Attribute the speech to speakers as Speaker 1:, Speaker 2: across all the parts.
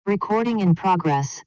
Speaker 1: Recording in progress.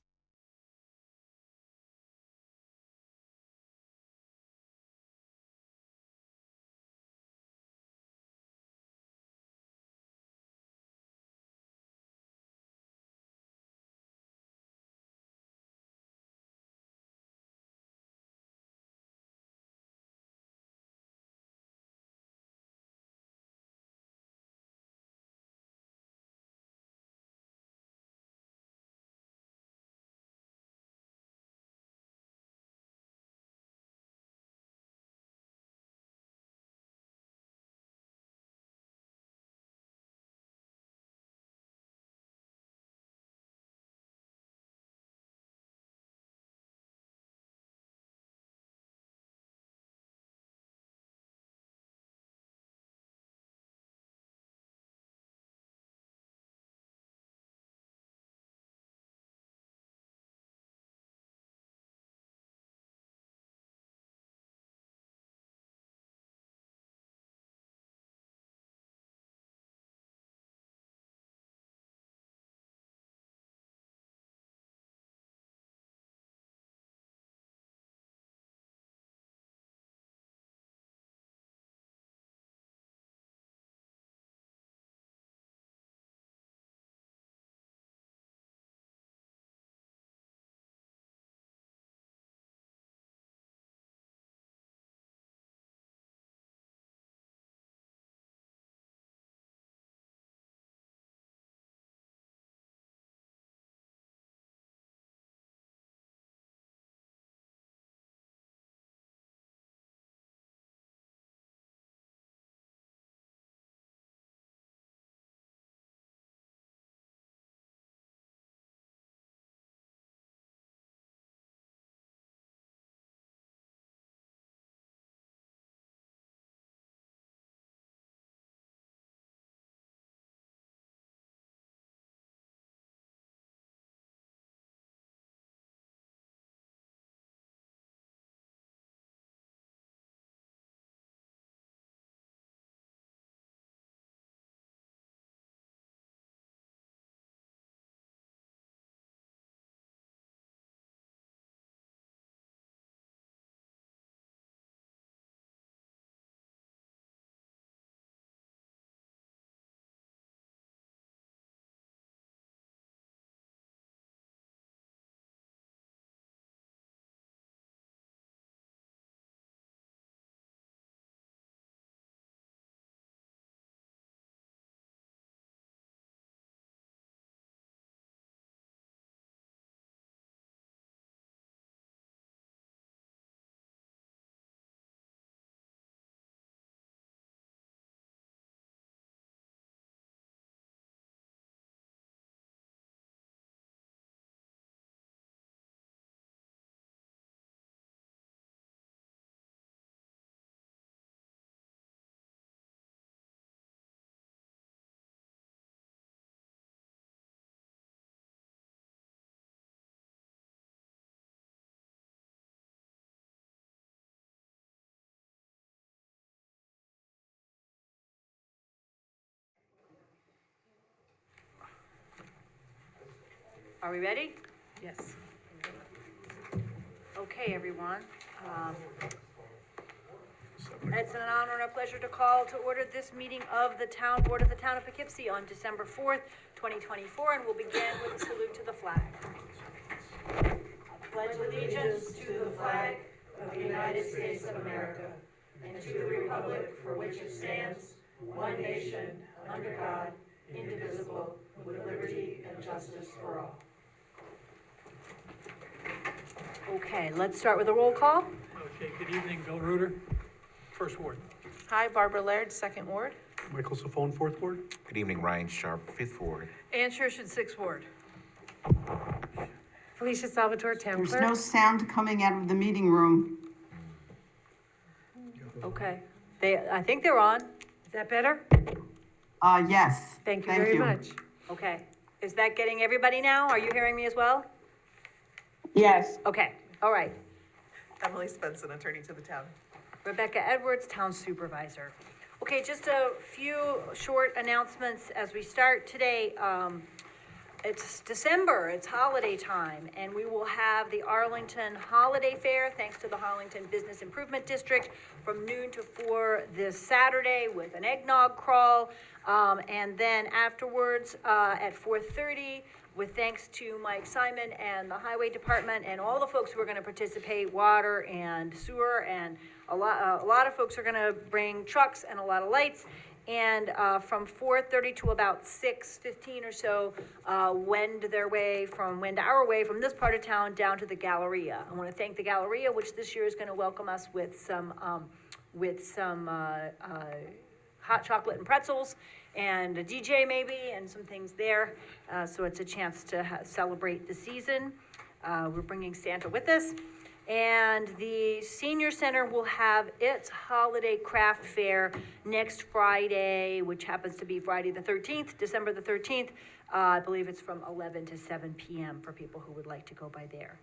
Speaker 2: Are we ready?
Speaker 3: Yes.
Speaker 2: Okay, everyone. It's an honor and a pleasure to call to order this meeting of the Town Board of the Town of Poughkeepsie on December 4th, 2024, and we'll begin with a salute to the flag. Pledge allegiance to the flag of the United States of America and to the republic for which it stands, one nation, under God, indivisible, with liberty and justice for all. Okay, let's start with a roll call.
Speaker 4: Okay, good evening, Bill Reuter, First Ward.
Speaker 3: Hi, Barbara Laird, Second Ward.
Speaker 4: Michael Safone, Fourth Ward.
Speaker 5: Good evening, Ryan Sharp, Fifth Ward.
Speaker 2: Ann Shershon, 6th Ward.
Speaker 3: Felicia Salvatore, Town
Speaker 6: There's
Speaker 3: Clerk.
Speaker 6: no sound coming out of the meeting room.
Speaker 2: Okay, I think they're on.
Speaker 3: Is that better?
Speaker 6: Yes.
Speaker 3: Thank you very much.
Speaker 2: Okay, is that getting everybody now? Are you hearing me as well?
Speaker 6: Yes.
Speaker 2: Okay, all right.
Speaker 7: Emily Svensson, attorney to the town.
Speaker 2: Rebecca Edwards, Town Supervisor. Okay, just a few short announcements as we start today. it's December, it's holiday time, and we will have the Arlington Holiday Fair, thanks to the Arlington Business Improvement District, from noon to 4 this Saturday with an eggnog crawl. And then afterwards, at 4:30, with thanks to Mike Simon and the Highway Department and all the folks who are gonna participate, water and sewer, and a lot of folks are gonna bring trucks and a lot of lights. And from 4:30 to about 6:15 or so, wend our way from this part of town down to the Galleria. I want to thank the Galleria, which this year is going to welcome us with some hot chocolate and pretzels, and a DJ maybe, and some things there. So it's a chance to celebrate the season. We're bringing Santa with us. And the senior center will have its holiday craft fair next Friday, which happens to be Friday the 13th, December the 13th. I believe it's from 11 to 7 p.m. for people who would like to go by there.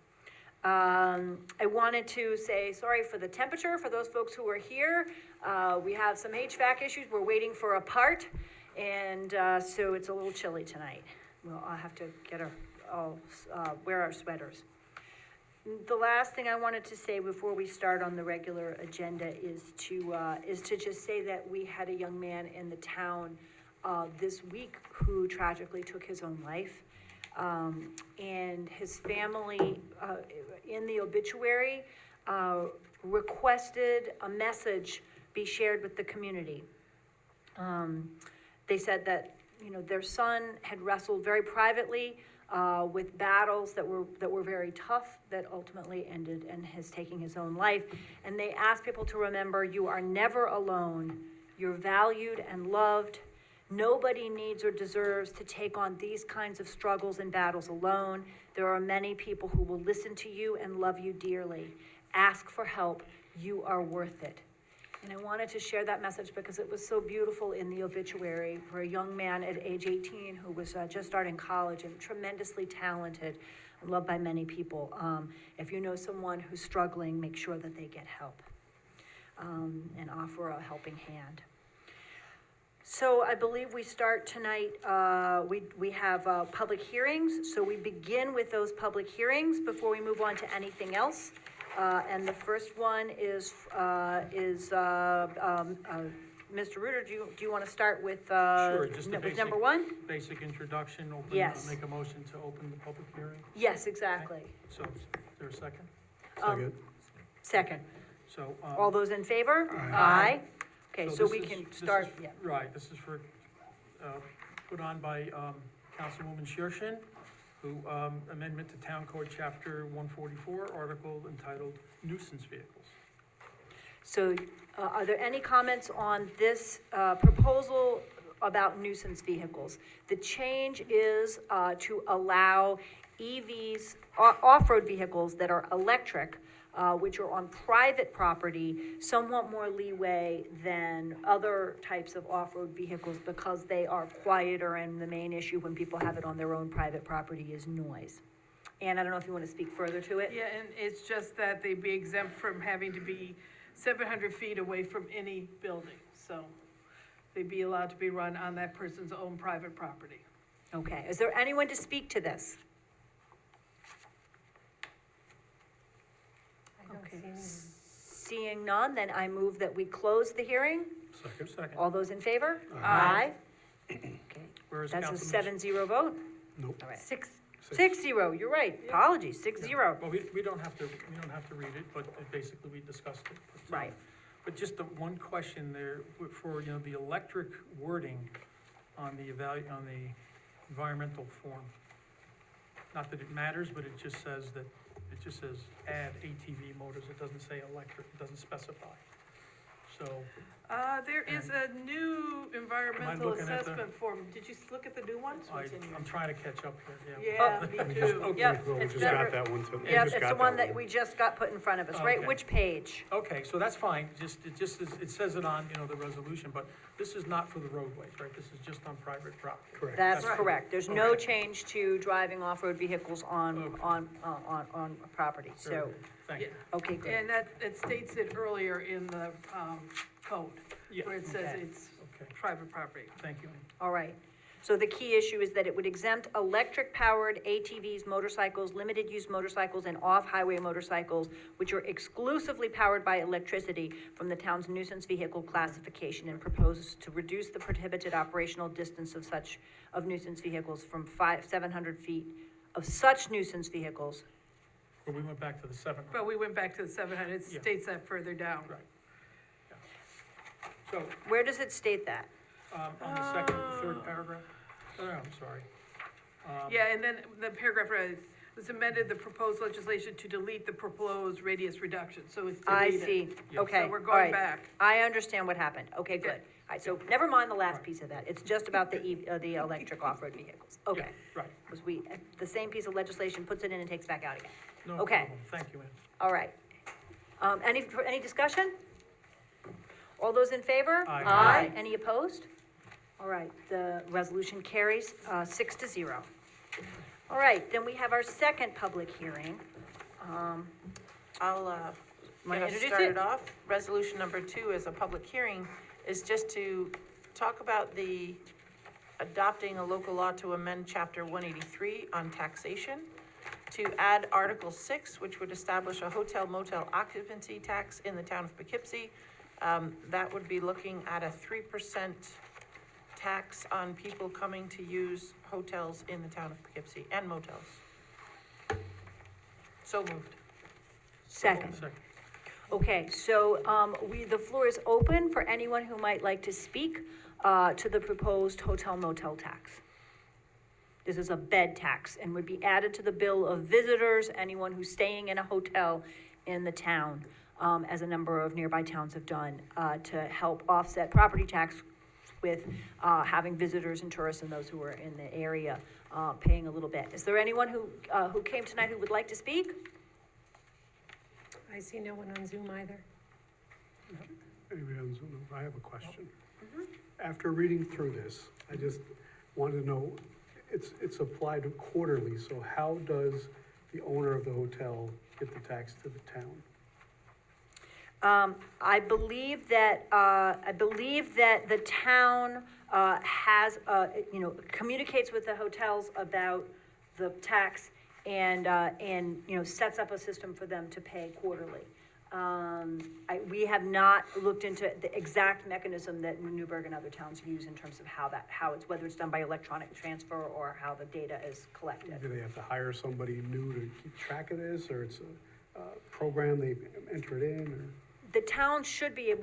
Speaker 2: I wanted to say sorry for the temperature for those folks who are here. We have some HVAC issues. We're waiting for a part, and so it's a little chilly tonight. I'll have to wear our sweaters. The last thing I wanted to say before we start on the regular agenda is to just say that we had a young man in the town this week who tragically took his own life. And his family, in the obituary, requested a message be shared with the community. They said that, their son had wrestled very privately with battles that were very tough, that ultimately ended in his taking his own life. And they asked people to remember, you are never alone. You're valued and loved. Nobody needs or deserves to take on these kinds of struggles and battles alone. There are many people who will listen to you and love you dearly. Ask for help. You are worth it. And I wanted to share that message because it was so beautiful in the obituary for a young man at age 18 who was just starting college and tremendously talented and loved by many people. If you know someone who's struggling, make sure that they get help and offer a helping hand. So I believe we start tonight, we have public hearings, so we begin with those public hearings before we move on to anything else. And the first one is Mr. Reuter, do you want to start with,
Speaker 4: Sure, just a
Speaker 2: with number one?
Speaker 4: basic introduction,
Speaker 2: Yes.
Speaker 4: make a motion to open the public hearing.
Speaker 2: Yes, exactly.
Speaker 4: So, is there a second?
Speaker 2: Second.
Speaker 4: So,
Speaker 2: All those in favor? Aye. Okay, so
Speaker 4: this
Speaker 2: we
Speaker 4: is-
Speaker 2: can
Speaker 4: this
Speaker 2: start,
Speaker 4: is-
Speaker 2: yeah.
Speaker 4: Right, this is for, put on by Councilwoman Shershin, who, amendment to Town Code Chapter 144, article entitled nuisance vehicles.
Speaker 2: So, are there any comments on this proposal about nuisance vehicles? The change is to allow EVs, off-road vehicles that are electric, which are on private property, somewhat more leeway than other types of off-road vehicles because they are quieter, and the main issue when people have it on their own private property is noise. And I don't know if you want to speak further to it?
Speaker 1: Yeah, and it's just that they'd be exempt from having to be 700 feet away from any building. So they'd be allowed to be run on that person's own private property.
Speaker 2: Okay, is there anyone to speak to this? Okay. Seeing none, then I move that we close the hearing.
Speaker 4: Second.
Speaker 2: All those in favor?
Speaker 1: Aye.
Speaker 2: Okay,
Speaker 4: Whereas
Speaker 2: that's a
Speaker 4: Councilman-
Speaker 2: 7-0 vote?
Speaker 4: Nope.
Speaker 2: All right.
Speaker 3: Six.
Speaker 2: 6-0, you're right, apologies, 6-0.
Speaker 4: Well, we don't have to read it, but basically we discussed it. But,
Speaker 2: Right.
Speaker 4: But just the one question there, for, the electric wording on the environmental form. Not that it matters, but it just says add ATV motors, it doesn't say electric, it doesn't specify. So,
Speaker 1: There is a new environmental
Speaker 4: looking at the-
Speaker 1: assessment form. Did you look at the new one?
Speaker 4: I'm trying to catch up here,
Speaker 1: Yeah, me too.
Speaker 2: Oh, Yep, it's better. Yep, it's the one that we just got put in front of us, right?
Speaker 4: Okay.
Speaker 2: Which page?
Speaker 4: Okay, so that's fine, it says it on, the resolution, but this is not for the roadways, right? This is just on private property. Correct.
Speaker 2: That's
Speaker 1: Right.
Speaker 2: correct. There's no
Speaker 4: Okay.
Speaker 2: change to driving off-road vehicles on property, so,
Speaker 4: Thank you.
Speaker 2: okay, good.
Speaker 1: And it states it earlier in the, code,
Speaker 4: Yeah,
Speaker 1: where it says
Speaker 2: Okay.
Speaker 1: it's
Speaker 4: okay,
Speaker 1: private property.
Speaker 4: thank you.
Speaker 2: All right. So the key issue is that it would exempt electric-powered ATVs, motorcycles, limited-use motorcycles, and off-highway motorcycles, which are exclusively powered by electricity, from the town's nuisance vehicle classification, and proposes to reduce the prohibited operational distance of nuisance vehicles from 700 feet of such nuisance vehicles.
Speaker 4: But we went back to the 700.
Speaker 1: But we went back to the 700, it
Speaker 4: Yeah.
Speaker 1: states that further down.
Speaker 4: Right. Yeah. So,
Speaker 2: Where does it state that?
Speaker 4: on the second, third paragraph? Oh, no, I'm sorry.
Speaker 1: Yeah, and then the paragraph read, was amended the proposed legislation to delete the proposed radius reduction, so it's
Speaker 2: I
Speaker 1: deleted.
Speaker 2: see,
Speaker 4: Yeah.
Speaker 2: okay,
Speaker 1: So we're
Speaker 2: all
Speaker 1: going
Speaker 2: right.
Speaker 1: back.
Speaker 2: I understand what happened, okay, good.
Speaker 1: Okay.
Speaker 2: All right, so never mind the last piece of that, it's just about the electric off-road vehicles, okay.
Speaker 4: Yeah, right.
Speaker 2: Because the same piece of legislation puts it in and takes back out again.
Speaker 4: No
Speaker 2: Okay.
Speaker 4: problem. Thank you, Ann.
Speaker 2: All right. Any discussion? All those in favor?
Speaker 4: Aye.
Speaker 2: Aye. Any opposed? All right, the resolution carries, 6-0. All right, then we have our second public hearing.
Speaker 3: I'll,
Speaker 2: Wanna
Speaker 3: get us
Speaker 2: introduce
Speaker 3: started
Speaker 2: it?
Speaker 3: off. Resolution number 2 is a public hearing, is just to talk about the adopting a local law to amend chapter 183 on taxation, to add Article 6, which would establish a hotel motel occupancy tax in the town of Poughkeepsie. That would be looking at a 3% tax on people coming to use hotels in the town of Poughkeepsie and motels. So moved.
Speaker 2: Second.
Speaker 4: Second.
Speaker 2: Okay, so, the floor is open for anyone who might like to speak, to the proposed hotel motel tax. This is a bed tax and would be added to the bill of visitors, anyone who's staying in a hotel in the town, as a number of nearby towns have done, to help offset property tax with, having visitors and tourists and those who are in the area, paying a little bit. Is there anyone who came tonight who would like to speak?
Speaker 3: I see no one on Zoom either.
Speaker 8: Anybody on Zoom? I have a question. After reading through this, I just wanted to know, it's applied quarterly, so how does the owner of the hotel get the tax to the town?
Speaker 2: I believe that the town, has, communicates with the hotels about the tax and, sets up a system for them to pay quarterly. We have not looked into the exact mechanism that Newburgh and other towns use in terms of how it's, whether it's done by electronic transfer or how the data is collected.
Speaker 8: Do they have to hire somebody new to keep track of this, or it's a program they enter it in, or?
Speaker 2: The town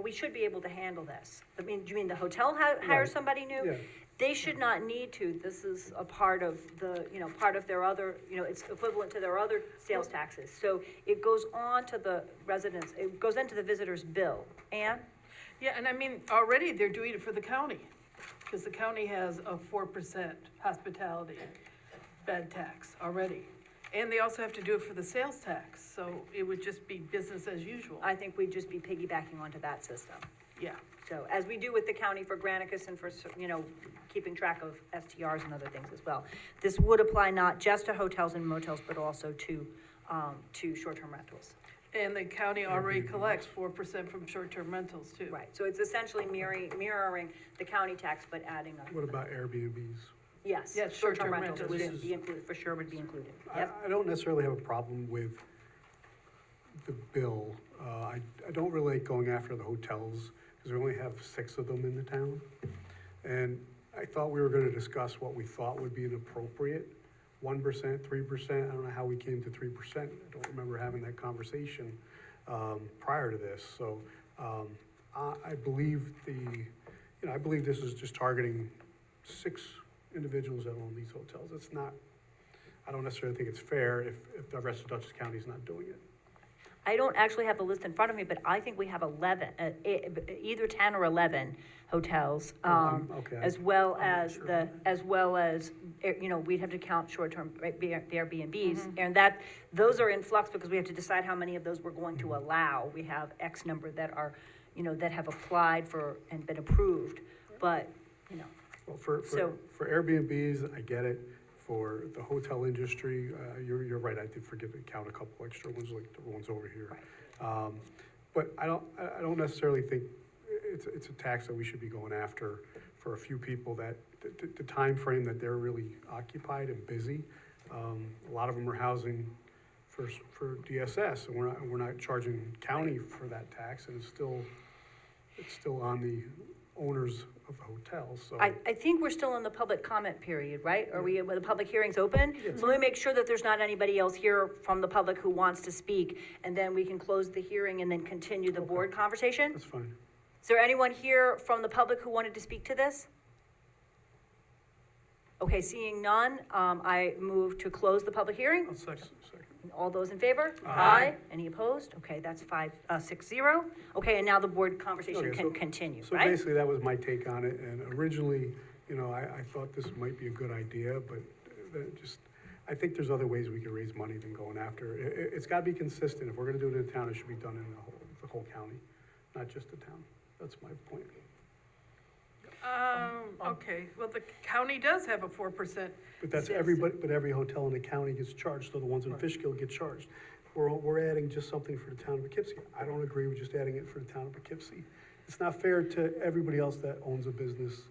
Speaker 2: we should be able to handle this. I mean, do you mean the hotel hires
Speaker 8: Right.
Speaker 2: somebody new?
Speaker 8: Yeah.
Speaker 2: They should not need to. This is a part of part of their other, it's equivalent to their other sales taxes. So it goes on to the residents, it goes into the visitor's bill. Ann?
Speaker 1: Yeah, and I mean, already they're doing it for the county, because the county has a 4% hospitality bed tax already. And they also have to do it for the sales tax, so it would just be business as usual.
Speaker 2: I think we'd just be piggybacking onto that system.
Speaker 1: Yeah,
Speaker 2: So as we do with the county for Granicus and for, keeping track of STRs and other things as well. This would apply not just to hotels and motels, but also to short-term rentals.
Speaker 1: and the county already collects 4% from short-term rentals too.
Speaker 2: Right, so it's essentially mirroring the county tax, but adding a.
Speaker 8: What about Airbnbs?
Speaker 2: Yes,
Speaker 1: Yes,
Speaker 2: short-term
Speaker 1: short-term
Speaker 2: rentals would
Speaker 1: rentals.
Speaker 2: be included, for sure would be included.
Speaker 8: I
Speaker 2: Yep,
Speaker 8: don't necessarily have a problem with the bill. I don't really like going after the hotels, because we only have 6 of them in the town. And I thought we were gonna discuss what we thought would be an appropriate 1%, 3%. I don't know how we came to 3%. I don't remember having that conversation prior to this. So I believe I believe this is just targeting 6 individuals that own these hotels. It's not, I don't necessarily think it's fair if the rest of Dutchess County is not doing it.
Speaker 2: I don't actually have the list in front of me, but I think we have 11, either 10 or 11 hotels.
Speaker 8: Okay.
Speaker 2: As well
Speaker 4: I'm not
Speaker 2: as
Speaker 4: sure.
Speaker 2: we'd have to count short-term, right, the Airbnbs.
Speaker 1: Mm-hmm.
Speaker 2: And those are in flux because we have to decide how many of those we're going to allow. We have X number that are, that have applied for and been approved, but,
Speaker 8: Well, for
Speaker 2: So-
Speaker 8: Airbnbs, I get it. For the hotel industry, you're right, I did forget to count a couple extra ones, like the ones over here. But I don't necessarily think it's a tax that we should be going after for a few people that, the timeframe that they're really occupied and busy. A lot of them are housing for DSS, and we're not charging county for that tax, and it's still on the owners of the hotels, so.
Speaker 2: I think we're still in the public comment period, right? Are we, the public hearing's open?
Speaker 8: Yes.
Speaker 2: So let me make sure that there's not anybody else here from the public who wants to speak, and then we can close the hearing and then continue the board conversation?
Speaker 8: That's fine.
Speaker 2: Is there anyone here from the public who wanted to speak to this? Okay, seeing none, I move to close the public hearing.
Speaker 4: I'll second.
Speaker 2: All those in favor?
Speaker 4: Aye.
Speaker 2: Any opposed? Okay, that's 5-6-0. Okay, and now the board conversation
Speaker 8: Okay,
Speaker 2: can
Speaker 8: so-
Speaker 2: continue,
Speaker 8: So
Speaker 2: right?
Speaker 8: basically, that was my take on it, and originally, I thought this might be a good idea, but I think there's other ways we can raise money than going after. It's gotta be consistent. If we're gonna do it in the town, it should be done in the whole county, not just the town. That's my point.
Speaker 1: Okay, well, the county does have a 4%.
Speaker 8: But that's
Speaker 1: Yes.
Speaker 8: everybody, but every hotel in the county gets charged, so the ones in
Speaker 4: Right.
Speaker 8: Fishkill get charged. We're adding just something for the town of Poughkeepsie. I don't agree with just adding it for the town of Poughkeepsie. It's not fair to everybody else that owns a business.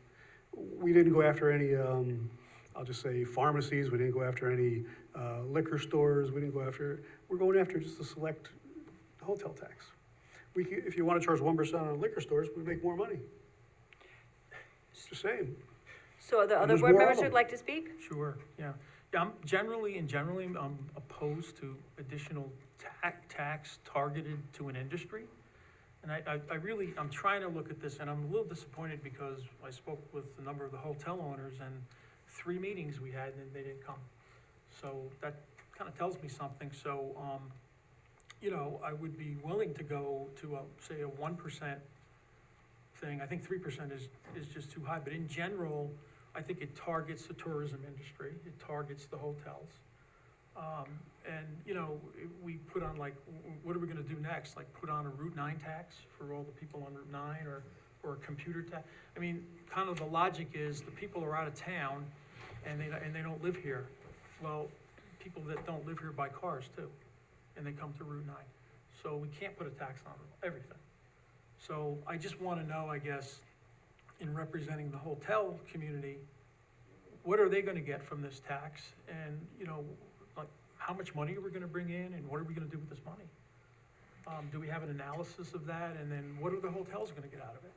Speaker 8: We didn't go after any, I'll just say pharmacies, we didn't go after any liquor stores, we're going after just a select hotel tax. If you wanna charge 1% on liquor stores, we make more money. Just saying.
Speaker 2: So are there
Speaker 8: And
Speaker 2: other
Speaker 8: there's
Speaker 2: board
Speaker 8: more of
Speaker 2: members
Speaker 8: them.
Speaker 2: who'd like to speak?
Speaker 4: Sure, yeah. Yeah, I'm generally opposed to additional tax targeted to an industry. And I'm trying to look at this, and I'm a little disappointed because I spoke with a number of the hotel owners, and 3 meetings we had, and they didn't come. So that kind of tells me something, so, I would be willing to go to say a 1% thing. I think 3% is just too high, but in general, I think it targets the tourism industry, it targets the hotels. We put on what are we gonna do next? Like put on a Route 9 tax for all the people on Route 9 or a computer tax? I mean, kind of the logic is the people are out of town and they don't live here. Well, people that don't live here buy cars too, and they come to Route 9. So we can't put a tax on everything. So I just wanna know, I guess, in representing the hotel community, what are they gonna get from this tax? And, how much money are we gonna bring in and what are we gonna do with this money? Do we have an analysis of that? And then what are the hotels gonna get out of it?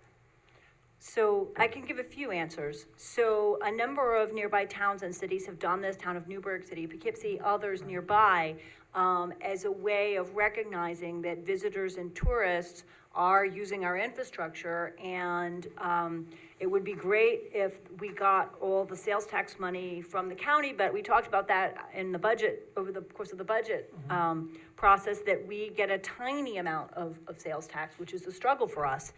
Speaker 2: So I can give a few answers. So a number of nearby towns and cities have done this, town of Newburgh, city of Poughkeepsie, others nearby, as a way of recognizing that visitors and tourists are using our infrastructure, and it would be great if we got all the sales tax money from the county, but we talked about that in the budget, over the course of the budget process, that we get a tiny amount of sales tax, which is a struggle for us.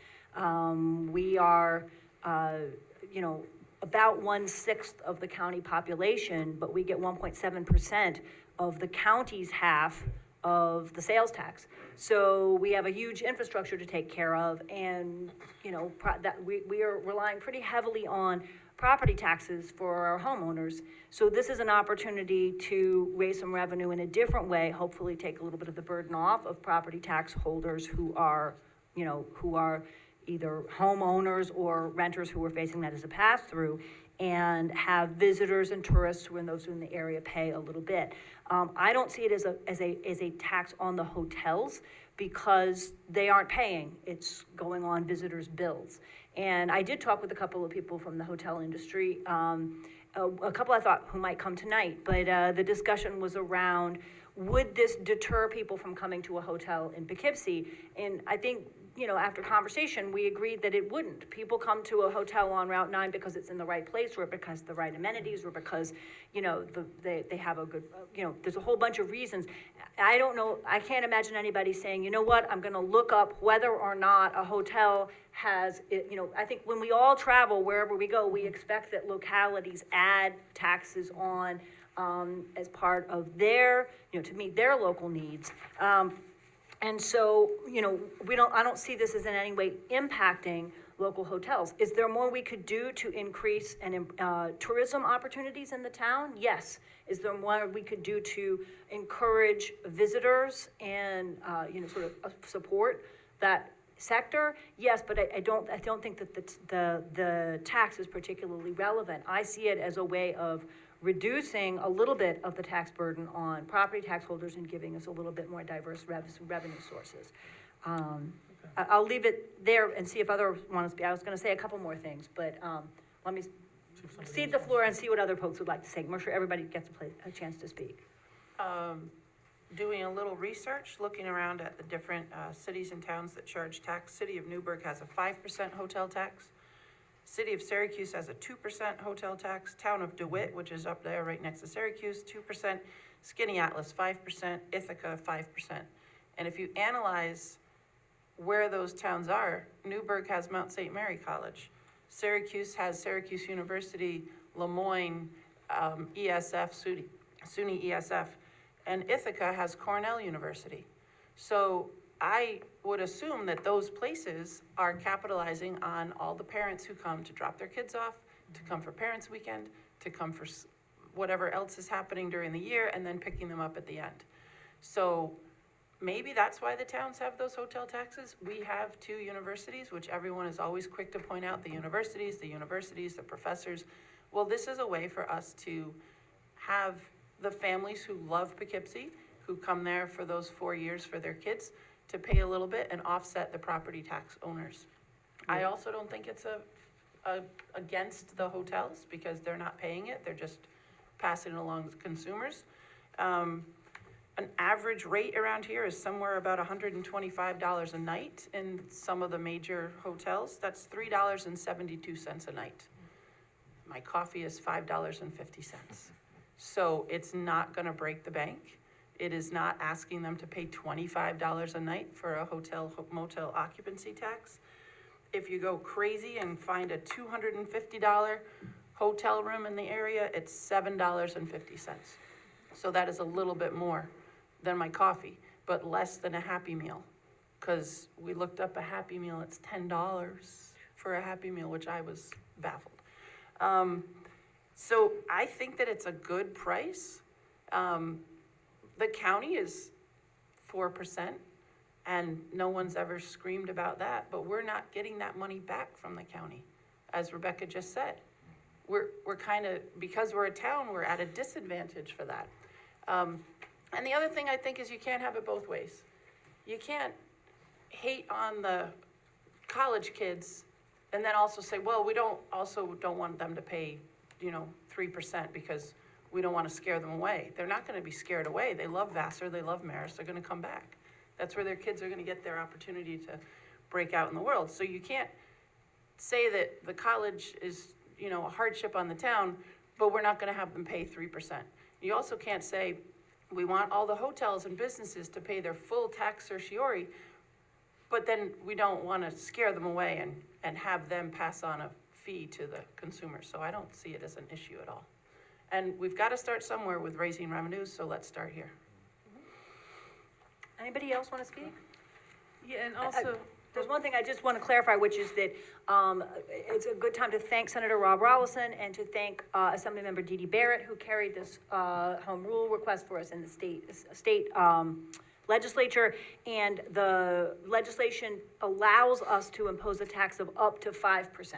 Speaker 2: We are, about 1/6 of the county population, but we get 1.7% of the county's half of the sales tax. So we have a huge infrastructure to take care of, and, that we are relying pretty heavily on property taxes for our homeowners. So this is an opportunity to raise some revenue in a different way, hopefully take a little bit of the burden off of property tax holders who are either homeowners or renters who are facing that as a pass-through, and have visitors and tourists who are those in the area pay a little bit. I don't see it as a tax on the hotels because they aren't paying. It's going on visitors' bills. And I did talk with a couple of people from the hotel industry, a couple I thought who might come tonight, but the discussion was around, would this deter people from coming to a hotel in Poughkeepsie? And I think, after conversation, we agreed that it wouldn't. People come to a hotel on Route 9 because it's in the right place, or because the right amenities, or because, they have a good, there's a whole bunch of reasons. I don't know, I can't imagine anybody saying, you know what, I'm gonna look up whether or not a hotel has, I think when we all travel, wherever we go, we expect that localities add taxes on, as part of their, to meet their local needs. And so, I don't see this as in any way impacting local hotels. Is there more we could do to increase tourism opportunities in the town? Yes. Is there more we could do to encourage visitors and, sort of support that sector, yes, but I don't think that the tax is particularly relevant. I see it as a way of reducing a little bit of the tax burden on property tax holders and giving us a little bit more diverse revenue sources. I'll leave it there and see if others want to speak. I was gonna say a couple more things, but, let me cede the floor and see what other folks would like to say. Make sure everybody gets a chance to speak.
Speaker 3: Doing a little research, looking around at the different cities and towns that charge tax. City of Newburgh has a 5% hotel tax. City of Syracuse has a 2% hotel tax. Town of DeWitt, which is up there right next to Syracuse, 2%. Skinny Atlas, 5%. Ithaca, 5%. And if you analyze where those towns are, Newburgh has Mount St. Mary College. Syracuse has Syracuse University, Lemoyne, ESF, SUNY ESF. And Ithaca has Cornell University. So I would assume that those places are capitalizing on all the parents who come to drop their kids off, to come for Parents Weekend, to come for whatever else is happening during the year, and then picking them up at the end. So maybe that's why the towns have those hotel taxes. We have 2 universities, which everyone is always quick to point out, the universities, the professors. Well, this is a way for us to have the families who love Poughkeepsie, who come there for those 4 years for their kids, to pay a little bit and offset the property tax owners. I also don't think it's against the hotels, because they're not paying it, they're just passing it along to consumers. An average rate around here is somewhere about $125 a night in some of the major hotels. That's $3.72 a night. My coffee is $5.50. So it's not gonna break the bank. It is not asking them to pay $25 a night for a motel occupancy tax. If you go crazy and find a $250 hotel room in the area, it's $7.50. So that is a little bit more than my coffee, but less than a Happy Meal. Cause we looked up a Happy Meal, it's $10 for a Happy Meal, which I was baffled. So I think that it's a good price. The county is 4%, and no one's ever screamed about that, but we're not getting that money back from the county, as Rebecca just said. We're kind of, because we're a town, we're at a disadvantage for that. And the other thing I think is you can't have it both ways. You can't hate on the college kids and then also say, well, we don't want them to pay, 3% because we don't want to scare them away. They're not going to be scared away. They love Vassar, they love Marist, they're going to come back. That's where their kids are going to get their opportunity to break out in the world. So you can't say that the college is, a hardship on the town, but we're not going to have them pay 3%. You also can't say, we want all the hotels and businesses to pay their full tax certiorari, but then we don't want to scare them away and have them pass on a fee to the consumer. So I don't see it as an issue at all. And we've got to start somewhere with raising revenues, so let's start here.
Speaker 2: Anybody else want to speak?
Speaker 1: Yeah, and also,
Speaker 2: There's one thing I just want to clarify, which is that it's a good time to thank Senator Rob Rolison and to thank Assemblymember Dee Dee Barrett, who carried this home rule request for us in the state legislature. And the legislation allows us to impose a tax of up to 5%.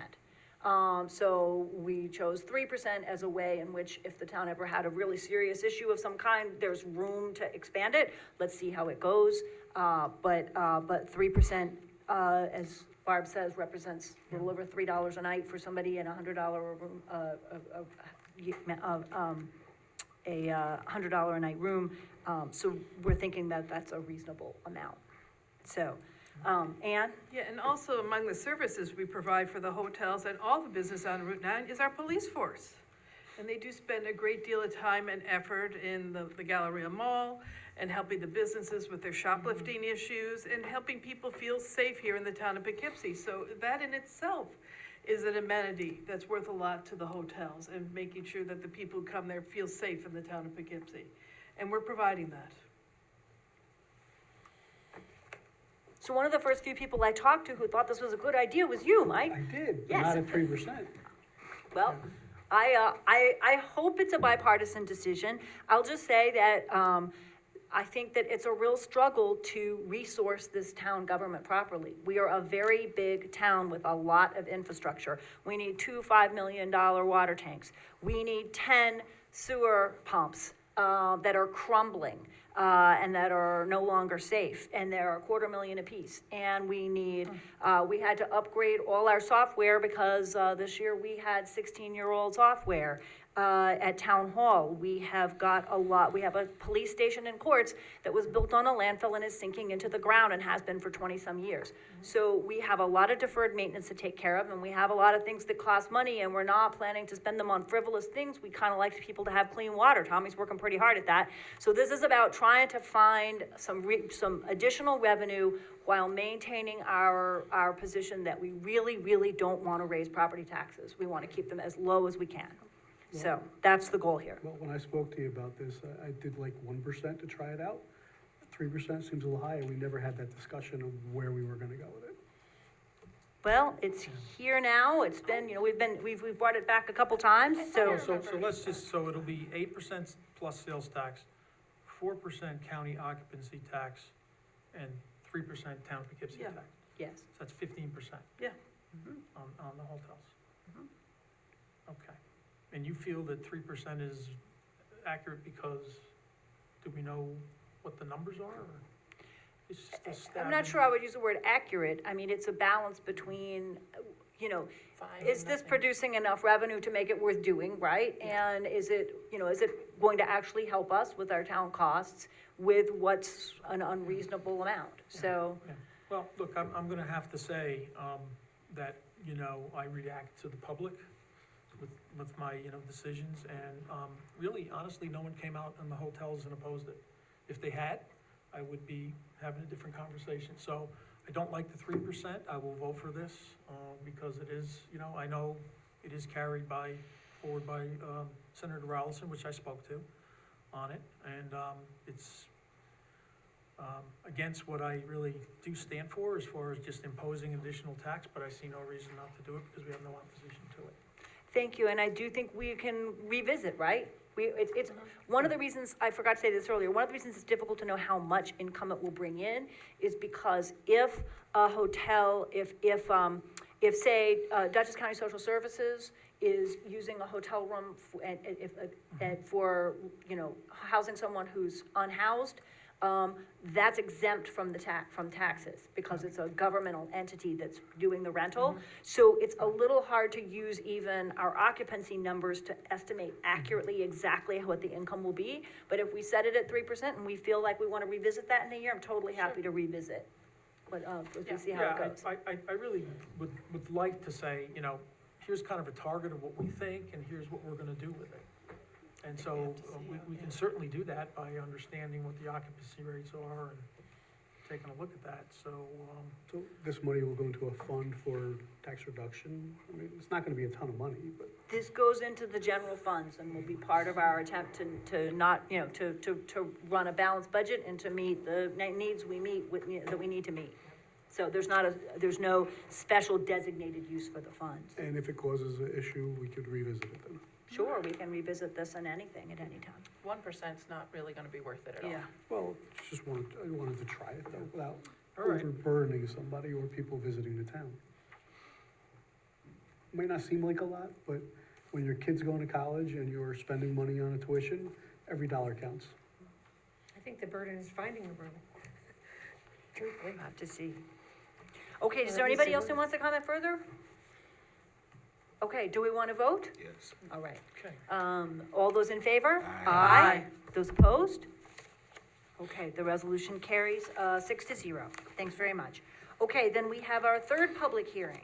Speaker 2: So we chose 3% as a way in which, if the town ever had a really serious issue of some kind, there's room to expand it. Let's see how it goes. But 3%, as Barb says, represents a little over $3 a night for somebody in a $100 $100 a night room. So we're thinking that that's a reasonable amount. So, Ann?
Speaker 1: yeah, and also among the services we provide for the hotels and all the business on Route 9 is our police force. And they do spend a great deal of time and effort in the Galleria Mall and helping the businesses with their shoplifting issues and helping people feel safe here in the town of Poughkeepsie. So that in itself is an amenity that's worth a lot to the hotels and making sure that the people who come there feel safe in the town of Poughkeepsie. And we're providing that.
Speaker 2: So one of the first few people I talked to who thought this was a good idea was you, Mike.
Speaker 8: I did, but
Speaker 2: Yes.
Speaker 8: not at 3%.
Speaker 2: Well, I hope it's a bipartisan decision. I'll just say that I think that it's a real struggle to resource this town government properly. We are a very big town with a lot of infrastructure. We need 2 $5 million water tanks. We need 10 sewer pumps that are crumbling and that are no longer safe, and they're $250,000 apiece. And we need, we had to upgrade all our software because this year we had 16-year-old software at Town Hall. We have got a lot, we have a police station and courts that was built on a landfill and is sinking into the ground and has been for 20-some years. So we have a lot of deferred maintenance to take care of, and we have a lot of things that cost money, and we're not planning to spend them on frivolous things. We kind of like people to have clean water. Tommy's working pretty hard at that. So this is about trying to find some additional revenue while maintaining our position that we really, really don't want to raise property taxes. We want to keep them as low as we can. So that's the goal here.
Speaker 8: Well, when I spoke to you about this, I did like 1% to try it out. 3% seems a little high, and we never had that discussion of where we were gonna go with it.
Speaker 2: Well, it's here now. It's been, we've brought it back a couple times, so.
Speaker 4: So let's just, so it'll be 8% plus sales tax, 4% county occupancy tax, and 3% town Poughkeepsie
Speaker 1: Yeah.
Speaker 4: tax.
Speaker 2: Yes.
Speaker 4: So that's 15%.
Speaker 1: Yeah.
Speaker 4: On the hotels. Okay. And you feel that 3% is accurate because, do we know what the numbers are, or it's just a stab
Speaker 2: I'm not
Speaker 4: in-
Speaker 2: sure I would use the word accurate. I mean, it's a balance between, is this producing enough revenue to make it worth doing, right? And is it going to actually help us with our town costs with what's an unreasonable amount? So,
Speaker 4: Yeah. Well, look, I'm gonna have to say, that, I react to the public with my, decisions, and, really, honestly, no one came out in the hotels and opposed it. If they had, I would be having a different conversation. So I don't like the 3%. I will vote for this, because it is, I know it is carried forward by Senator Rollinson, which I spoke to on it, and, it's, against what I really do stand for as far as just imposing additional tax, but I see no reason not to do it because we have no opposition to it.
Speaker 2: thank you, and I do think we can revisit, right? It's one of the reasons, I forgot to say this earlier, one of the reasons it's difficult to know how much income it will bring in is because if a hotel, if say, Dutchess County Social Services is using a hotel room for housing someone who's unhoused, that's exempt from from taxes, because it's a governmental entity that's doing the rental. So it's a little hard to use even our occupancy numbers to estimate accurately exactly what the income will be. But if we set it at 3% and we feel like we wanna revisit that in a year, I'm totally happy to revisit. But, if we see how it goes.
Speaker 4: I really would like to say, here's kind of a target of what we think, and here's what we're gonna do with it. And so, we can certainly do that by understanding what the occupancy rates are and taking a look at that, so,
Speaker 8: So this money will go into a fund for tax reduction. I mean, it's not gonna be a ton of money, but
Speaker 2: This goes into the general funds and will be part of our attempt to not, to run a balanced budget and to meet the needs we meet with, that we need to meet. So there's no special designated use for the funds.
Speaker 8: and if it causes an issue, we could revisit it then.
Speaker 2: Sure, we can revisit this on anything at any time.
Speaker 3: 1%'s not really gonna be worth it at all.
Speaker 2: Yeah.
Speaker 8: Well, I wanted to try it though, without
Speaker 4: all right.
Speaker 8: overburdening somebody or people visiting the town. Might not seem like a lot, but when your kid's going to college and you're spending money on a tuition, every dollar counts.
Speaker 9: I think the burden is finding a room. Truthfully.
Speaker 2: We'll have to see. Okay, is there anybody else who wants to comment further? Okay, do we want to vote?
Speaker 5: Yes.
Speaker 2: All right.
Speaker 4: Okay.
Speaker 2: All those in favor?
Speaker 5: Aye.
Speaker 2: Those opposed? Okay, the resolution carries, 6-0. Thanks very much. Okay, then we have our third public hearing,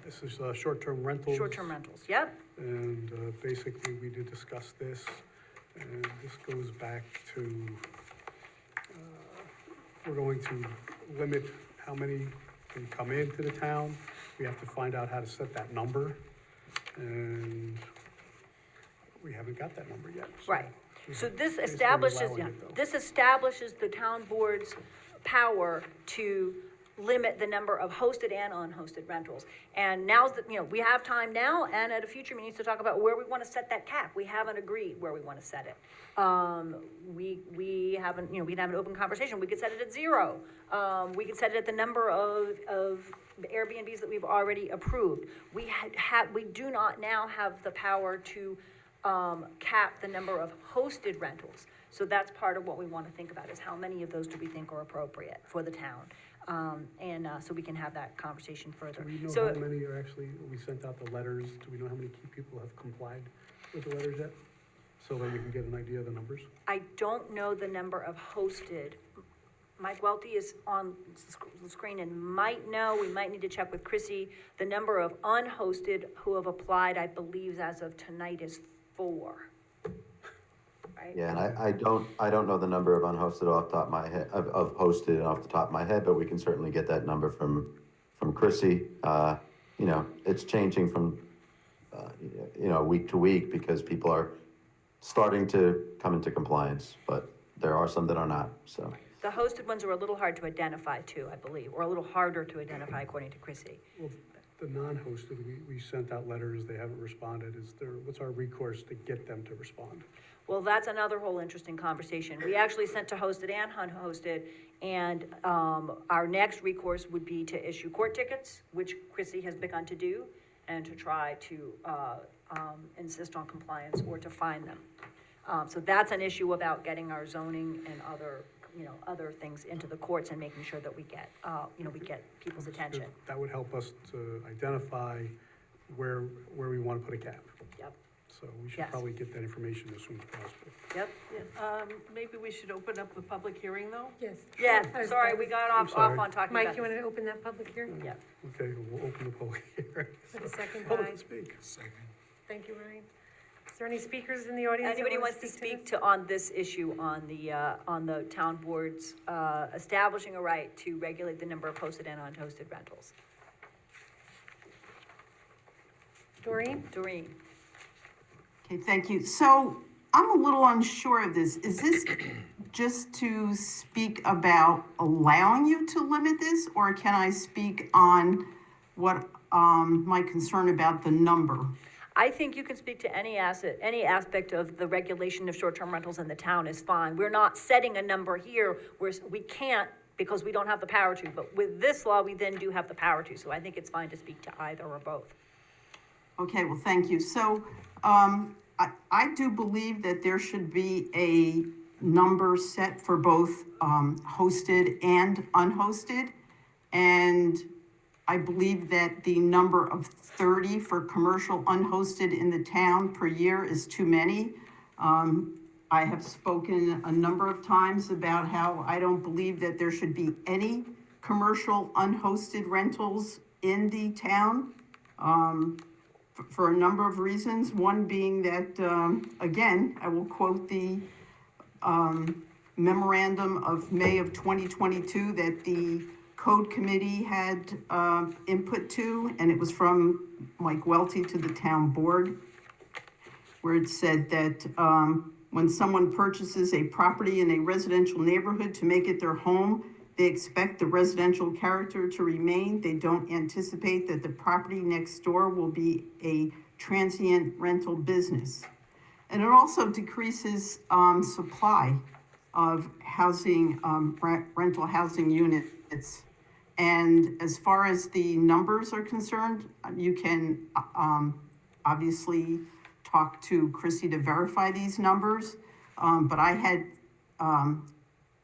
Speaker 8: This is short-term rentals.
Speaker 2: short-term rentals, yep.
Speaker 8: And basically, we did discuss this, and this goes back to, we're going to limit how many can come into the town. We have to find out how to set that number, and we haven't got that number yet. so
Speaker 2: Right.
Speaker 8: we
Speaker 2: So
Speaker 8: have-
Speaker 2: this
Speaker 8: basically
Speaker 2: establishes,
Speaker 8: allowing
Speaker 2: yeah,
Speaker 8: it, though.
Speaker 2: this establishes the town board's power to
Speaker 10: limit the number of hosted and unhosted rentals. And now's the, we have time now, and at a future meeting to talk about where we want to set that cap. We haven't agreed where we want to set it. We haven't, we can have an open conversation. We could set it at 0. We could set it at the number of Airbnbs that we've already approved. We do not now have the power to cap the number of hosted rentals. So that's part of what we want to think about, is how many of those do we think are appropriate for the town? So we can have that conversation further.
Speaker 8: Do we know
Speaker 10: So
Speaker 8: how many are actually, we sent out the letters, do we know how many key people have complied with the letters yet? So that we can get an idea of the numbers?
Speaker 10: I don't know the number of hosted. Mike Welty is on the screen and might know, we might need to check with Chrissy. The number of unhosted who have applied, I believe as of tonight is 4. Right?
Speaker 11: Yeah, and I don't know the number of unhosted off the top of my head, of hosted off the top of my head, but we can certainly get that number from Chrissy. It's changing from, week to week because people are starting to come into compliance, but there are some that are not, so.
Speaker 10: The hosted ones are a little hard to identify too, I believe, or a little harder to identify according to Chrissy.
Speaker 8: Well, the non-hosted, we sent out letters, they haven't responded. What's our recourse to get them to respond?
Speaker 10: Well, that's another whole interesting conversation. We actually sent to hosted and unhosted, and our next recourse would be to issue court tickets, which Chrissy has begun to do, and to try to insist on compliance or to fine them. So that's an issue about getting our zoning and other things into the courts and making sure that we get, we get people's attention.
Speaker 8: That would help us to identify where we want to put a cap.
Speaker 10: Yep,
Speaker 8: So we should
Speaker 10: Yes.
Speaker 8: probably get that information as soon as possible.
Speaker 10: yep.
Speaker 1: Maybe we should open up the public hearing, though?
Speaker 9: Yes.
Speaker 10: Yeah,
Speaker 9: I was-
Speaker 10: sorry, we got off
Speaker 8: sorry.
Speaker 10: on talking
Speaker 9: Mike,
Speaker 10: about
Speaker 9: you want
Speaker 10: this.
Speaker 9: to open that public hearing?
Speaker 10: Yeah.
Speaker 8: Okay, we'll open the public hearing.
Speaker 9: Have a second,
Speaker 8: Public
Speaker 9: Ryan.
Speaker 8: to speak.
Speaker 9: Thank you, Ryan. Is there any speakers in the audience? that
Speaker 10: Anybody
Speaker 9: wanna
Speaker 10: wants to
Speaker 9: this?
Speaker 10: speak on this issue, on the town board's, establishing a right to regulate the number of hosted and unhosted rentals?
Speaker 9: Doreen?
Speaker 10: Doreen?
Speaker 6: Okay, thank you. So I'm a little unsure of this. Is this just to speak about allowing you to limit this, or can I speak on what, my concern about the number?
Speaker 10: I think you can speak to any aspect of the regulation of short-term rentals in the town is fine. We're not setting a number here, we can't because we don't have the power to, but with this law, we then do have the power to, so I think it's fine to speak to either or both.
Speaker 6: Okay, well, thank you. So, I do believe that there should be a number set for both, hosted and unhosted. And I believe that the number of 30 for commercial unhosted in the town per year is too many. I have spoken a number of times about how I don't believe that there should be any commercial unhosted rentals in the town, for a number of reasons. One being that, again, I will quote the memorandum of May of 2022 that the Code Committee had input to, and it was from Mike Welty to the town board, where it said that when someone purchases a property in a residential neighborhood to make it their home, they expect the residential character to remain. They don't anticipate that the property next door will be a transient rental business. And it also decreases supply of housing, rental housing units. And as far as the numbers are concerned, you can obviously talk to Chrissy to verify these numbers. But I had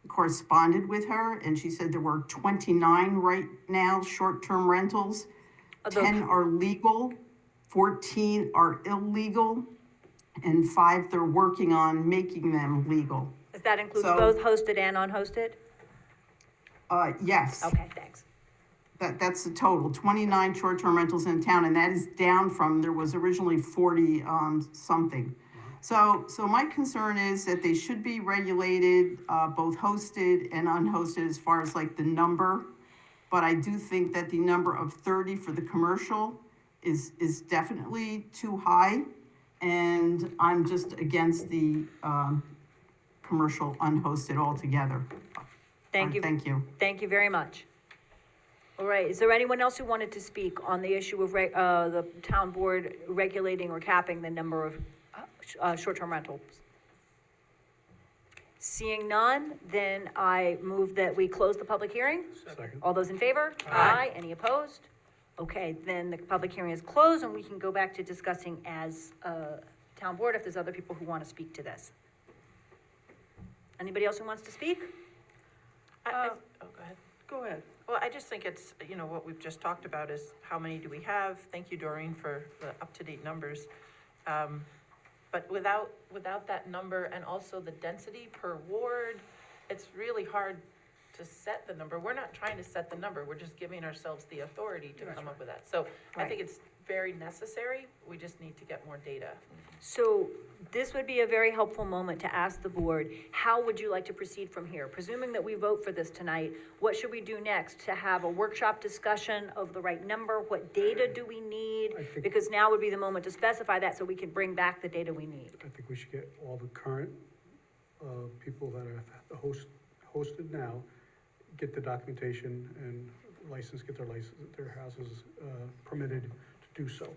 Speaker 6: corresponded with her, and she said there were 29 right now, short-term rentals. 10 are legal, 14 are illegal, and 5 they're working on making them legal.
Speaker 10: That includes
Speaker 6: So-
Speaker 10: both hosted and unhosted?
Speaker 6: Yes.
Speaker 10: Okay, thanks.
Speaker 6: That's the total, 29 short-term rentals in town, and that is down from, there was originally 40 something. So my concern is that they should be regulated, both hosted and unhosted as far as like the number. But I do think that the number of 30 for the commercial is definitely too high. And I'm just against the commercial unhosted altogether.
Speaker 10: Thank you.
Speaker 6: Thank you.
Speaker 10: Thank you very much. All right, is there anyone else who wanted to speak on the issue of the town board regulating or capping the number of short-term rentals? Seeing none, then I move that we close the public hearing.
Speaker 8: Second.
Speaker 10: All those in favor? Aye. Any opposed? Okay, then the public hearing is closed, and we can go back to discussing as town board if there's other people who want to speak to this. Anybody else who wants to speak?
Speaker 3: Oh, go ahead.
Speaker 1: Go ahead.
Speaker 3: Well, I just think it's, what we've just talked about is how many do we have? Thank you, Doreen, for the up-to-date numbers. But without that number and also the density per ward, it's really hard to set the number. We're not trying to set the number, we're just giving ourselves the authority to come up with that. So I think it's very necessary, we just need to get more data.
Speaker 10: So this would be a very helpful moment to ask the board, how would you like to proceed from here? Presuming that we vote for this tonight, what should we do next? To have a workshop discussion of the right number? What data do we need?
Speaker 8: I think-
Speaker 10: Because now would be the moment to specify that so we can bring back the data we need.
Speaker 8: I think we should get all the current people that are hosted now, get the documentation and get their houses permitted to do so.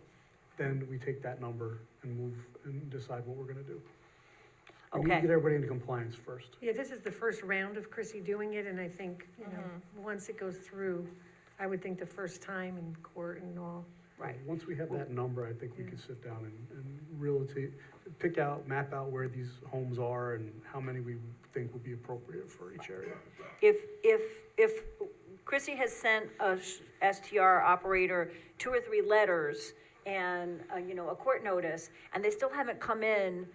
Speaker 8: Then we take that number and move and decide what we're gonna do. We need to
Speaker 10: Okay.
Speaker 8: get everybody into compliance first.
Speaker 9: Yeah, this is the first round of Chrissy doing it, and I think, once it goes through, I would think the first time in court and all.
Speaker 10: Right.
Speaker 8: Once we have that number, I think we can sit down and really map out where these homes are and how many we think would be appropriate for each area.
Speaker 10: If Chrissy has sent a STR operator 2 or 3 letters and, a court notice, and they still haven't come in,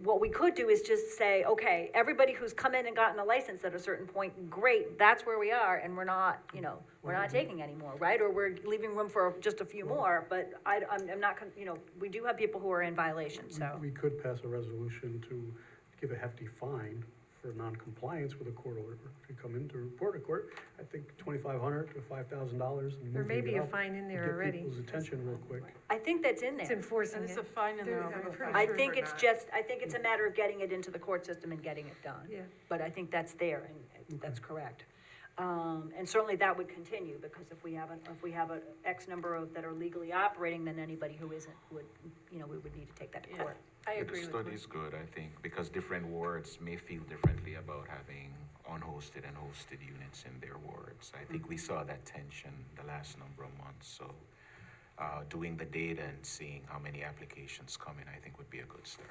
Speaker 10: what we could do is just say, okay, everybody who's come in and gotten a license at a certain point, great, that's where we are, and we're not, we're not taking any more, right? Or we're leaving room for just a few more, but I'm not, we do have people who are in violation, so.
Speaker 8: We could pass a resolution to give a hefty fine for non-compliance with a court order, to come in to report to court. I think $2,500 to $5,000.
Speaker 9: There may be a fine in there already.
Speaker 8: Get people's attention real quick.
Speaker 10: I think that's in
Speaker 9: It's
Speaker 10: there.
Speaker 9: enforcing
Speaker 1: There's
Speaker 9: it.
Speaker 1: a fine in there
Speaker 9: I'm
Speaker 1: already.
Speaker 9: pretty
Speaker 10: I
Speaker 9: sure.
Speaker 10: think it's a matter of getting it into the court system and getting it done.
Speaker 9: Yeah.
Speaker 10: But I think that's there, and that's correct. And certainly that would continue, because if we have a X number of that are legally operating, then anybody who isn't would, we would need to take that to
Speaker 3: Yeah.
Speaker 10: court.
Speaker 3: I
Speaker 5: The
Speaker 3: agree with
Speaker 5: study is good, I think, because different wards may feel differently about having unhosted and hosted units in their wards. I think we saw that tension the last number of months, so doing the data and seeing how many applications come in, I think would be a good start.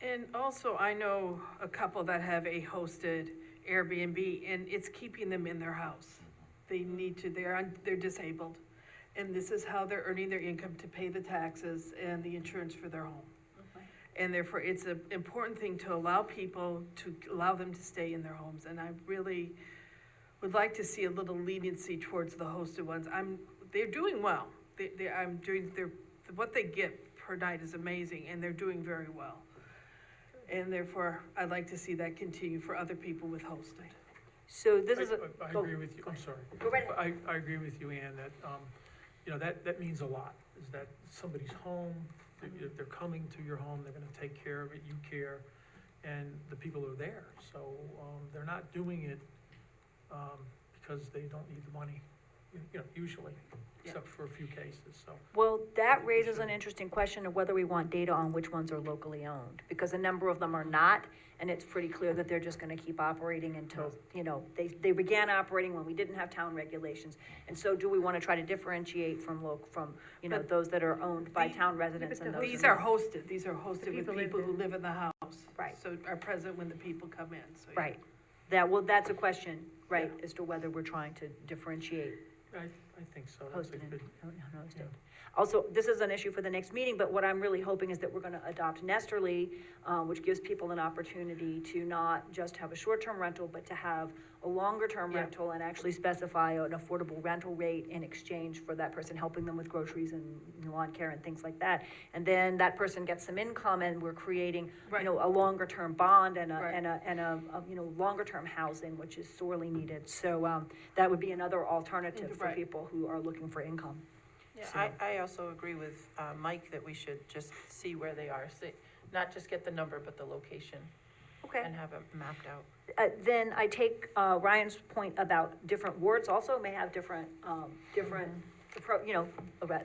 Speaker 1: And also, I know a couple that have a hosted Airbnb, and it's keeping them in their house. They need to, they're disabled, and this is how they're earning their income to pay the taxes and the insurance for their home. And therefore, it's an important thing to allow them to stay in their homes, and I really would like to see a little leniency towards the hosted ones. They're doing well. What they get per night is amazing, and they're doing very well. And therefore, I'd like to see that continue for other people with hosting.
Speaker 10: So this is
Speaker 4: I
Speaker 10: go-
Speaker 4: agree with you, I'm sorry.
Speaker 10: Go right ahead.
Speaker 4: I agree with you, Ann, that, that means a lot, is that somebody's home, they're coming to your home, they're gonna take care of it, you care, and the people are there. So, they're not doing it, because they don't need the money, usually, except for a few cases, so.
Speaker 10: Well, that raises an interesting question of whether we want data on which ones are locally owned, because a number of them are not, and it's pretty clear that they're just gonna keep operating until, they began operating when we didn't have town regulations. And so do we wanna try to differentiate from
Speaker 1: But
Speaker 10: those that are owned by town residents and those?
Speaker 1: These
Speaker 10: that
Speaker 1: are hosted with
Speaker 9: people live
Speaker 1: people who
Speaker 9: there.
Speaker 1: live in the house.
Speaker 10: Right.
Speaker 1: So are present when the people come in, so. yeah.
Speaker 10: Right, that's a question, right, as to whether we're trying to differentiate
Speaker 4: I think so, that's a
Speaker 10: hosted and
Speaker 4: good,
Speaker 10: unhosted. Also, this is an issue for the next meeting, but what I'm really hoping is that we're gonna adopt Nesterly, which gives people an opportunity to not just have a short-term rental, but to have a longer-term
Speaker 1: Yeah.
Speaker 10: rental and actually specify an affordable rental rate in exchange for that person helping them with groceries and lawn care and things like that. And then that person gets some income, and we're creating,
Speaker 1: Right.
Speaker 10: a longer-term bond and
Speaker 1: Right.
Speaker 10: a longer-term housing, which is sorely needed. So, that would be another alternative for
Speaker 1: Right.
Speaker 10: people who are looking for income.
Speaker 3: Yeah, I also agree with Mike that we should just see where they are, not just get the number, but the location.
Speaker 10: Okay.
Speaker 3: and have it mapped out.
Speaker 10: Then I take Ryan's point about different wards also may have different,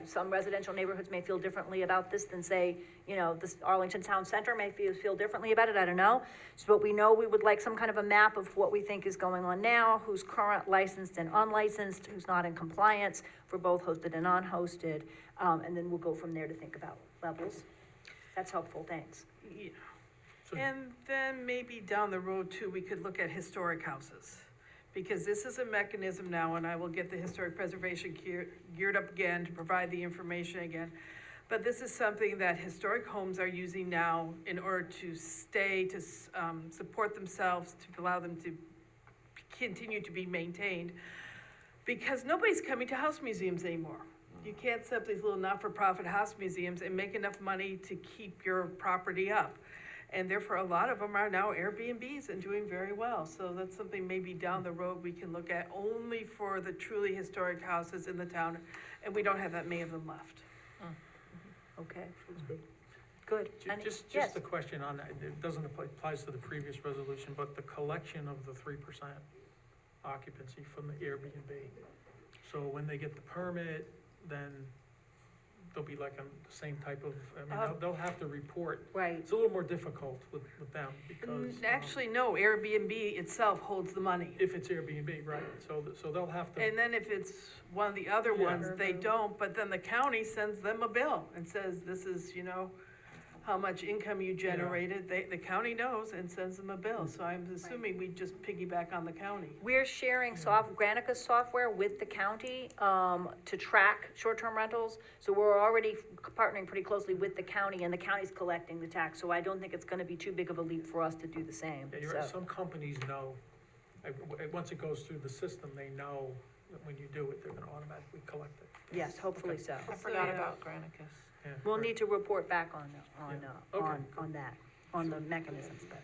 Speaker 10: some residential neighborhoods may feel differently about this than say, this Arlington Town Center may feel differently about it, I don't know. So, but we know we would like some kind of a map of what we think is going on now, who's current licensed and unlicensed, who's not in compliance for both hosted and non-hosted, and then we'll go from there to think about levels. That's helpful, thanks.
Speaker 1: Yeah.
Speaker 4: So-
Speaker 1: And then maybe down the road too, we could look at historic houses. Because this is a mechanism now, and I will get the historic preservation geared up again to provide the information again. But this is something that historic homes are using now in order to support themselves, to allow them to continue to be maintained. Because nobody's coming to house museums anymore. You can't set up these little not-for-profit house museums and make enough money to keep your property up. And therefore, a lot of them are now Airbnbs and doing very well. So that's something maybe down the road we can look at only for the truly historic houses in the town. And we don't have that many of them left.
Speaker 10: Okay,
Speaker 8: Sounds good.
Speaker 10: good.
Speaker 4: Ju-
Speaker 10: Any-
Speaker 4: Just
Speaker 10: yes.
Speaker 4: a question on that, it doesn't apply, applies to the previous resolution, but the collection of the 3% occupancy from the Airbnb. So when they get the permit, then there'll be like the same type of, they'll have to report.
Speaker 10: Right.
Speaker 4: It's a little more difficult with them because.
Speaker 1: Actually, no, Airbnb itself holds the money.
Speaker 4: If it's Airbnb, right, so they'll have to.
Speaker 1: And then if it's one of the other
Speaker 4: Yeah.
Speaker 1: ones, they don't, but then the county sends them a bill and says, this is, how much income you generated. The county knows and sends them a bill, so I'm assuming we just piggyback on the county.
Speaker 10: We're sharing Granica's software with the county, to track short-term rentals. So we're already partnering pretty closely with the county, and the county's collecting the tax, so I don't think it's gonna be too big of a leap for us to do the same,
Speaker 4: Yeah, you're right,
Speaker 10: so.
Speaker 4: some companies know, once it goes through the system, they know that when you do it, they're gonna automatically collect it.
Speaker 10: Yes, hopefully so.
Speaker 3: I forgot
Speaker 1: yeah.
Speaker 3: about Granicus.
Speaker 4: Yeah,
Speaker 10: We'll
Speaker 4: right.
Speaker 10: need to report back on that, on the mechanisms, but.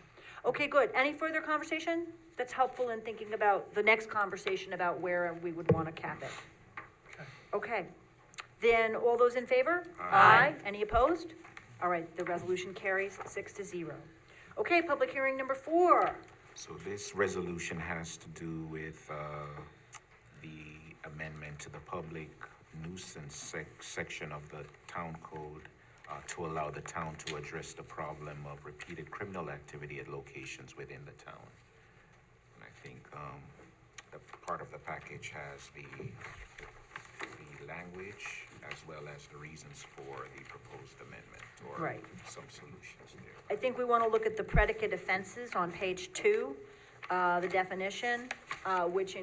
Speaker 10: Okay, good. Any further conversation? That's helpful in thinking about the next conversation about where we would wanna cap it. Okay, then all those in favor?
Speaker 5: Aye.
Speaker 10: Any opposed? All right, the resolution carries 6-0. Okay, public hearing number 4.
Speaker 5: So this resolution has to do with the amendment to the public nuisance section of the town code to allow the town to address the problem of repeated criminal activity at locations within the town. And I think the part of the package has the language as well as the reasons for the proposed amendment or
Speaker 10: Right.
Speaker 5: some solutions there.
Speaker 10: I think we want to look at the predicate offenses on page 2, the definition, which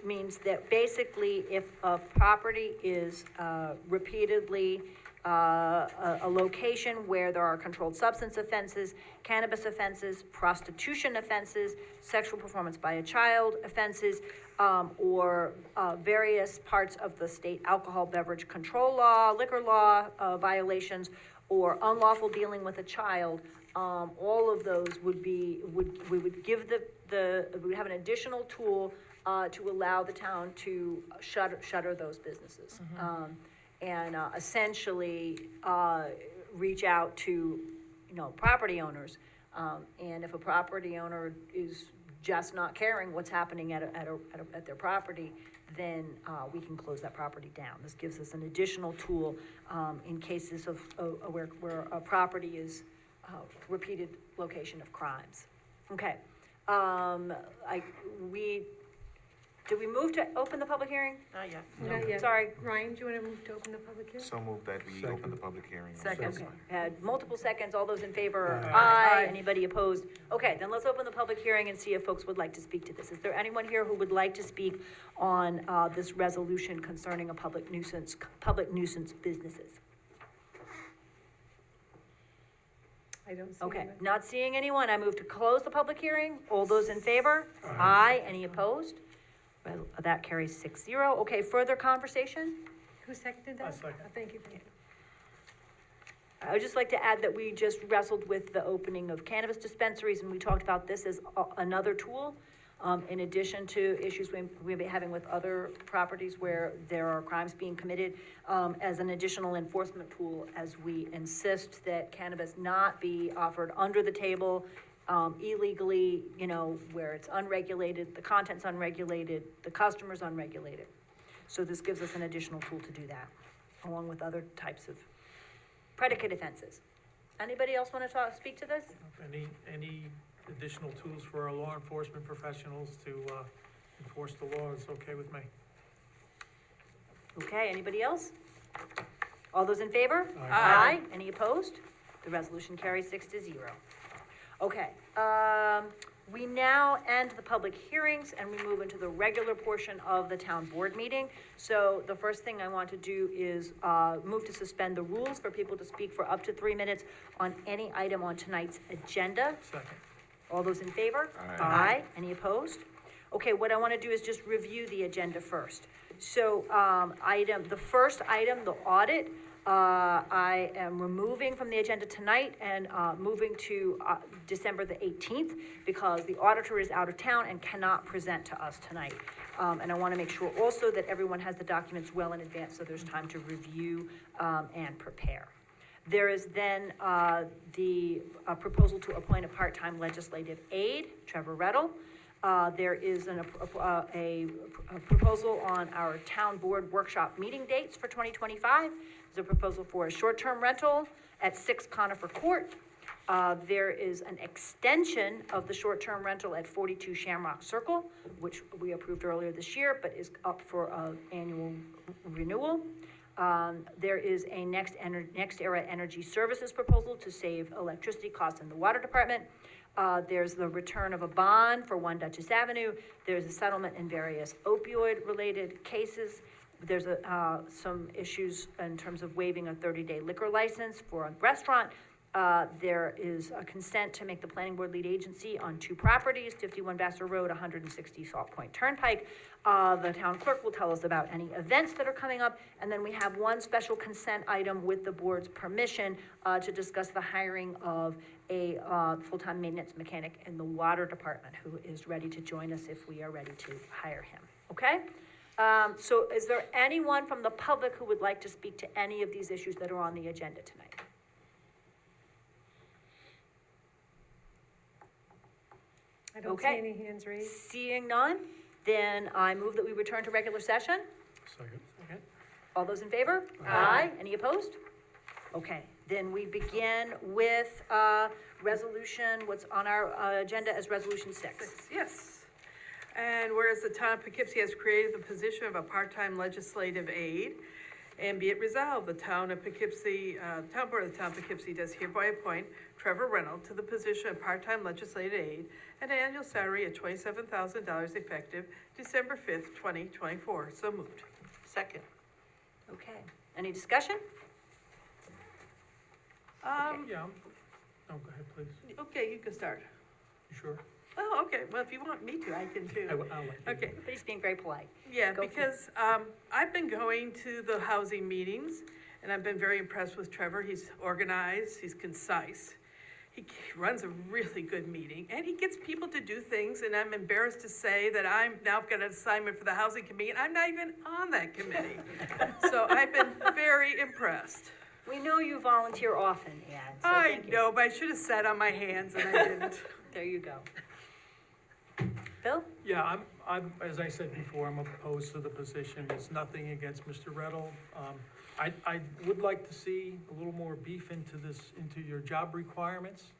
Speaker 10: means that basically if a property is repeatedly a location where there are controlled substance offenses, cannabis offenses, prostitution offenses, sexual performance by a child offenses, or various parts of the state alcohol beverage control law, liquor law violations, or unlawful dealing with a child, all of those we would give we would have an additional tool to allow the town to shutter those businesses. And essentially reach out to, property owners. And if a property owner is just not caring what's happening at their property, then we can close that property down. This gives us an additional tool in cases of where a property is repeated location of crimes. Okay. Did we move to open the public hearing?
Speaker 3: Not yet.
Speaker 9: Not yet.
Speaker 10: Sorry.
Speaker 9: Ryan, do you want to move to open the public hearing?
Speaker 5: So move that we
Speaker 8: Second.
Speaker 5: open the public hearing. on
Speaker 1: Second.
Speaker 5: this.
Speaker 10: Okay, had multiple seconds, all those in favor?
Speaker 8: Aye.
Speaker 10: Aye. Anybody opposed? Okay, then let's open the public hearing and see if folks would like to speak to this. Is there anyone here who would like to speak on this resolution concerning a public nuisance businesses?
Speaker 9: I don't see
Speaker 10: Okay,
Speaker 9: anyone.
Speaker 10: not seeing anyone, I move to close the public hearing. All those in favor? Aye. Any opposed? Well, that carries 6-0. Okay, further conversation?
Speaker 9: Who seconded that?
Speaker 4: I second.
Speaker 9: Thank you.
Speaker 10: I would just like to add that we just wrestled with the opening of cannabis dispensaries, and we talked about this as another tool, in addition to issues we've been having with other properties where there are crimes being committed, as an additional enforcement tool, as we insist that cannabis not be offered under the table illegally, where it's unregulated, the content's unregulated, the customer's unregulated. So this gives us an additional tool to do that, along with other types of predicate offenses. Anybody else want to speak to this?
Speaker 4: Any additional tools for our law enforcement professionals to enforce the law is okay with me.
Speaker 10: Okay, anybody else? All those in favor?
Speaker 1: Aye.
Speaker 10: Any opposed? The resolution carries 6-0. Okay, we now end the public hearings and we move into the regular portion of the town board meeting. So the first thing I want to do is move to suspend the rules for people to speak for up to 3 minutes on any item on tonight's agenda.
Speaker 4: Second.
Speaker 10: All those in favor?
Speaker 5: Aye.
Speaker 10: Any opposed? Okay, what I want to do is just review the agenda first. So, the first item, the audit, I am removing from the agenda tonight and moving to December the 18th because the auditor is out of town and cannot present to us tonight. And I want to make sure also that everyone has the documents well in advance so there's time to review and prepare. There is then the proposal to appoint a part-time legislative aide, Trevor Rettle. There is a proposal on our town board workshop meeting dates for 2025. There's a proposal for a short-term rental at 6 Conifer Court. There is an extension of the short-term rental at 42 Shamrock Circle, which we approved earlier this year, but is up for annual renewal. There is a Next Era Energy Services proposal to save electricity costs in the water department. There's the return of a bond for 1 Dutchess Avenue. There's a settlement in various opioid-related cases. There's some issues in terms of waiving a 30-day liquor license for a restaurant. There is a consent to make the planning board lead agency on 2 properties, 51 Vassar Road, 160 Salt Point Turnpike. The town clerk will tell us about any events that are coming up. And then we have 1 special consent item with the board's permission to discuss the hiring of a full-time maintenance mechanic in the water department who is ready to join us if we are ready to hire him, okay? So is there anyone from the public who would like to speak to any of these issues that are on the agenda tonight?
Speaker 9: I don't see
Speaker 10: Okay.
Speaker 9: any hands raised.
Speaker 10: Seeing none, then I move that we return to regular session.
Speaker 8: Second.
Speaker 10: All those in favor? Aye. Any opposed? Okay, then we begin with resolution, what's on our agenda as resolution 6.
Speaker 1: Yes. And whereas the town of Poughkeepsie has created the position of a part-time legislative aide, and be it resolved, the town of Poughkeepsie, town board of the town of Poughkeepsie does hereby appoint Trevor Reynolds to the position of part-time legislative aide at an annual salary of $27,000 effective December 5th, 2024. So moved.
Speaker 3: Second.
Speaker 10: Okay, any discussion?
Speaker 4: Yeah, go ahead, please.
Speaker 1: Okay, you can start.
Speaker 4: You sure?
Speaker 1: Oh, okay, well, if you want me to, I can too.
Speaker 4: I'll let you.
Speaker 1: Okay.
Speaker 10: Everybody's being very polite.
Speaker 1: Yeah,
Speaker 10: Go for it.
Speaker 1: because I've been going to the housing meetings, and I've been very impressed with Trevor. He's organized, he's concise. He runs a really good meeting, and he gets people to do things, and I'm embarrassed to say that I'm now got an assignment for the housing committee, and I'm not even on that committee. So I've been very impressed.
Speaker 10: We know you volunteer often, Ann, so
Speaker 1: I
Speaker 10: thank you.
Speaker 1: know, but I should have sat on my hands, and I didn't.
Speaker 10: There you go. Bill?
Speaker 4: Yeah, I'm, as I said before, I'm opposed to the position. It's nothing against Mr. Rettle. I would like to see a little more beef into your job requirements,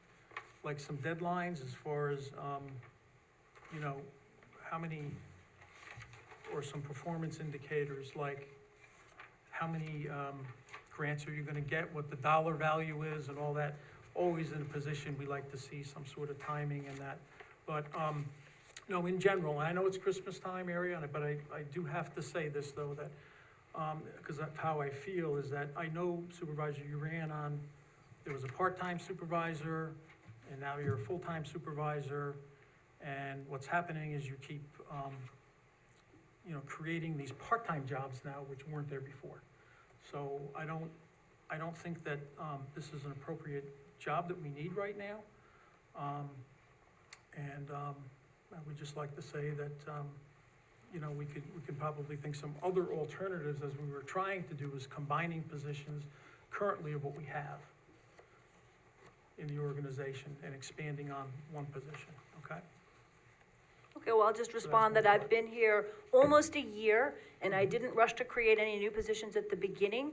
Speaker 4: like some deadlines as far as, how many, or some performance indicators, like how many, grants are you gonna get, what the dollar value is and all that. Always in a position, we like to see some sort of timing in that. But, no, in general, I know it's Christmas time area, but I do have to say this though, that, because that's how I feel, is that I know Supervisor, you ran on, there was a part-time supervisor, and now you're a full-time supervisor, and what's happening is you keep, creating these part-time jobs now, which weren't there before. So I don't think that, this is an appropriate job that we need right now. I would just like to say that, we could probably think some other alternatives, as we were trying to do, is combining positions currently of what we have. in the organization and expanding on one position, okay?
Speaker 10: Okay, well, I'll just respond that I've been here almost a year, and I didn't rush to create any new positions at the beginning,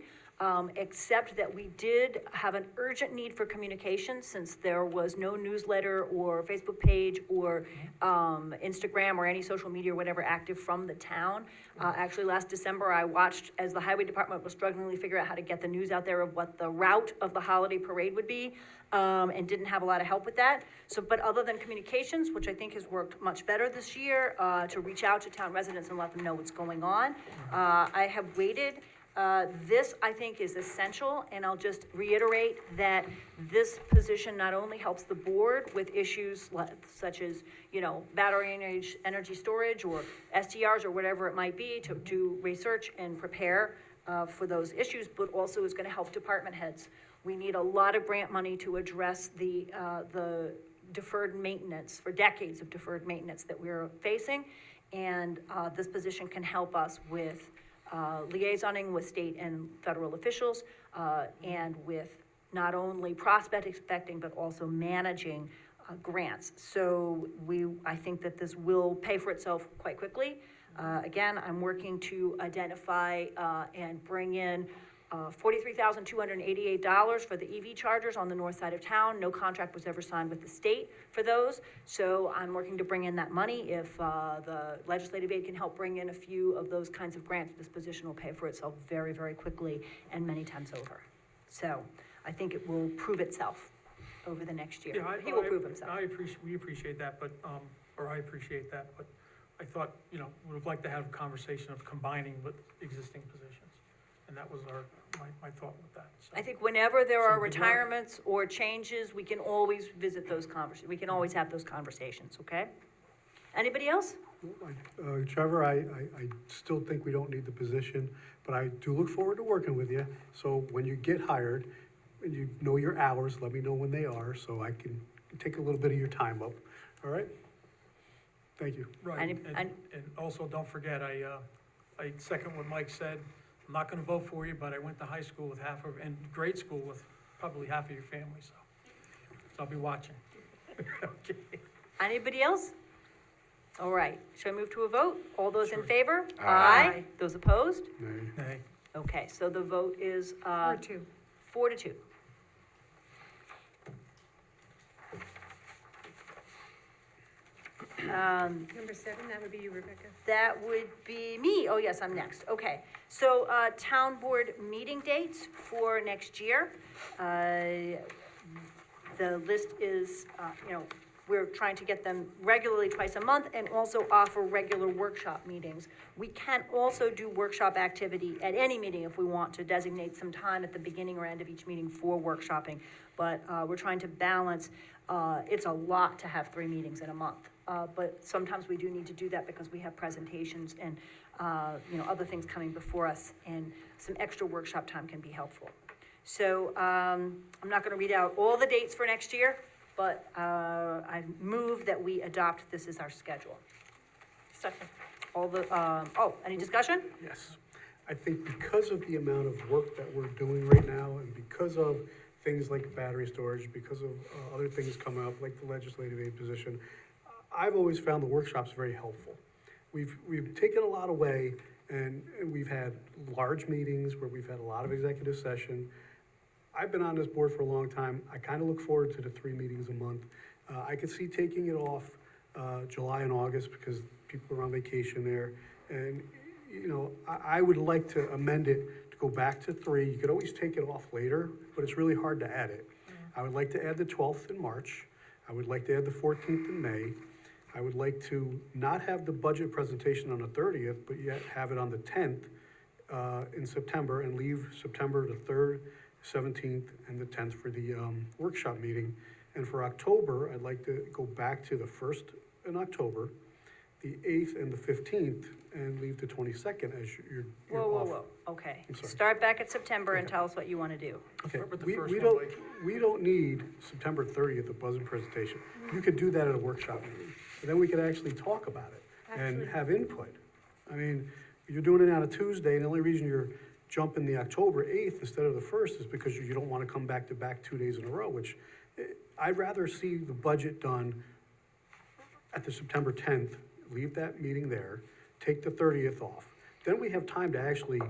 Speaker 10: except that we did have an urgent need for communication, since there was no newsletter or Facebook page or Instagram or any social media or whatever active from the town. Actually, last December, I watched as the highway department was struggling to figure out how to get the news out there of what the route of the holiday parade would be, and didn't have a lot of help with that. So, but other than communications, which I think has worked much better this year, to reach out to town residents and let them know what's going on, I have waited. This, I think, is essential, and I'll just reiterate that this position not only helps the board with issues such as, battery energy storage or STRs or whatever it might be to research and prepare for those issues, but also is gonna help department heads. We need a lot of grant money to address the deferred maintenance, for decades of deferred maintenance that we're facing, and this position can help us with liaisoning with state and federal officials, and with not only prospecting, but also managing grants. So I think that this will pay for itself quite quickly. Again, I'm working to identify and bring in $43,288 for the EV chargers on the north side of town. No contract was ever signed with the state for those, so I'm working to bring in that money. If the legislative aid can help bring in a few of those kinds of grants, this position will pay for itself very, very quickly and many times over. So I think it will prove itself over the next year.
Speaker 4: Yeah,
Speaker 10: He will prove himself.
Speaker 4: we appreciate that, but, I appreciate that, but I thought, would have liked to have a conversation of combining with existing positions. And that was my thought with that, so.
Speaker 10: I think whenever there are
Speaker 4: So good luck.
Speaker 10: retirements or changes, we can always visit those we can always have those conversations, okay? Anybody else?
Speaker 8: Trevor, I still think we don't need the position, but I do look forward to working with you. So when you get hired, and you know your hours, let me know when they are, so I can take a little bit of your time up, all right? Thank you.
Speaker 4: Right, and also, don't forget, I second what Mike said. I'm not gonna vote for you, but I went to high school with and grade school with probably half of your family, so I'll be watching. Okay.
Speaker 10: Anybody else? All right, shall I move to a vote? All those in
Speaker 4: Sure.
Speaker 10: favor?
Speaker 3: Aye.
Speaker 10: Those opposed?
Speaker 8: Nay.
Speaker 4: Nay.
Speaker 10: Okay, so the vote is,
Speaker 9: 4-2.
Speaker 10: 4-2.
Speaker 9: Number 7, that would be you, Rebecca.
Speaker 10: That would be me. Oh, yes, I'm next. Okay. So, town board meeting dates for next year. The list is, we're trying to get them regularly twice a month and also offer regular workshop meetings. We can also do workshop activity at any meeting if we want to designate some time at the beginning or end of each meeting for workshopping. But, we're trying to balance, it's a lot to have 3 meetings in a month. But sometimes we do need to do that because we have presentations and, other things coming before us, and some extra workshop time can be helpful. So, I'm not gonna read out all the dates for next year, but, I move that we adopt this as our schedule.
Speaker 3: Second.
Speaker 10: Any discussion?
Speaker 8: Yes. I think because of the amount of work that we're doing right now, and because of things like battery storage, because of other things coming up, like the legislative aid position, I've always found the workshops very helpful. We've taken a lot away, and we've had large meetings where we've had a lot of executive session. I've been on this board for a long time. I kind of look forward to the 3 meetings a month. I could see taking it off July and August because people are on vacation there. And, I would like to amend it to go back to 3. You could always take it off later, but it's really hard to add it. I would like to add the 12th in March. I would like to add the 14th in May. I would like to not have the budget presentation on the 30th, but yet have it on the 10th in September, and leave September the 3rd, 17th, and the 10th for the workshop meeting. And for October, I'd like to go back to the 1st in October, the 8th and the 15th, and leave the 22nd as you're off.
Speaker 10: Whoa, okay.
Speaker 8: I'm sorry.
Speaker 10: Start back at September and
Speaker 8: Okay.
Speaker 10: tell us what you wanna do.
Speaker 8: Okay,
Speaker 4: Start with the
Speaker 8: we
Speaker 4: first
Speaker 8: don't,
Speaker 4: one, Mike.
Speaker 8: we don't need September 30th, the budget presentation. You could do that at a workshop meeting, and then we could actually talk about it and
Speaker 9: Actually-
Speaker 8: have input. I mean, you're doing it on a Tuesday, and the only reason you're jumping the October 8th instead of the 1st is because you don't wanna come back to back 2 days in a row, which I'd rather see the budget done at the September 10th, leave that meeting there, take the 30th off. Then we have time to actually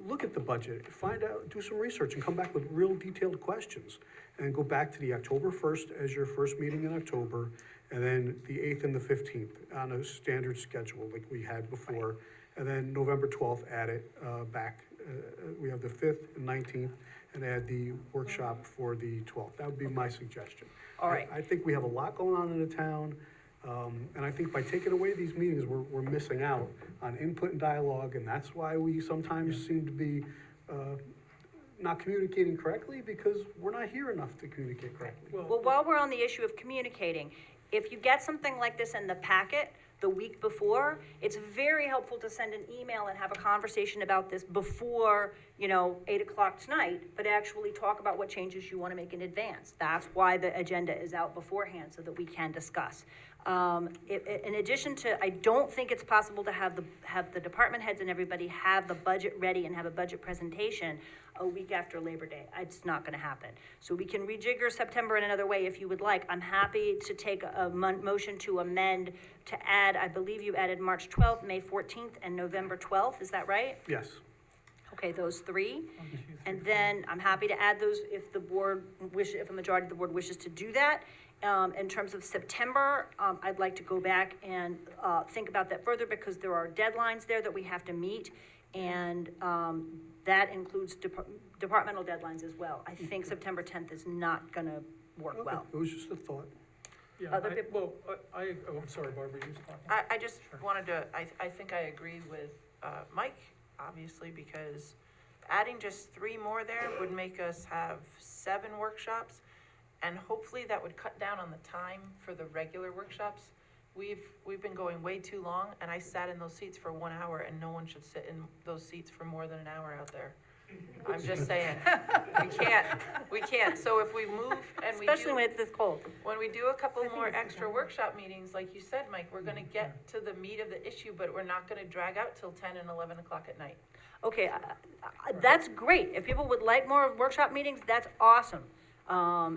Speaker 8: look at the budget, find out, do some research, and come back with real detailed questions. And go back to the October 1st as your first meeting in October, and then the 8th and the 15th on a standard schedule like we had before. And then November 12th, add it back. We have the 5th and 19th, and add the workshop for the 12th. That would be my suggestion.
Speaker 10: All right.
Speaker 8: I think we have a lot going on in the town, and I think by taking away these meetings, we're missing out on input and dialogue, and that's why we sometimes seem to be not communicating correctly, because we're not here enough to communicate correctly.
Speaker 10: Well, while we're on the issue of communicating, if you get something like this in the packet the week before, it's very helpful to send an email and have a conversation about this before, 8 o'clock tonight, but actually talk about what changes you want to make in advance. That's why the agenda is out beforehand, so that we can discuss. In addition to, I don't think it's possible to have the department heads and everybody have the budget ready and have a budget presentation a week after Labor Day. It's not gonna happen. So we can rejigger September in another way if you would like. I'm happy to take a motion to amend, to add, I believe you added March 12th, May 14th, and November 12th, is that right?
Speaker 8: Yes.
Speaker 10: Okay, those three. And then I'm happy to add those if if a majority of the board wishes to do that. In terms of September, I'd like to go back and think about that further, because there are deadlines there that we have to meet, and that includes departmental deadlines as well. I think September 10th is not gonna work
Speaker 8: Okay,
Speaker 10: well.
Speaker 8: it was just a thought.
Speaker 4: Yeah,
Speaker 10: Other people-
Speaker 4: I'm sorry, Barbara, you was talking.
Speaker 3: I just wanted to, I think I agree with, Mike, obviously, because adding just 3 more there would make us have 7 workshops, and hopefully that would cut down on the time for the regular workshops. We've been going way too long, and I sat in those seats for 1 hour, and no one should sit in those seats for more than an hour out there. I'm just saying, we can't, so if we move and we do.
Speaker 10: Especially when it's this cold.
Speaker 3: When we do a couple more extra workshop meetings, like you said, Mike, we're gonna get to the meat of the issue, but we're not gonna drag out till 10 and 11 o'clock at night.
Speaker 10: Okay, that's great. If people would like more workshop meetings, that's awesome.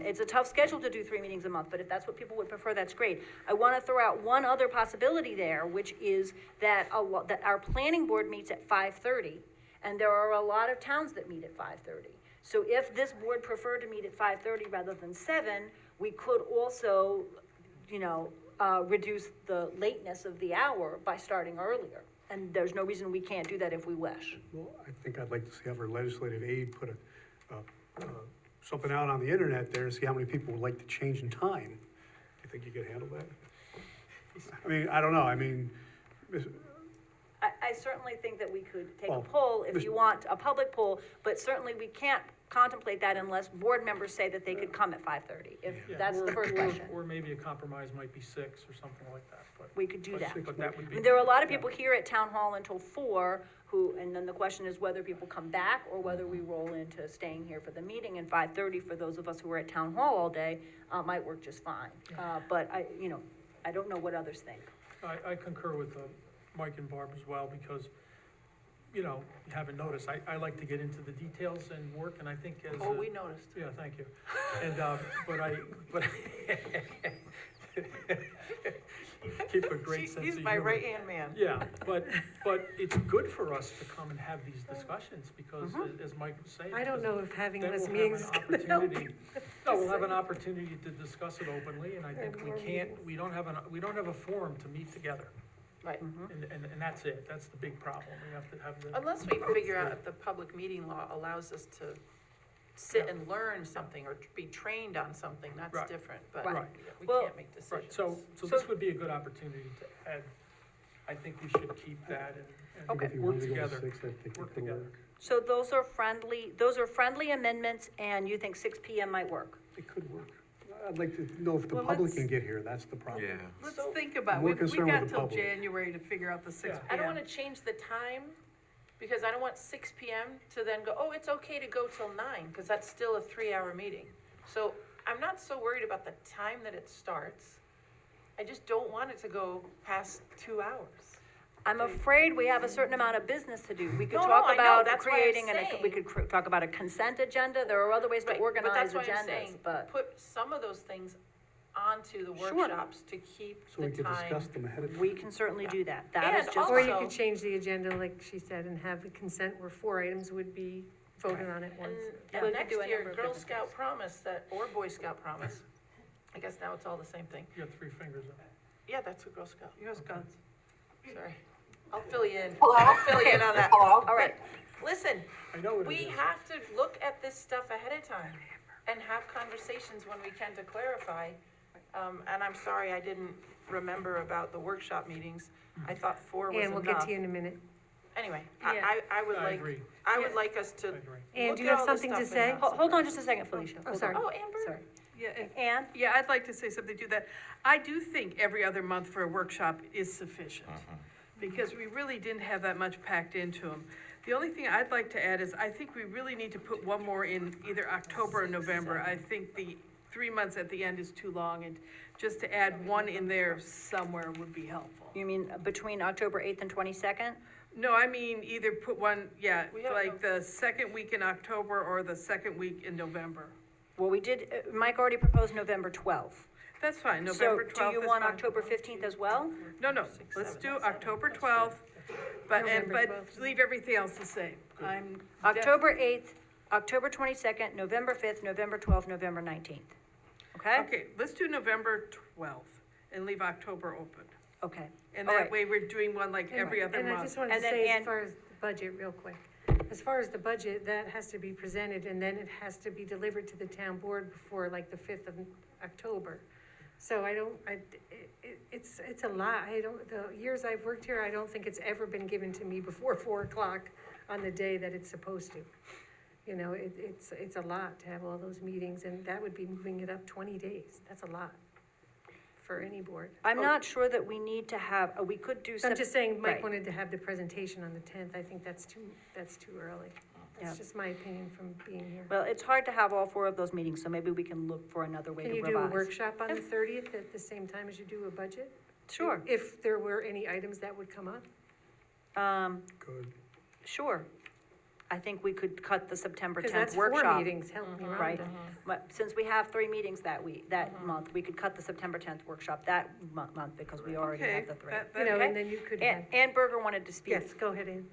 Speaker 10: It's a tough schedule to do 3 meetings a month, but if that's what people would prefer, that's great. I want to throw out one other possibility there, which is that that our planning board meets at 5:30, and there are a lot of towns that meet at 5:30. So if this board preferred to meet at 5:30 rather than 7, we could also, reduce the lateness of the hour by starting earlier. And there's no reason we can't do that if we wish.
Speaker 8: Well, I think I'd like to see our legislative aide put something out on the internet there, see how many people would like to change in time. Do you think you could handle that? I mean, I don't know,
Speaker 10: I certainly think that we could take a
Speaker 8: Well,
Speaker 10: poll if you want a public poll, but certainly we can't contemplate that unless board members say that they could come at 5:30, if
Speaker 4: Yeah,
Speaker 10: that's the first question.
Speaker 4: Or maybe a compromise might be 6 or something like that, but.
Speaker 10: We could do that.
Speaker 4: But that would
Speaker 10: I
Speaker 4: be.
Speaker 10: mean, there are a lot of people here at town hall until 4 and then the question is whether people come back or whether we roll into staying here for the meeting, and 5:30 for those of us who are at town hall all day, might work just fine. But I don't know what others think.
Speaker 4: I concur with Mike and Barb as well, because, you haven't noticed, I like to get into the details and work, and I think as.
Speaker 3: Oh, we noticed.
Speaker 4: Yeah, thank you. And, but keep a great sense of humor.
Speaker 3: He's my right-hand man.
Speaker 4: Yeah, but it's good for us to come and have these discussions, because as Mike was saying.
Speaker 9: I don't know if having
Speaker 4: then
Speaker 9: less
Speaker 4: we'll
Speaker 9: meetings is
Speaker 4: have an
Speaker 9: gonna help.
Speaker 4: opportunity- No, we'll have an opportunity to discuss it openly, and I think we don't have a forum to meet together.
Speaker 3: Right.
Speaker 4: And that's it, that's the big problem, we have to have the.
Speaker 3: Unless we figure out if the public meeting law allows us to sit and learn something or be trained on something, that's
Speaker 4: Right.
Speaker 3: different, but
Speaker 4: Right.
Speaker 3: we
Speaker 10: Well-
Speaker 3: can't make decisions.
Speaker 4: Right, so this would be a good opportunity to add, I think we should keep that and
Speaker 8: if you
Speaker 4: work
Speaker 8: wanted to go to
Speaker 4: together,
Speaker 8: 6, I think it
Speaker 4: work
Speaker 8: could
Speaker 4: together.
Speaker 8: work.
Speaker 10: So those are friendly amendments, and you think 6 PM might work?
Speaker 8: It could work. I'd like to know if the
Speaker 1: Well,
Speaker 8: public
Speaker 1: let's-
Speaker 8: can get here, that's the problem.
Speaker 1: Let's think about,
Speaker 8: More
Speaker 1: we
Speaker 8: concerned
Speaker 1: got
Speaker 8: with the
Speaker 1: till
Speaker 8: public.
Speaker 1: January to figure out the 6
Speaker 4: Yeah.
Speaker 1: PM.
Speaker 3: I don't wanna change the time, because I don't want 6 PM to then go, oh, it's okay to go till 9, cause that's still a 3-hour meeting. So I'm not so worried about the time that it starts, I just don't want it to go past 2 hours.
Speaker 10: I'm afraid we have a certain amount of business to do. We could
Speaker 3: No, no,
Speaker 10: talk
Speaker 3: I know,
Speaker 10: about
Speaker 3: that's why I'm
Speaker 10: creating, we
Speaker 3: saying.
Speaker 10: could talk about a consent agenda, there are other ways to
Speaker 3: Right,
Speaker 10: organize
Speaker 3: but that's why I'm
Speaker 10: agendas,
Speaker 3: saying,
Speaker 10: but.
Speaker 3: put some of those things onto the
Speaker 10: Sure.
Speaker 3: workshops to keep
Speaker 8: So we
Speaker 3: the
Speaker 8: could
Speaker 3: time.
Speaker 8: discuss them ahead of time.
Speaker 10: We can certainly do that. That
Speaker 3: And
Speaker 10: is just.
Speaker 9: Or you
Speaker 3: Also-
Speaker 9: could change the agenda, like she said, and have the consent where 4 items would be voted on at
Speaker 3: And,
Speaker 9: once.
Speaker 10: Yeah.
Speaker 3: and
Speaker 10: We could
Speaker 3: next
Speaker 10: do a
Speaker 3: year,
Speaker 10: number of
Speaker 3: Girl
Speaker 10: different
Speaker 3: Scout
Speaker 10: things.
Speaker 3: promise that, or Boy Scout promise, I guess now it's all the same thing.
Speaker 4: You got 3 fingers up.
Speaker 3: Yeah, that's a Girl Scout,
Speaker 1: Girl Scouts.
Speaker 3: sorry. I'll fill you in.
Speaker 2: Hello?
Speaker 3: I'll fill you in on that.
Speaker 2: Hello?
Speaker 3: All right, listen,
Speaker 8: I know what it
Speaker 3: we
Speaker 8: is.
Speaker 3: have to look at this stuff ahead of time and have conversations when we can to clarify. And I'm sorry, I didn't remember about the workshop meetings. I thought 4 was
Speaker 9: And we'll get
Speaker 3: enough.
Speaker 9: to you in a minute.
Speaker 3: Anyway,
Speaker 9: Yeah.
Speaker 3: I would
Speaker 4: I
Speaker 3: like,
Speaker 4: agree.
Speaker 3: I would like us to
Speaker 4: I agree.
Speaker 9: And
Speaker 3: look
Speaker 9: do
Speaker 3: at
Speaker 9: you have
Speaker 3: all this
Speaker 9: something to
Speaker 3: stuff
Speaker 9: say?
Speaker 3: and not
Speaker 10: Hold on just a second, Felicia.
Speaker 9: Oh,
Speaker 10: Hold
Speaker 9: sorry.
Speaker 10: on.
Speaker 3: Oh, Amber?
Speaker 10: Sorry.
Speaker 1: Yeah, and-
Speaker 10: Ann?
Speaker 1: yeah, I'd like to say something to that. I do think every other month for a workshop is sufficient, because we really didn't have that much packed into them. The only thing I'd like to add is, I think we really need to put one more in either October or November. I think the 3 months at the end is too long, and just to add one in there somewhere would be helpful.
Speaker 10: You mean between October 8th and 22nd?
Speaker 1: No, I mean, either put one, yeah,
Speaker 3: We have
Speaker 1: like the second week in October or the second week in November.
Speaker 10: Well, we did, Mike already proposed November 12th.
Speaker 1: That's fine, November 12th is
Speaker 10: So do you want
Speaker 1: fine.
Speaker 10: October 15th as well?
Speaker 1: No, let's do October 12th, but
Speaker 9: November 12th.
Speaker 1: leave everything else the same. I'm.
Speaker 10: October 8th, October 22nd, November 5th, November 12th, November 19th. Okay?
Speaker 1: Okay, let's do November 12th and leave October open.
Speaker 10: Okay.
Speaker 1: And
Speaker 10: All
Speaker 1: that
Speaker 10: right.
Speaker 1: way we're doing one like every other
Speaker 9: And I just
Speaker 1: month.
Speaker 9: wanted to
Speaker 10: And then
Speaker 9: say,
Speaker 10: Ann-
Speaker 9: as far as the budget, real quick, as far as the budget, that has to be presented, and then it has to be delivered to the town board before like the 5th of October. So it's a lot, the years I've worked here, I don't think it's ever been given to me before 4 o'clock on the day that it's supposed to. You know, it's a lot to have all those meetings, and that would be moving it up 20 days, that's a lot for any board.
Speaker 10: I'm not sure that we need to have, we could do.
Speaker 9: So I'm just saying, Mike
Speaker 10: Right.
Speaker 9: wanted to have the presentation on the 10th, I think that's too early.
Speaker 10: Yeah.
Speaker 9: That's just my opinion from being here.
Speaker 10: Well, it's hard to have all 4 of those meetings, so maybe we can look for another way to
Speaker 9: Can
Speaker 10: revise.
Speaker 9: you do a workshop on the 30th at the same time as you do a budget?
Speaker 10: Sure.
Speaker 9: If there were any items that would come up?
Speaker 8: Good.
Speaker 10: Sure. I think we could cut the September 10th
Speaker 9: Because that's
Speaker 10: workshop.
Speaker 9: 4 meetings, help me
Speaker 10: Right,
Speaker 9: Rhonda.
Speaker 10: but since we have 3 meetings that week, that month, we could cut the September 10th workshop that month, because we already
Speaker 1: Okay,
Speaker 10: have the 3.
Speaker 1: that-
Speaker 9: You know,
Speaker 1: okay.
Speaker 9: and then you could have,
Speaker 10: Ann Berger wanted to speak.
Speaker 9: yes, go ahead, Ann.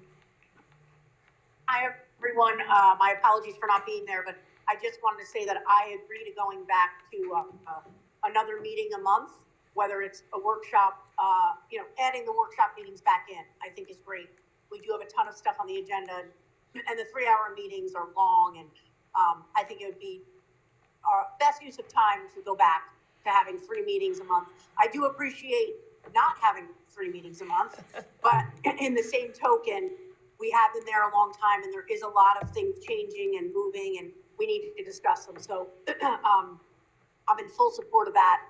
Speaker 2: Hi, everyone. My apologies for not being there, but I just wanted to say that I agree to going back to another meeting a month, whether it's a workshop, adding the workshop meetings back in, I think is great. We do have a ton of stuff on the agenda, and the 3-hour meetings are long, and I think it would be our best use of time to go back to having 3 meetings a month. I do appreciate not having 3 meetings a month, but in the same token, we have been there a long time, and there is a lot of things changing and moving, and we need to discuss them. So I'm in full support of that.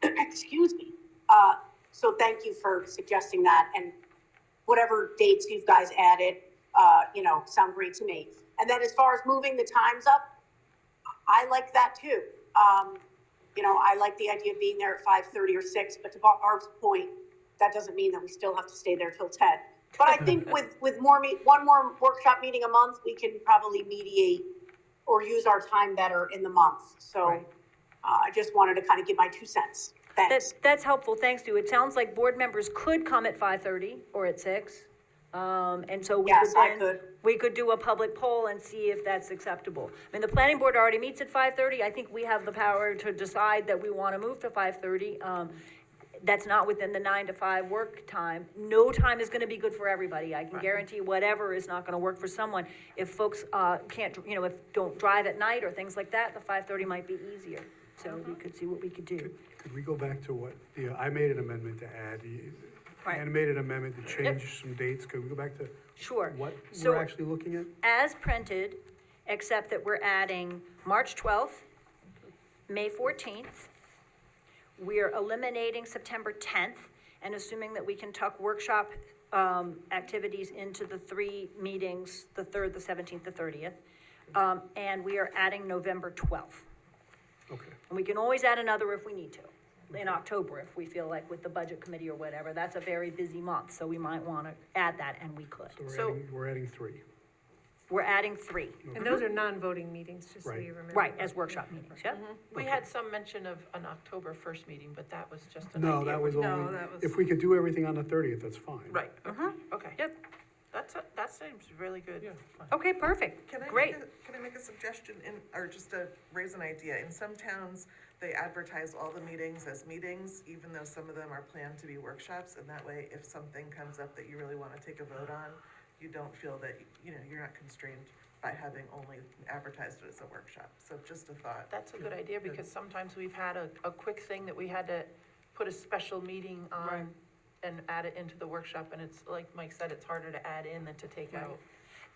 Speaker 2: Excuse me. So thank you for suggesting that, and whatever dates you guys added, sound great to me. And then as far as moving the times up, I like that too. I like the idea of being there at 5:30 or 6, but to Barb's point, that doesn't mean that we still have to stay there till 10. But I think with one more workshop meeting a month, we can probably mediate or use our time better in the month. So
Speaker 10: Right.
Speaker 2: I just wanted to kind of give my 2 cents. Thanks.
Speaker 10: That's helpful, thanks, Stu. It sounds like board members could come at 5:30 or at 6. And so we
Speaker 2: Yes, I
Speaker 10: could
Speaker 2: could.
Speaker 10: then, we could do a public poll and see if that's acceptable. I mean, the planning board already meets at 5:30. I think we have the power to decide that we want to move to 5:30. That's not within the 9 to 5 work time. No time is going to be good for everybody. I can guarantee whatever is not going to work for someone. If folks can't, don't drive at night or things like that, the 5:30 might be easier. So we could see what we could do.
Speaker 8: Could we go back to what, I made an amendment to add,
Speaker 10: Right.
Speaker 8: Ann made an amendment to change some dates. Could we go back to
Speaker 10: Sure.
Speaker 8: what
Speaker 10: So-
Speaker 8: we're actually looking at?
Speaker 10: As printed, except that we're adding March 12th, May 14th. We're eliminating September 10th, and assuming that we can tuck workshop activities into the 3 meetings, the 3rd, the 17th, the 30th. And we are adding November 12th.
Speaker 8: Okay.
Speaker 10: And we can always add another if we need to. in October, if we feel like with the budget committee or whatever, that's a very busy month, so we might wanna add that, and we could.
Speaker 8: So we're adding 3.
Speaker 10: We're adding 3,
Speaker 9: And those are non-voting meetings, just so
Speaker 8: Right.
Speaker 9: you remember.
Speaker 10: right, as workshop meetings, yeah?
Speaker 3: We had some mention of an October first meeting, but that was just an
Speaker 8: No,
Speaker 3: idea.
Speaker 8: that was
Speaker 1: No,
Speaker 8: only,
Speaker 1: that was-
Speaker 8: if we could do everything on the 30th, that's fine.
Speaker 3: Right,
Speaker 10: Mhm.
Speaker 3: okay.
Speaker 10: Yep.
Speaker 3: That seems really good.
Speaker 4: Yeah, fine.
Speaker 10: Okay, perfect,
Speaker 7: Can I
Speaker 10: great.
Speaker 7: Can I make a suggestion or just to raise an idea? In some towns, they advertise all the meetings as meetings, even though some of them are planned to be workshops, and that way, if something comes up that you really wanna take a vote on, you don't feel that, you're not constrained by having only advertised it as a workshop. So just a thought.
Speaker 3: That's a good idea, because sometimes we've had a quick thing that we had to put a special meeting on and add it into the workshop, and it's, like Mike said, it's harder to add in than to take out.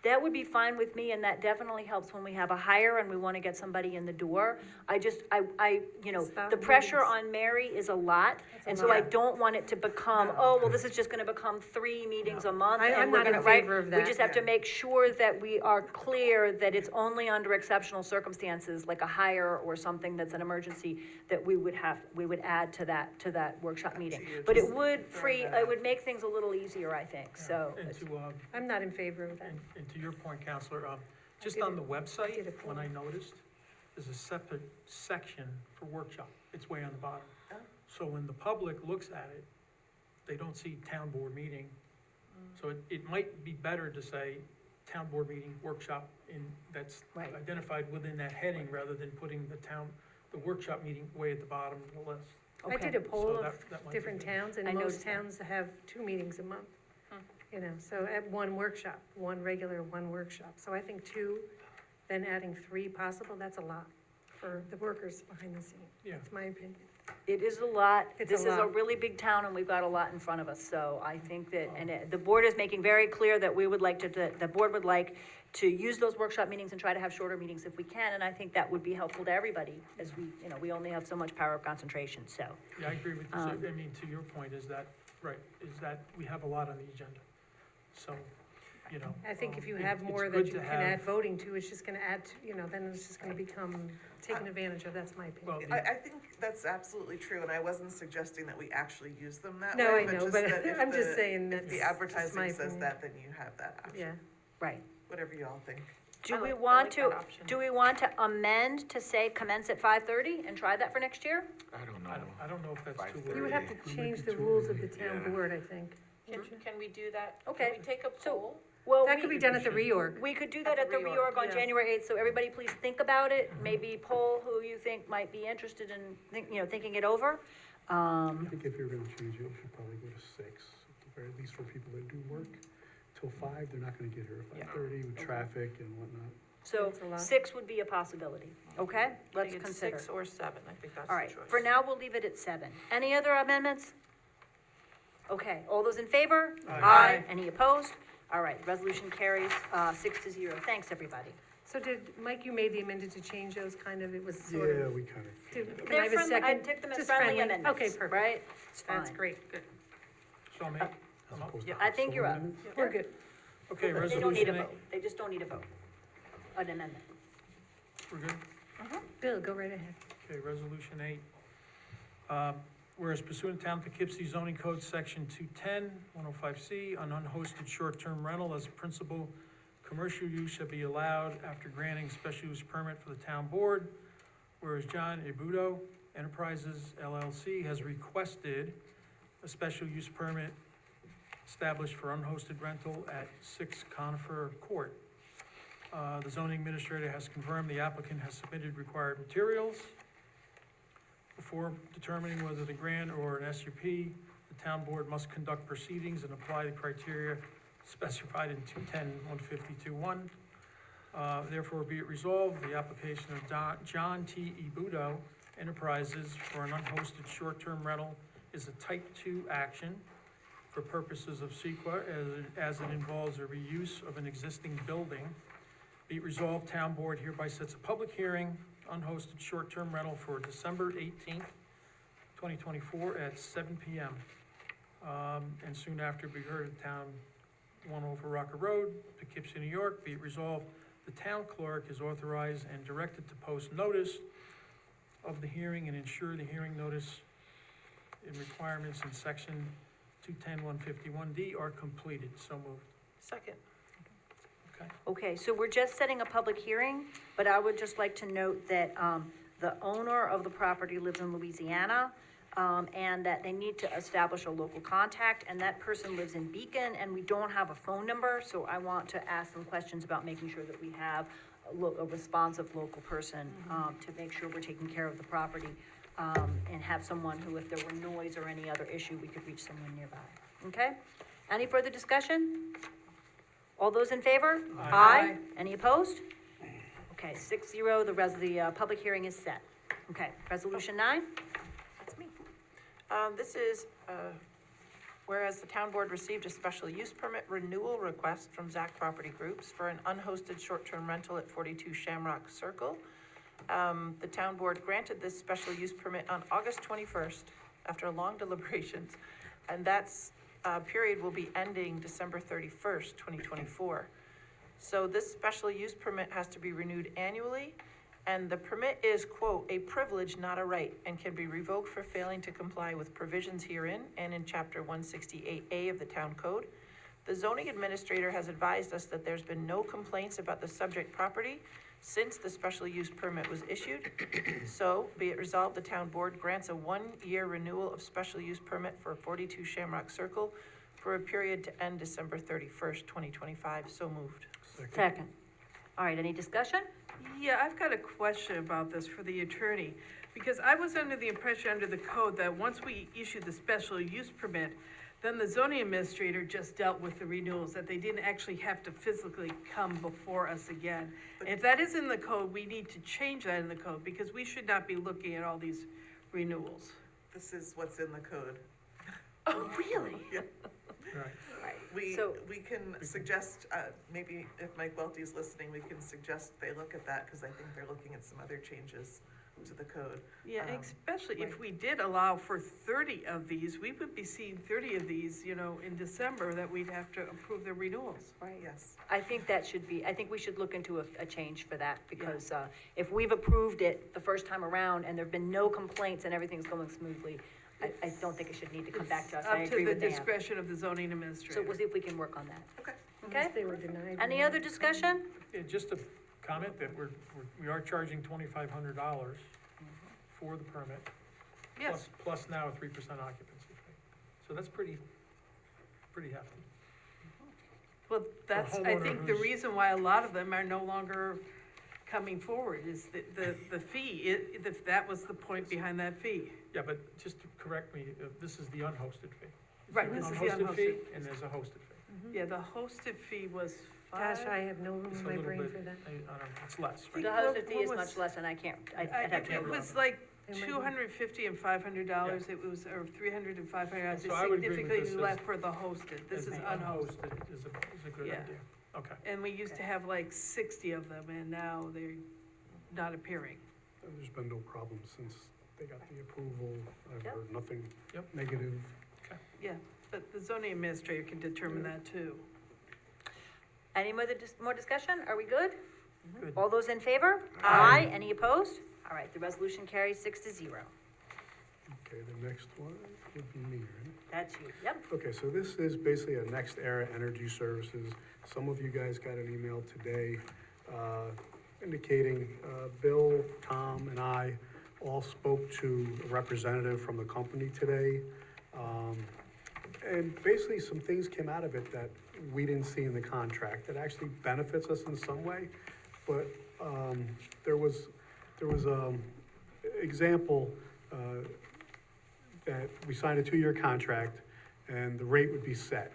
Speaker 10: That would be fine with me, and that definitely helps when we have a hire and we wanna get somebody in the door. I just,
Speaker 9: Stop
Speaker 10: the pressure
Speaker 9: meetings.
Speaker 10: on Mary is a lot,
Speaker 9: That's a
Speaker 10: and so I
Speaker 9: lot.
Speaker 10: don't want it to become, oh, well, this is just gonna become 3 meetings a month,
Speaker 9: I'm
Speaker 10: and we're
Speaker 9: not in
Speaker 10: gonna, right?
Speaker 9: favor of
Speaker 10: We
Speaker 9: that.
Speaker 10: just have to make sure that we are clear that it's only under exceptional circumstances, like a hire or something that's an emergency, that we would add to that workshop meeting.
Speaker 7: you,
Speaker 10: But it
Speaker 7: just
Speaker 10: would
Speaker 7: throwing that
Speaker 10: it
Speaker 7: out.
Speaker 10: would make things a little easier, I think, so.
Speaker 4: And to,
Speaker 9: I'm not in favor of that.
Speaker 4: and to your point, Counselor, just
Speaker 9: did
Speaker 4: on
Speaker 9: it-
Speaker 4: the
Speaker 9: I did
Speaker 4: website,
Speaker 9: it for
Speaker 4: when I
Speaker 9: you.
Speaker 4: noticed, there's a separate section for workshop. It's way on the bottom.
Speaker 7: Oh.
Speaker 4: So when the public looks at it, they don't see town board meeting. So it might be better to say town board meeting, workshop, that's
Speaker 10: Right.
Speaker 4: identified within that heading, rather than putting the workshop meeting way at the bottom of the list.
Speaker 9: I
Speaker 10: Okay.
Speaker 9: did a poll
Speaker 4: So
Speaker 9: of
Speaker 4: that might be
Speaker 9: different
Speaker 4: good.
Speaker 9: towns, and
Speaker 10: I
Speaker 9: most
Speaker 10: noticed that.
Speaker 9: towns have 2 meetings a month. So at one workshop, one regular, one workshop. So I think 2, then adding 3 possible, that's a lot for the workers behind the scene.
Speaker 4: Yeah.
Speaker 9: That's my opinion.
Speaker 10: It is a lot.
Speaker 9: It's a
Speaker 10: This is a
Speaker 9: lot.
Speaker 10: really big town, and we've got a lot in front of us, so I think that, the board is making very clear that we would like the board would like to use those workshop meetings and try to have shorter meetings if we can, and I think that would be helpful to everybody, as we only have so much power of concentration, so.
Speaker 4: Yeah, I agree with you. So, I mean, to your point, is that we have a lot on the agenda. So,
Speaker 9: I think if you
Speaker 4: it-
Speaker 9: have
Speaker 4: it's
Speaker 9: more
Speaker 4: good
Speaker 9: that you
Speaker 4: to
Speaker 9: can
Speaker 4: have-
Speaker 9: add voting to, it's just gonna add, then it's just gonna become taken advantage of, that's my
Speaker 4: Well,
Speaker 9: opinion.
Speaker 7: I think that's absolutely true, and I wasn't suggesting that we actually use them that
Speaker 9: No,
Speaker 7: way,
Speaker 9: I know,
Speaker 7: just
Speaker 9: but
Speaker 7: that if
Speaker 9: I'm just
Speaker 7: the-
Speaker 9: saying
Speaker 7: If
Speaker 9: that's
Speaker 7: the
Speaker 9: just
Speaker 7: advertising
Speaker 9: my
Speaker 7: says
Speaker 9: opinion.
Speaker 7: that, then you have that option.
Speaker 9: Yeah.
Speaker 10: Right.
Speaker 7: Whatever you all think.
Speaker 10: Do
Speaker 3: I
Speaker 10: we
Speaker 3: like
Speaker 10: want
Speaker 3: that
Speaker 10: to,
Speaker 3: option.
Speaker 10: do we want to amend to say commence at 5:30 and try that for next year?
Speaker 5: I don't know.
Speaker 4: I don't know if that's too
Speaker 5: 5:30.
Speaker 4: early.
Speaker 9: You would have to
Speaker 8: might
Speaker 9: change
Speaker 8: be
Speaker 9: the
Speaker 8: too
Speaker 9: rules of
Speaker 8: early.
Speaker 9: the town
Speaker 5: Yeah.
Speaker 9: board, I think. wouldn't you?
Speaker 3: Can we do that?
Speaker 10: Okay.
Speaker 3: Can we take a
Speaker 10: So-
Speaker 3: poll?
Speaker 10: Well,
Speaker 9: That could be done at the reorg.
Speaker 10: We could do that
Speaker 3: At
Speaker 10: at
Speaker 3: the
Speaker 10: the
Speaker 3: reorg,
Speaker 10: reorg on
Speaker 9: yeah.
Speaker 10: January 8th, so everybody please think about it, maybe poll who you think might be interested in, thinking it over.
Speaker 8: I think if you're gonna change it, you should probably go to 6, at the very least for people that do work. Till 5, they're not gonna get here at 5:30 with traffic and whatnot.
Speaker 10: So
Speaker 9: That's a lot.
Speaker 10: 6 would be a possibility, okay?
Speaker 3: I
Speaker 10: Let's
Speaker 3: think it's
Speaker 10: consider.
Speaker 3: 6 or 7, I think that's
Speaker 10: All
Speaker 3: the
Speaker 10: right,
Speaker 3: choice.
Speaker 10: for now, we'll leave it at 7. Any other amendments? Okay, all those in favor?
Speaker 4: Aye.
Speaker 10: Any opposed? All right, resolution carries, 6-0. Thanks, everybody.
Speaker 9: So Mike, you made the amendment to change those, kind of, it was sort
Speaker 8: Yeah,
Speaker 9: of.
Speaker 8: we kind of,
Speaker 9: Can I have a second?
Speaker 10: I took them as
Speaker 9: Just
Speaker 10: friendly amendments,
Speaker 9: Okay, perfect.
Speaker 10: right? It's
Speaker 9: That's
Speaker 10: fine.
Speaker 9: great, good.
Speaker 4: So I'm
Speaker 8: as
Speaker 4: up.
Speaker 8: opposed
Speaker 3: Yeah.
Speaker 8: to.
Speaker 10: I think you're up.
Speaker 9: We're good.
Speaker 4: Okay,
Speaker 10: They don't need a
Speaker 4: resolution
Speaker 10: vote,
Speaker 4: eight,
Speaker 10: they just don't need a vote. An amendment.
Speaker 4: we're good?
Speaker 9: Bill, go right ahead.
Speaker 4: Okay, resolution 8. Whereas pursuant to Town of Poughkeepsie zoning code, section 210, 105C, an unhosted short-term rental as principal commercial use shall be allowed after granting special use permit for the town board. Whereas John Ibudo Enterprises LLC has requested a special use permit established for unhosted rental at 6 Conifer Court. The zoning administrator has confirmed the applicant has submitted required materials. Before determining whether to grant or an SUP, the town board must conduct proceedings and apply the criteria specified in 210-152-1. Therefore, be it resolved, the application of John T. Ibudo Enterprises for an unhosted short-term rental is a type 2 action for purposes of CEQA as it involves a reuse of an existing building. Be it resolved, town board hereby sets a public hearing, unhosted short-term rental for December 18th, 2024 at 7 PM. And soon after, be heard at town 1 over Rocker Road, Poughkeepsie, New York. Be it resolved, the town clerk is authorized and directed to post notice of the hearing and ensure the hearing notice and requirements in section 210-151D are completed. So moved.
Speaker 3: Second.
Speaker 4: Okay.
Speaker 10: Okay, so we're just setting a public hearing, but I would just like to note that, the owner of the property lives in Louisiana, and that they need to establish a local contact, and that person lives in Beacon, and we don't have a phone number, so I want to ask some questions about making sure that we have a responsive local person, to make sure we're taking care of the property, and have someone who, if there were noise or any other issue, we could reach someone nearby. Okay? Any further discussion? All those in favor?
Speaker 1: Aye.
Speaker 10: Any opposed? Okay, 6-0, the public hearing is set. Okay, resolution 9?
Speaker 3: That's me. This is, whereas the town board received a special use permit renewal request from Zach Property Groups for an unhosted short-term rental at 42 Shamrock Circle. The town board granted this special use permit on August 21st, after long deliberations, and that's, period will be ending December 31st, 2024. So this special use permit has to be renewed annually, and the permit is, quote, "a privilege, not a right, and can be revoked for failing to comply with provisions herein and in chapter 168A of the town code. The zoning administrator has advised us that there's been no complaints about the subject property since the special use permit was issued. So, be it resolved, the town board grants a 1-year renewal of special use permit for 42 Shamrock Circle for a period to end December 31st, 2025. So moved.
Speaker 10: Second. All right, any discussion?
Speaker 1: Yeah, I've got a question about this for the attorney, because I was under the impression under the code that once we issued the special use permit, then the zoning administrator just dealt with the renewals, that they didn't actually have to physically come before us again. And if that is in the code, we need to change that in the code, because we should not be looking at all these renewals.
Speaker 7: This is what's in the code.
Speaker 1: Oh, really?
Speaker 7: Yeah.
Speaker 4: Right.
Speaker 7: We
Speaker 10: So-
Speaker 7: can suggest, maybe if Mike Welty's listening, we can suggest they look at that, because I think they're looking at some other changes to the code.
Speaker 1: Yeah, especially if
Speaker 7: right.
Speaker 1: we did allow for 30 of these, we would be seeing 30 of these, in December, that we'd have to approve the renewals.
Speaker 10: Right.
Speaker 7: Yes.
Speaker 10: I think we should look into a change for that, because, if we've approved it the first time around and there've been no complaints and everything's going smoothly, I don't think it should need to come back to us. I
Speaker 1: Up
Speaker 10: agree
Speaker 1: to the
Speaker 10: with Dan.
Speaker 1: discretion of the zoning
Speaker 10: So
Speaker 1: administrator.
Speaker 10: we'll see if we can work on that.
Speaker 7: Okay.
Speaker 9: Unless
Speaker 10: Okay?
Speaker 9: they were denied.
Speaker 10: Any other discussion?
Speaker 4: Yeah, just a comment that we are charging $2,500 for the permit.
Speaker 1: Yes,
Speaker 4: Plus now a 3% occupancy fee. So that's pretty hefty.
Speaker 1: well, that's, I
Speaker 4: homeowner
Speaker 1: think the
Speaker 4: who's-
Speaker 1: reason why a lot of them are no longer coming forward is the fee, that was the point behind that fee.
Speaker 4: Yeah, but just to correct me, this is the unhosted fee.
Speaker 1: Right,
Speaker 4: There's
Speaker 1: this
Speaker 4: an
Speaker 1: is the
Speaker 4: unhosted fee,
Speaker 1: unhosted.
Speaker 4: and there's a hosted fee.
Speaker 1: Yeah, the hosted fee was
Speaker 9: Gosh, I
Speaker 1: 5.
Speaker 9: have no room
Speaker 4: It's
Speaker 9: in
Speaker 4: a
Speaker 9: my
Speaker 4: little
Speaker 9: brain
Speaker 4: bit,
Speaker 9: for that.
Speaker 4: I don't know, it's less,
Speaker 10: The
Speaker 4: right?
Speaker 1: What-
Speaker 10: hosted fee
Speaker 1: what
Speaker 10: is
Speaker 1: was-
Speaker 10: much less, and I can't, I'd
Speaker 1: I
Speaker 10: have
Speaker 1: think
Speaker 10: to.
Speaker 1: it was like
Speaker 9: It might be-
Speaker 1: 250 and $500, it was, or 300 and $500,
Speaker 4: So I would agree with
Speaker 1: significantly
Speaker 4: this as-
Speaker 1: less for the hosted, this is
Speaker 4: And
Speaker 1: unhosted.
Speaker 4: unhosted is a good
Speaker 1: Yeah.
Speaker 4: idea. Okay.
Speaker 1: And we used to have like 60 of them, and now they're not appearing.
Speaker 8: There's been no problem since they got the approval. I've
Speaker 10: Yep.
Speaker 8: heard nothing
Speaker 4: Yep.
Speaker 8: negative.
Speaker 1: Yeah, but the zoning administrator can determine that too.
Speaker 10: Any more discussion? Are we good?
Speaker 4: Good.
Speaker 10: All those in favor? Aye. Any opposed? All right, the resolution carries 6-0.
Speaker 8: Okay, the next one would be me, right?
Speaker 10: That's you, yep.
Speaker 8: Okay, so this is basically a Next Era Energy Services. Some of you guys got an email today indicating Bill, Tom, and I all spoke to a representative from the company today. And basically, some things came out of it that we didn't see in the contract that actually benefits us in some way. But there was example that we signed a 2-year contract, and the rate would be set.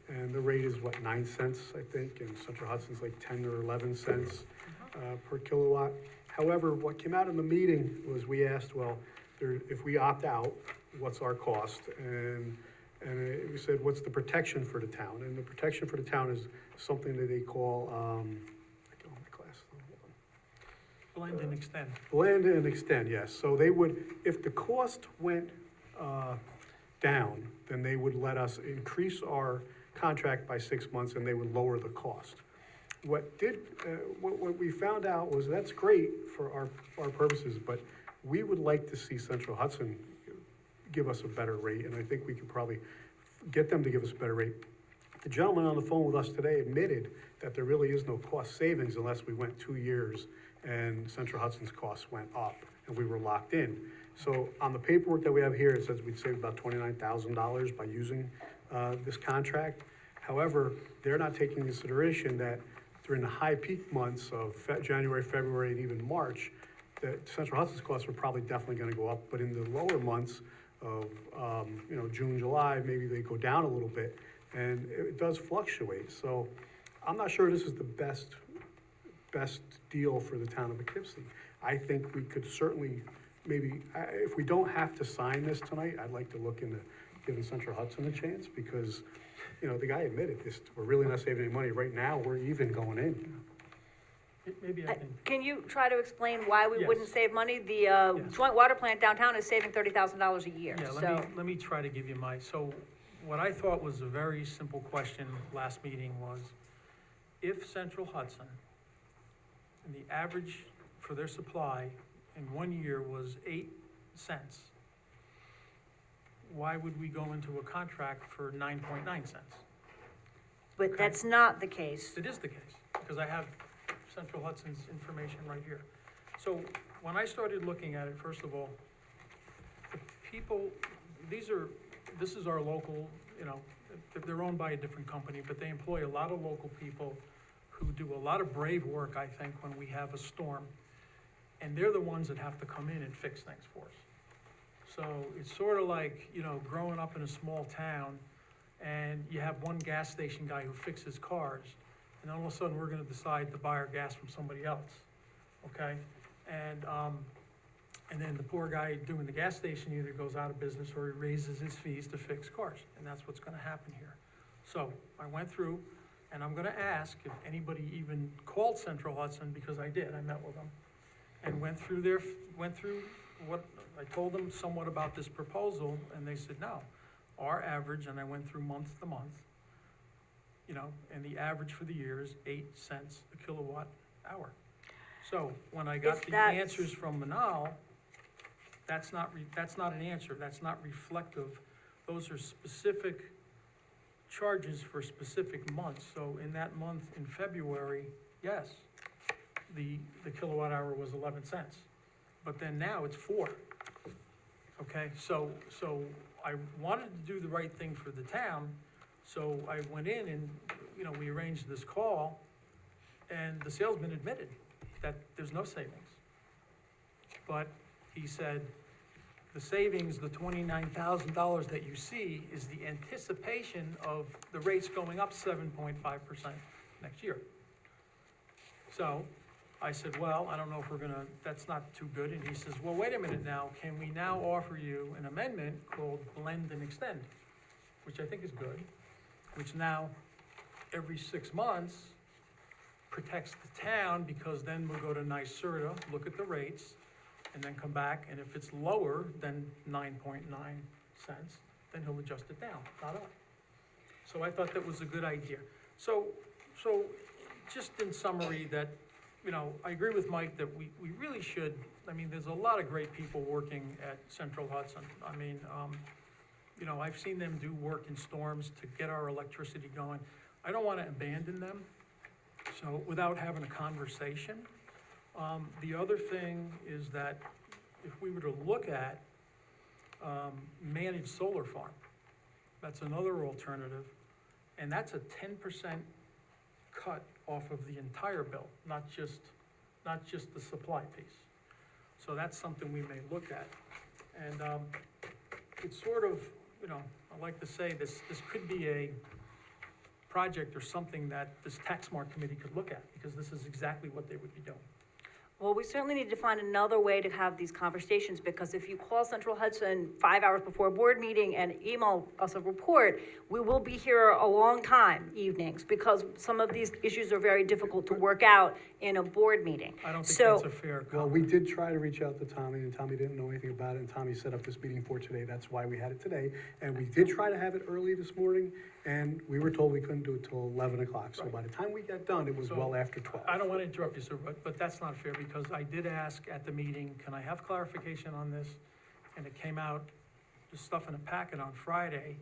Speaker 8: And the rate is what, 9 cents, I think, and Central Hudson's like 10 or 11 cents per kilowatt. However, what came out in the meeting was we asked, well, if we opt out, what's our cost? And we said, what's the protection for the town? And the protection for the town is something that they call, I don't have my class.
Speaker 4: Blend and extend.
Speaker 8: Blend and extend, yes. So they would, if the cost went down, then they would let us increase our contract by 6 months, and they would lower the cost. What we found out was that's great for our purposes, but we would like to see Central Hudson give us a better rate, and I think we could probably get them to give us a better rate. The gentleman on the phone with us today admitted that there really is no cost savings unless we went 2 years and Central Hudson's costs went up and we were locked in. So on the paperwork that we have here, it says we'd save about $29,000 by using this contract. However, they're not taking into consideration that during the high peak months of January, February, and even March, that Central Hudson's costs are probably definitely gonna go up, but in the lower months of, June, July, maybe they go down a little bit, and it does fluctuate. So I'm not sure this is the best deal for the town of Poughkeepsie. I think we could certainly, maybe, if we don't have to sign this tonight, I'd like to look into giving Central Hudson a chance, because, the guy admitted this, we're really not saving any money. Right now, we're even going in.
Speaker 4: Maybe I can,
Speaker 10: Can you try to explain why we wouldn't
Speaker 4: Yes.
Speaker 10: save money? The,
Speaker 4: Yes.
Speaker 10: joint water plant downtown is saving $30,000 a year,
Speaker 4: yeah,
Speaker 10: so.
Speaker 4: let me try to give you so what I thought was a very simple question last meeting was, if Central Hudson, and the average for their supply in 1 year was 8 cents, why would we go into a contract for 9.9 cents?
Speaker 10: But that's not the case.
Speaker 4: It is the case, because I have Central Hudson's information right here. So when I started looking at it, first of all, the people, this is our local, they're owned by a different company, but they employ a lot of local people who do a lot of brave work, I think, when we have a storm. And they're the ones that have to come in and fix things for us. So it's sort of like, growing up in a small town, and you have one gas station guy who fixes cars, and all of a sudden, we're gonna decide to buy our gas from somebody else, okay? And then the poor guy doing the gas station either goes out of business or he raises his fees to fix cars, and that's what's gonna happen here. So I went through, and I'm gonna ask if anybody even called Central Hudson, because I did, I met with them, and went through what, I told them somewhat about this proposal, and they said, no, our average, and I went through month to month, and the average for the year is 8 cents a kilowatt hour. So when I got the answers from Manal, that's not an answer, that's not reflective. Those are specific charges for specific months. So in that month, in February, yes, the kilowatt hour was 11 cents. But then now it's 4. Okay, so I wanted to do the right thing for the town, so I went in and, we arranged this call, and the salesman admitted that there's no savings. But he said, the savings, the $29,000 that you see is the anticipation of the rates going up 7.5% next year. So I said, well, I don't know if that's not too good. And he says, well, wait a minute now, can we now offer you an amendment called blend and extend, which I think is good, which now every 6 months protects the town, because then we'll go to NYSERDA, look at the rates, and then come back, and if it's lower than 9.9 cents, then he'll adjust it down, not up. So I thought that was a good idea. So just in summary, that, I agree with Mike that we really should, there's a lot of great people working at Central Hudson. I've seen them do work in storms to get our electricity going. I don't want to abandon them, so without having a conversation. The other thing is that if we were to look at managed solar farm, that's another alternative, and that's a 10% cut off of the entire bill, not just the supply piece. So that's something we may look at. And it's sort of, I like to say this could be a project or something that this tax mark committee could look at, because this is exactly what they would be doing.
Speaker 10: Well, we certainly need to find another way to have these conversations, because if you call Central Hudson 5 hours before a board meeting and email us a report, we will be here a long time evenings, because some of these issues are very difficult to work out in a board meeting.
Speaker 4: I don't think
Speaker 10: So-
Speaker 4: that's a fair
Speaker 8: Well,
Speaker 4: comment.
Speaker 8: we did try to reach out to Tommy, and Tommy didn't know anything about it, and Tommy set up this meeting for today. That's why we had it today. And we did try to have it early this morning, and we were told we couldn't do it till 11 o'clock. So
Speaker 4: Right.
Speaker 8: by the time we got done, it was
Speaker 4: So,
Speaker 8: well after 12.
Speaker 4: I don't want to interrupt you, sir, but that's not fair, because I did ask at the meeting, can I have clarification on this? And it came out the stuff in a packet on Friday,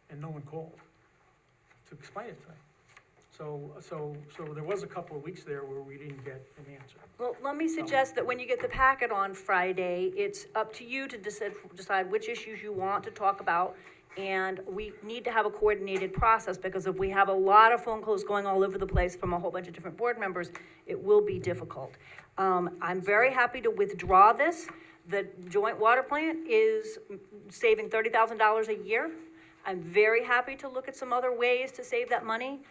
Speaker 4: and no one called to explain it to me. So there was a couple of weeks there where we didn't get an answer.
Speaker 10: Well, let me suggest that when you get the packet on Friday, it's up to you to decide which issues you want to talk about. And we need to have a coordinated process, because if we have a lot of phone calls going all over the place from a whole bunch of different board members, it will be difficult. I'm very happy to withdraw this. The joint water plant is saving $30,000 a year. I'm very happy to look at some other ways to save that money.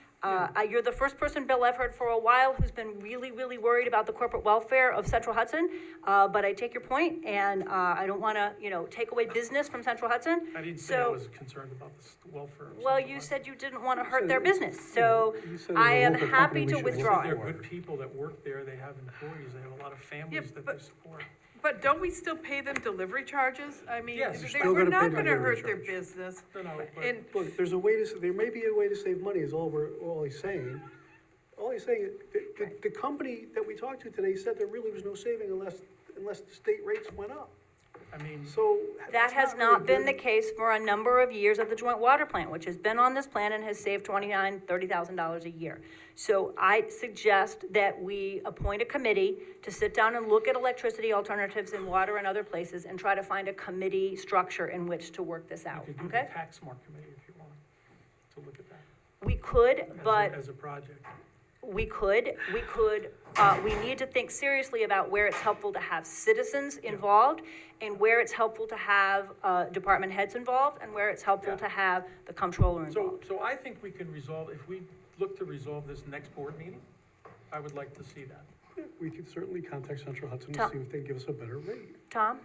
Speaker 10: You're the first person, Bill, I've heard for a while who's been really, really worried about the corporate welfare of Central Hudson. But I take your point, and I don't wanna, take away business from Central Hudson.
Speaker 4: I didn't say I was concerned about the welfare of
Speaker 10: Well,
Speaker 4: Central
Speaker 10: you
Speaker 4: Hudson.
Speaker 10: said you didn't wanna hurt their business, so
Speaker 8: You said as a
Speaker 10: I am
Speaker 8: local
Speaker 10: happy
Speaker 8: company,
Speaker 10: to
Speaker 8: we should
Speaker 10: withdraw
Speaker 8: look
Speaker 10: it.
Speaker 8: at
Speaker 4: They're good people that work there, they have employees, they have a lot of families that
Speaker 1: but-
Speaker 4: they support.
Speaker 1: But don't we still pay them delivery charges? I mean,
Speaker 4: Yes, you're
Speaker 8: still
Speaker 1: we're
Speaker 8: gonna pay
Speaker 1: not gonna
Speaker 8: delivery
Speaker 1: hurt their
Speaker 8: charge.
Speaker 1: business.
Speaker 4: No, but
Speaker 1: And,
Speaker 8: Look, there's a way to, there may be a way to save money is all he's saying. All he's saying, the company that we talked to today said there really was no saving unless the state rates went up.
Speaker 4: I mean,
Speaker 8: So.
Speaker 10: That
Speaker 8: that's
Speaker 10: has
Speaker 8: really
Speaker 10: not been the
Speaker 8: good.
Speaker 10: case for a number of years of the joint water plant, which has been on this plan and has saved $30,000 a year. So I suggest that we appoint a committee to sit down and look at electricity alternatives in water and other places, and try to find a committee structure in which to work this
Speaker 4: you
Speaker 10: out,
Speaker 4: could do the
Speaker 10: okay?
Speaker 4: tax mark committee if you want to look at that.
Speaker 10: We could,
Speaker 4: as a-
Speaker 10: but
Speaker 4: As a project.
Speaker 10: we need to think seriously about where it's helpful to have citizens involved, and where it's helpful to have, department heads involved, and where it's helpful
Speaker 4: Yeah.
Speaker 10: to have the comptroller involved.
Speaker 4: So I think we can resolve, if we look to resolve this next board meeting, I would like to see that.
Speaker 8: Yeah, we could certainly contact Central Hudson
Speaker 10: Tom.
Speaker 8: and see if they give us a better rate.
Speaker 10: Tom?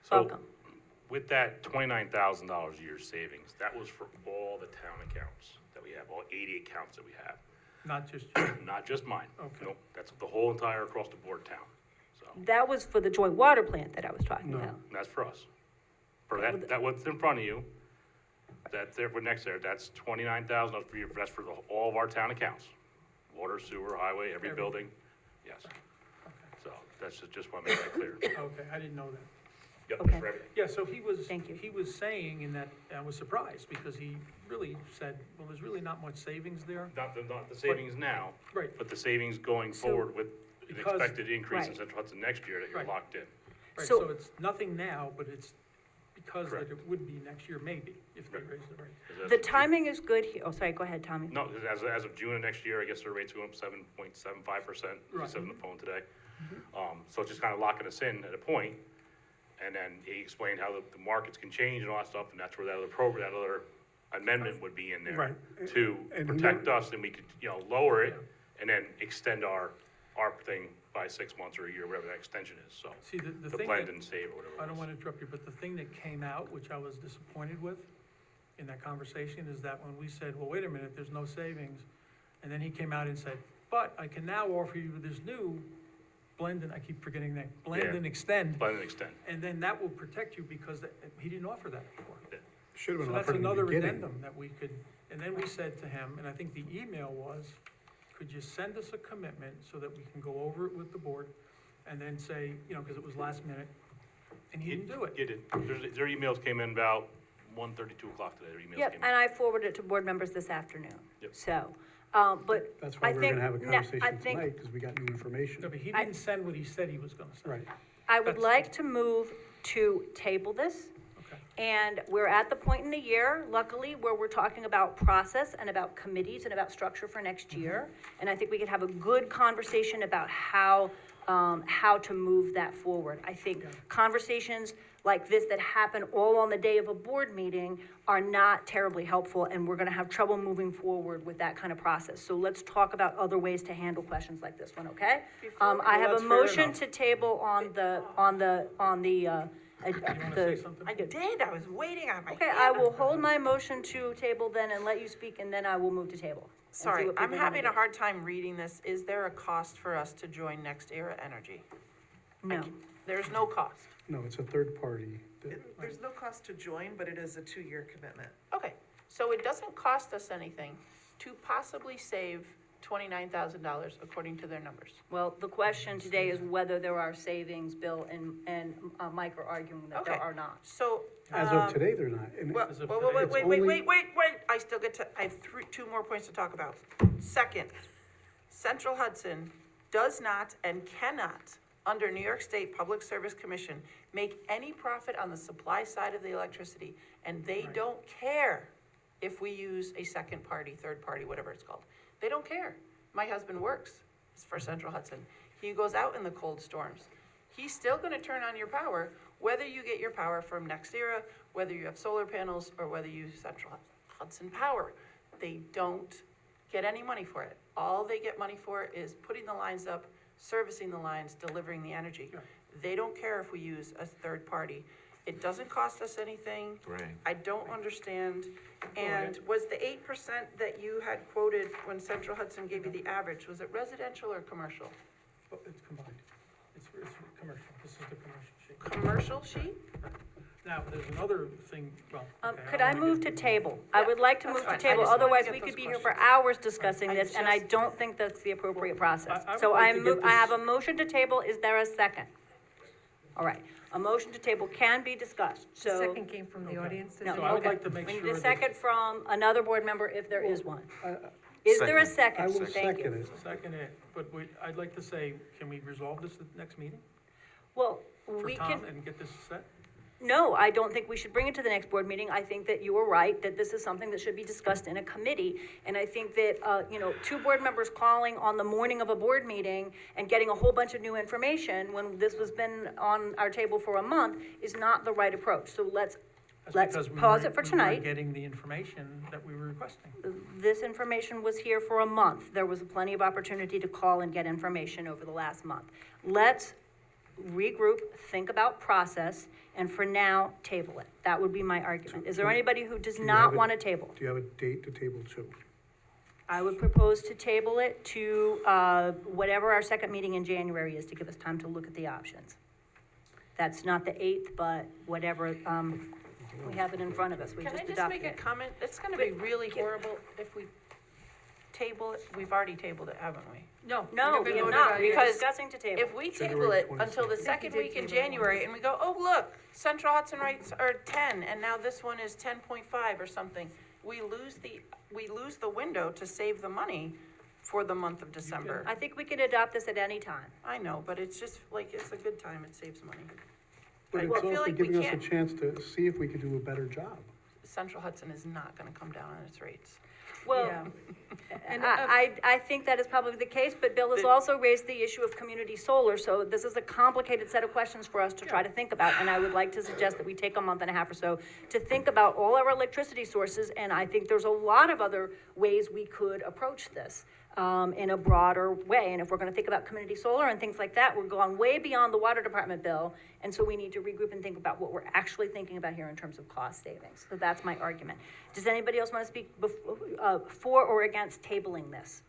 Speaker 12: So,
Speaker 10: Welcome.
Speaker 12: with that $29,000 a year savings, that was for all the town accounts that we have, all 80 accounts that we have,
Speaker 4: Not just you.
Speaker 12: not just mine.
Speaker 4: Okay.
Speaker 12: Nope, that's the whole entire across the board town, so,
Speaker 10: That was for the joint water plant that I was talking
Speaker 8: No.
Speaker 10: about.
Speaker 12: and that's for us. For that what's in front of you, that's there, for next there, that's 29,000, that's for all of our town accounts. Water, sewer, highway, every building, yes. So, that's just want to make that clear.
Speaker 4: Okay, I didn't know that.
Speaker 12: Yep,
Speaker 10: Okay.
Speaker 12: for everything.
Speaker 4: Yeah, so he was,
Speaker 10: Thank you.
Speaker 4: he was saying in that, I was surprised, because he really said, well, there's really not much savings there.
Speaker 12: Not the savings now,
Speaker 4: Right,
Speaker 12: but the savings going
Speaker 10: So-
Speaker 12: forward with an
Speaker 4: Because-
Speaker 12: expected increase in
Speaker 10: Right.
Speaker 12: Central Hudson next year that you're
Speaker 4: Right.
Speaker 12: locked in.
Speaker 4: right,
Speaker 10: So-
Speaker 4: so it's nothing now, but it's because that
Speaker 12: Correct.
Speaker 4: it would be next year, maybe, if they
Speaker 12: Right.
Speaker 4: raise the rate.
Speaker 12: 'Cause as
Speaker 10: The
Speaker 12: of June-
Speaker 10: timing is good here. Oh, sorry, go ahead, Tommy.
Speaker 12: No, 'cause as of June of next year, I guess their rate's going up 7.75%,
Speaker 4: Right.
Speaker 12: he said on the phone today. So it's just kind of locking us in at a point, and then he explained how the markets can change and all that stuff, and that's where that other amendment would be in there.
Speaker 8: Right.
Speaker 12: To
Speaker 8: And
Speaker 12: protect us, and we could, lower it, and then extend our thing by 6 months or a year, whatever that extension is, so.
Speaker 4: See, the
Speaker 12: The
Speaker 4: thing
Speaker 12: blend
Speaker 4: that,
Speaker 12: and save or whatever.
Speaker 4: I
Speaker 12: it
Speaker 4: don't
Speaker 12: was.
Speaker 4: want to interrupt you, but the thing that came out, which I was disappointed with in that conversation, is that when we said, well, wait a minute, there's no savings, and then he came out and said, but I can now offer you this new blend, and I keep forgetting that, blend
Speaker 12: Yeah.
Speaker 4: and extend,
Speaker 12: Blend and extend.
Speaker 4: and then that will protect you, because he didn't offer that before.
Speaker 8: Should have
Speaker 4: So
Speaker 8: been
Speaker 4: that's
Speaker 8: offered in the
Speaker 4: another
Speaker 8: beginning.
Speaker 4: addendum that we could, and then we said to him, and I think the email was, could you send us a commitment so that we can go over it with the board, and then say, because it was last minute, and he didn't do it.
Speaker 12: You did. Their emails came in about 1:30, 2 o'clock today, their emails
Speaker 10: Yep,
Speaker 12: came
Speaker 10: and
Speaker 12: in.
Speaker 10: I forwarded it to board members this afternoon.
Speaker 12: Yep.
Speaker 10: So, but
Speaker 8: That's why
Speaker 10: I
Speaker 8: we're
Speaker 10: think,
Speaker 8: gonna have a
Speaker 10: no, I
Speaker 8: conversation
Speaker 10: think
Speaker 8: tonight, because we got new information.
Speaker 4: No, but he
Speaker 10: I-
Speaker 4: didn't send what he said he was gonna send.
Speaker 8: Right.
Speaker 10: I would
Speaker 4: That's-
Speaker 10: like to move to table this.
Speaker 4: Okay.
Speaker 10: And we're at the point in the year, luckily, where we're talking about process and about committees and about structure for next year. And I think we could have a good conversation about how to move that forward. I think conversations like this that happen all on the day of a board meeting are not terribly helpful, and we're gonna have trouble moving forward with that kind of process. So let's talk about other ways to handle questions like this one, okay? I have
Speaker 4: that's
Speaker 10: a
Speaker 4: fair
Speaker 10: motion
Speaker 4: enough.
Speaker 10: to table on the,
Speaker 4: You wanna say something?
Speaker 3: I did, I was waiting on my
Speaker 10: Okay, I will hold my motion to table then and let you speak, and then I will move to table. and see
Speaker 3: Sorry,
Speaker 10: what
Speaker 3: I'm
Speaker 10: people wanna
Speaker 3: having a
Speaker 10: do.
Speaker 3: hard time reading this. Is there a cost for us to join Next Era Energy?
Speaker 10: No,
Speaker 3: There's no cost.
Speaker 8: No, it's a third party.
Speaker 7: There's no cost to join, but it is a 2-year commitment.
Speaker 3: Okay, so it doesn't cost us anything to possibly save $29,000 according to their numbers.
Speaker 10: Well, the question today is whether there are savings, Bill and Mike are arguing that there
Speaker 3: Okay.
Speaker 10: are not.
Speaker 3: So.
Speaker 8: As of today, they're not. And
Speaker 3: Well,
Speaker 4: As of
Speaker 3: wait,
Speaker 4: today,
Speaker 3: wait,
Speaker 8: it's
Speaker 3: wait, wait,
Speaker 8: only-
Speaker 3: wait, I still get to, I have two more points to talk about. Second, Central Hudson does not and cannot, under New York State Public Service Commission, make any profit on the supply side of the electricity, and they don't care if we use a second party, third party, whatever it's called. They don't care. My husband works for Central Hudson. He goes out in the cold storms. He's still gonna turn on your power, whether you get your power from NextEra, whether you have solar panels, or whether you use Central Hudson Power. They don't get any money for it. All they get money for is putting the lines up, servicing the lines, delivering the energy. They don't care if we use a third party. It doesn't cost us anything.
Speaker 5: Right.
Speaker 3: I don't understand. And was the 8% that you had quoted when Central Hudson gave you the average, was it residential or commercial?
Speaker 4: Oh, it's combined. It's commercial. This is the commercial sheet.
Speaker 3: Commercial sheet?
Speaker 4: Now, there's another thing, well, okay,
Speaker 10: Could I
Speaker 4: don't wanna
Speaker 10: move to
Speaker 4: get-
Speaker 10: table? I would like to
Speaker 3: that's
Speaker 10: move to
Speaker 3: fine. I
Speaker 10: table,
Speaker 3: just wanna
Speaker 10: otherwise
Speaker 3: get
Speaker 10: we
Speaker 3: those
Speaker 10: could be here for
Speaker 3: questions.
Speaker 10: hours discussing
Speaker 3: I
Speaker 10: this, and I
Speaker 3: just-
Speaker 10: don't think that's the appropriate process.
Speaker 4: I would
Speaker 10: So
Speaker 4: like to get
Speaker 10: I have a
Speaker 4: this-
Speaker 10: motion to table, is there a second? All right, a motion to table can be discussed,
Speaker 9: The
Speaker 10: so.
Speaker 9: second came from the
Speaker 4: Okay.
Speaker 9: audience. Does
Speaker 10: No,
Speaker 4: So I would
Speaker 10: okay.
Speaker 4: like to make
Speaker 10: We
Speaker 4: sure
Speaker 10: need a
Speaker 4: that-
Speaker 10: second from another board member if there is one.
Speaker 8: I-
Speaker 10: Is there a
Speaker 5: Second.
Speaker 8: I
Speaker 10: second?
Speaker 8: will
Speaker 10: Thank you.
Speaker 8: second it.
Speaker 4: Second it, but I'd like to say, can we resolve this at the next meeting?
Speaker 10: Well,
Speaker 4: For
Speaker 10: we
Speaker 4: Tom
Speaker 10: can,
Speaker 4: and get this set?
Speaker 10: no, I don't think we should bring it to the next board meeting. I think that you are right, that this is something that should be discussed in a committee. And I think that, two board members calling on the morning of a board meeting and getting a whole bunch of new information when this has been on our table for a month is not the right approach. So let's
Speaker 4: That's because we
Speaker 10: pause
Speaker 4: weren't-
Speaker 10: it for
Speaker 4: we weren't
Speaker 10: tonight.
Speaker 4: getting the information that we were requesting.
Speaker 10: This information was here for a month. There was plenty of opportunity to call and get information over the last month. Let's regroup, think about process, and for now, table it. That would be my argument. Is there anybody who does
Speaker 8: Do you
Speaker 10: not
Speaker 8: have a-
Speaker 10: want to table?
Speaker 8: Do you have a date to table to?
Speaker 10: I would propose to table it to, whatever our second meeting in January is, to give us time to look at the options. That's not the 8th, but whatever, we have it in front of us. We
Speaker 3: Can I
Speaker 10: just
Speaker 3: just
Speaker 10: adopted
Speaker 3: make a
Speaker 10: it.
Speaker 3: comment? It's gonna be really horrible if we table it. We've already tabled it, haven't we?
Speaker 1: No.
Speaker 10: No,
Speaker 1: haven't
Speaker 10: we have
Speaker 1: voted
Speaker 10: not.
Speaker 1: on it
Speaker 10: We're
Speaker 1: yet.
Speaker 3: Because
Speaker 10: discussing to table.
Speaker 3: If we table
Speaker 8: January
Speaker 3: it until the
Speaker 8: 26th.
Speaker 3: second
Speaker 9: did
Speaker 3: week in
Speaker 9: table it.
Speaker 3: January and we go, oh, look, Central Hudson rates are 10 and now this one is 10.5 or something, we lose the window to save the money for the month of December.
Speaker 10: I think we can adopt this at any time.
Speaker 3: I know, but it's just like, it's a good time, it saves money.
Speaker 8: But
Speaker 3: I
Speaker 8: it's
Speaker 3: feel
Speaker 8: also
Speaker 3: like we
Speaker 8: giving us a
Speaker 3: can't.
Speaker 8: chance to see if we could do a better job.
Speaker 3: Central Hudson is not gonna come down on its rates.
Speaker 10: Well,
Speaker 1: Yeah. And,
Speaker 10: I think that is probably the case, but Bill has also raised the issue of community solar, so this is a complicated set of questions for us to try to think about, and I would like to suggest that we take a month and a half or so to think about all our electricity sources, and I think there's a lot of other ways we could approach this, in a broader way, and if we're gonna think about community solar and things like that, we're going way beyond the water department bill, and so we need to regroup and think about what we're actually thinking about here in terms of cost savings, so that's my argument. Does anybody else wanna speak for or against tabling this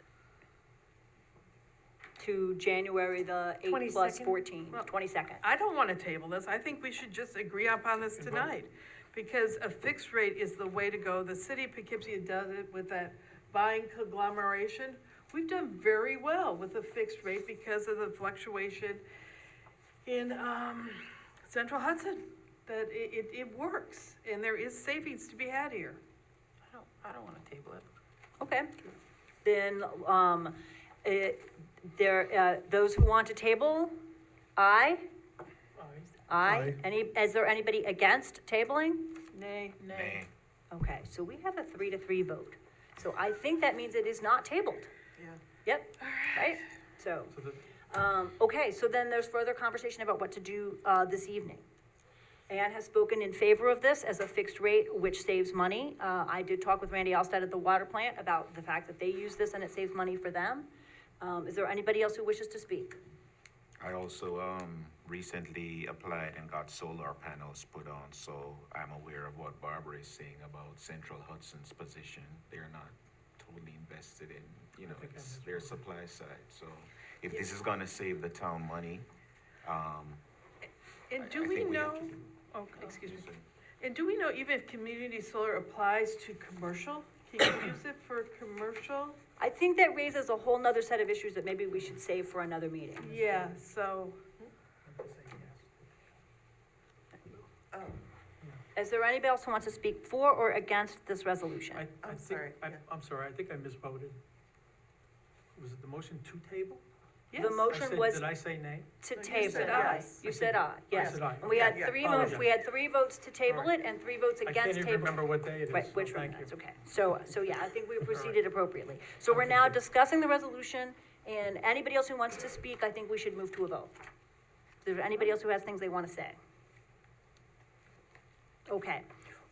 Speaker 10: to January the 8th plus
Speaker 9: 22nd?
Speaker 10: 14,
Speaker 1: Well,
Speaker 10: 22nd?
Speaker 1: I don't wanna table this, I think we should just agree upon this tonight. Because a fixed rate is the way to go, the city of Poughkeepsie does it with that buying conglomeration. We've done very well with a fixed rate because of the fluctuation in, Central Hudson. That it works, and there is savings to be had here.
Speaker 3: I don't wanna table it.
Speaker 10: Okay, then, those who want to table, aye? Aye.
Speaker 8: Aye.
Speaker 10: Is there anybody against tabling?
Speaker 1: Nay.
Speaker 5: Nay.
Speaker 10: Okay, so we have a 3-3 vote. So I think that means it is not tabled.
Speaker 7: Yeah.
Speaker 10: Yep, right? So,
Speaker 4: So the,
Speaker 10: okay, so then there's further conversation about what to do, this evening. Ann has spoken in favor of this as a fixed rate, which saves money. I did talk with Randy Alstad at the water plant about the fact that they use this and it saves money for them. Is there anybody else who wishes to speak?
Speaker 5: I also, recently applied and got solar panels put on, so I'm aware of what Barbara is saying about Central Hudson's position. They're not totally invested in,
Speaker 4: think
Speaker 5: it's
Speaker 4: I'm-
Speaker 5: their supply side, so if this is gonna save the town money,
Speaker 1: And do
Speaker 5: I
Speaker 1: we
Speaker 5: think we have
Speaker 1: know,
Speaker 5: to do-
Speaker 1: oh, excuse me, and do we know even if community solar applies to commercial, Can you use it for commercial?
Speaker 10: I think that raises a whole nother set of issues that maybe we should save for another meeting.
Speaker 1: Yeah, so,
Speaker 7: Oh,
Speaker 10: Is there anybody else who wants to speak for or against this resolution?
Speaker 4: I
Speaker 7: I'm
Speaker 4: think,
Speaker 7: sorry, yeah.
Speaker 4: I'm sorry, I think I misvoted. Was it the motion to table?
Speaker 1: yes.
Speaker 10: The motion was
Speaker 4: Did I say nay?
Speaker 10: to
Speaker 7: No, you
Speaker 10: table.
Speaker 7: said
Speaker 1: aye.
Speaker 10: You
Speaker 4: I
Speaker 10: said
Speaker 4: said-
Speaker 10: aye, yes.
Speaker 4: I said aye.
Speaker 10: And we had
Speaker 7: Yeah,
Speaker 10: three
Speaker 4: yeah.
Speaker 10: we had 3 votes to table
Speaker 4: All right.
Speaker 10: it and 3 votes
Speaker 4: I
Speaker 10: against
Speaker 4: can't even
Speaker 10: table.
Speaker 4: remember what day it is,
Speaker 10: Right,
Speaker 4: so
Speaker 10: which one,
Speaker 4: thank you.
Speaker 10: that's okay. So yeah, I think we proceeded appropriately. So we're
Speaker 4: Okay,
Speaker 10: now
Speaker 4: good.
Speaker 10: discussing the resolution, and anybody else who wants to speak, I think we should move to a vote. Is there anybody else who has things they want to say? Okay.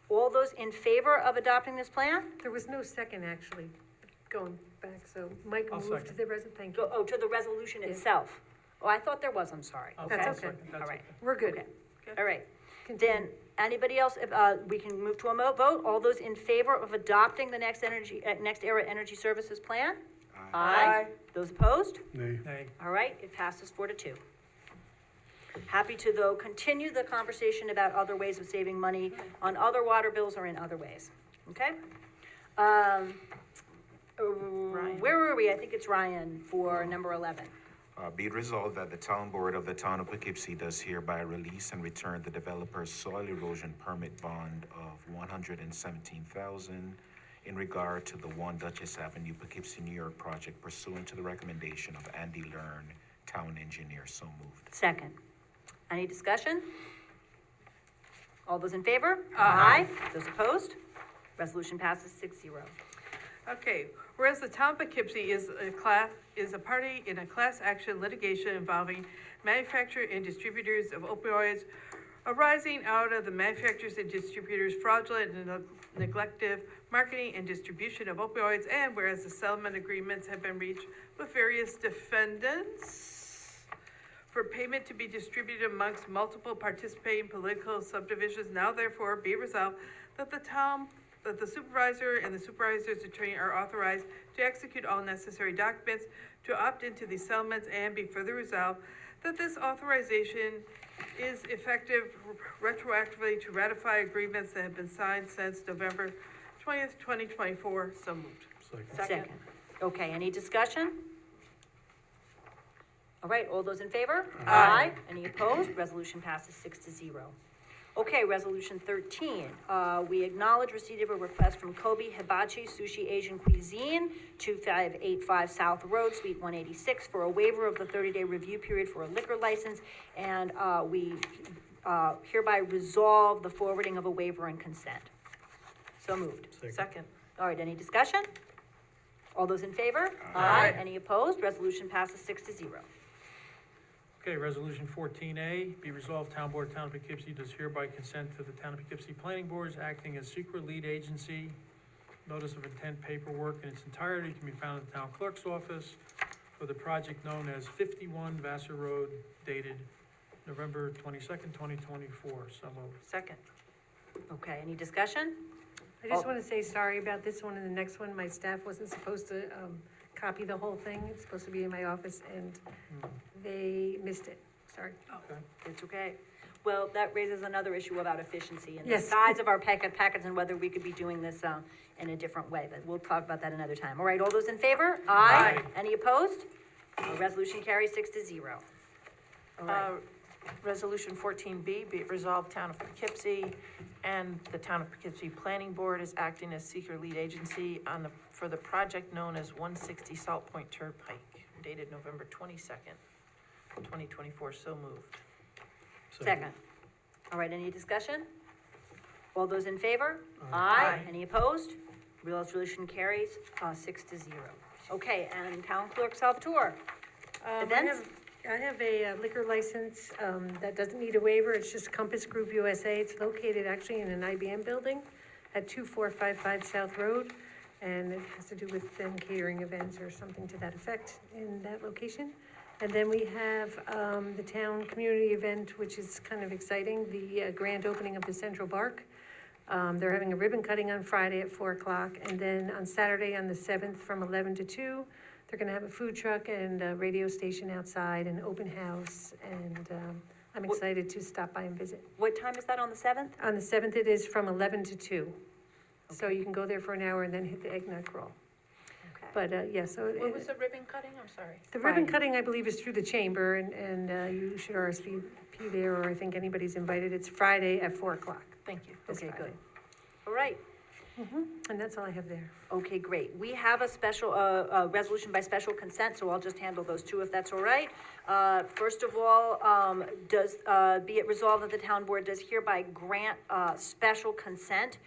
Speaker 10: All those in favor of adopting this plan?
Speaker 9: There was no second, actually, going back, so Mike
Speaker 4: I'll
Speaker 9: moved to
Speaker 4: second.
Speaker 9: the thank you.
Speaker 10: To the resolution
Speaker 9: Yeah.
Speaker 10: itself? Oh, I thought there was, I'm sorry.
Speaker 4: I'll-
Speaker 9: That's
Speaker 4: I'll
Speaker 9: okay.
Speaker 4: second, that's
Speaker 10: All right.
Speaker 4: okay.
Speaker 9: We're good.
Speaker 10: Okay, all right.
Speaker 9: Continue.
Speaker 10: Then, anybody else, if, we can move to a vote, all those in favor of adopting the next era energy services plan? Aye. Those opposed?
Speaker 8: Nay.
Speaker 4: Nay.
Speaker 10: All right, it passes 4-2. Happy to, though, continue the conversation about other ways of saving money on other water bills or in other ways, okay? Where were we? I think it's Ryan for number 11.
Speaker 5: Be it resolved that the town board of the town of Poughkeepsie does hereby release and return the developer's soil erosion permit bond of $117,000 in regard to the 1 Dutchess Avenue, Poughkeepsie, New York project pursuant to the recommendation of Andy Learn, town engineer. So moved.
Speaker 10: Second. Any discussion? All those in favor?
Speaker 1: Aye.
Speaker 10: Those opposed? Resolution passes 6-0.
Speaker 1: Okay, whereas the town of Poughkeepsie is a party in a class action litigation involving manufacturers and distributors of opioids arising out of the manufacturers and distributors' fraudulent and neglective marketing and distribution of opioids, and whereas the settlement agreements have been reached with various defendants for payment to be distributed amongst multiple participating political subdivisions, now therefore be resolved that the supervisor and the supervisor's attorney are authorized to execute all necessary documents to opt into these settlements, and be further resolved that this authorization is effective retroactively to ratify agreements that have been signed since November 20th, 2024. So moved.
Speaker 4: Second.
Speaker 10: Okay, any discussion? All right, all those in favor?
Speaker 1: Aye.
Speaker 10: Any opposed? Resolution passes 6-0. Okay, resolution 13, we acknowledge receipt of a request from Kobe Hibachi Sushi Asian Cuisine, 2585 South Road, Suite 186, for a waiver of the 30-day review period for a liquor license, and we hereby resolve the forwarding of a waiver and consent. So moved.
Speaker 1: Second.
Speaker 10: All right, any discussion? All those in favor?
Speaker 1: Aye.
Speaker 10: Any opposed? Resolution passes 6-0.
Speaker 4: Okay, resolution 14A, be resolved, town board, town of Poughkeepsie does hereby consent to the town of Poughkeepsie planning boards acting as secret lead agency. Notice of intent paperwork in its entirety can be found in the town clerk's office for the project known as 51 Vassar Road, dated November 22nd, 2024. So moved.
Speaker 1: Second.
Speaker 10: Okay, any discussion?
Speaker 9: I just want to say sorry about this one and the next one. My staff wasn't supposed to copy the whole thing. It's supposed to be in my office, and they missed it. Sorry.
Speaker 4: Okay.
Speaker 10: It's okay. Well, that raises another issue about efficiency and the
Speaker 9: Yes.
Speaker 10: size of our packets and whether we could be doing this in a different way, but we'll talk about that another time. All right, all those in favor?
Speaker 4: Aye.
Speaker 10: Any opposed? Resolution carries 6-0. All right.
Speaker 3: Resolution 14B, be it resolved, Town of Poughkeepsie and the Town of Poughkeepsie Planning Board is acting as secret lead agency for the project known as 160 Salt Point Turnpike, dated November 22nd, 2024. So moved.
Speaker 10: Second. All right, any discussion? All those in favor?
Speaker 3: Aye.
Speaker 10: Any opposed? Resolution carries 6-0. Okay, and Town Clerk Salvatore. Events?
Speaker 9: I have a liquor license that doesn't need a waiver. It's just Compass Group USA. It's located actually in an IBM building at 2455 South Road, and it has to do with them catering events or something to that effect in that location. And then we have the town community event, which is kind of exciting, the grand opening of the Central Bark. They're having a ribbon cutting on Friday at 4 o'clock, and then on Saturday on the 7th from 11 to 2, they're gonna have a food truck and a radio station outside, an open house, and I'm excited to stop by and visit.
Speaker 10: What time is that on the 7th?
Speaker 9: On the 7th, it is from 11 to 2. So you can go there for an hour and then hit the eggnog crawl.
Speaker 10: Okay.
Speaker 9: But, yeah, so.
Speaker 3: What was the ribbon cutting? I'm sorry.
Speaker 9: The ribbon
Speaker 10: Friday.
Speaker 9: cutting, I believe, is through the chamber, and you should RSVP there, or I think anybody's invited. It's Friday at 4:00.
Speaker 3: Thank you.
Speaker 9: this
Speaker 10: Okay,
Speaker 9: Friday.
Speaker 10: good. All right.
Speaker 9: And that's all I have there.
Speaker 10: Okay, great. We have a special, resolution by special consent, so I'll just handle those two if that's all right. First of all, be it resolved that the town board does hereby grant, special consent,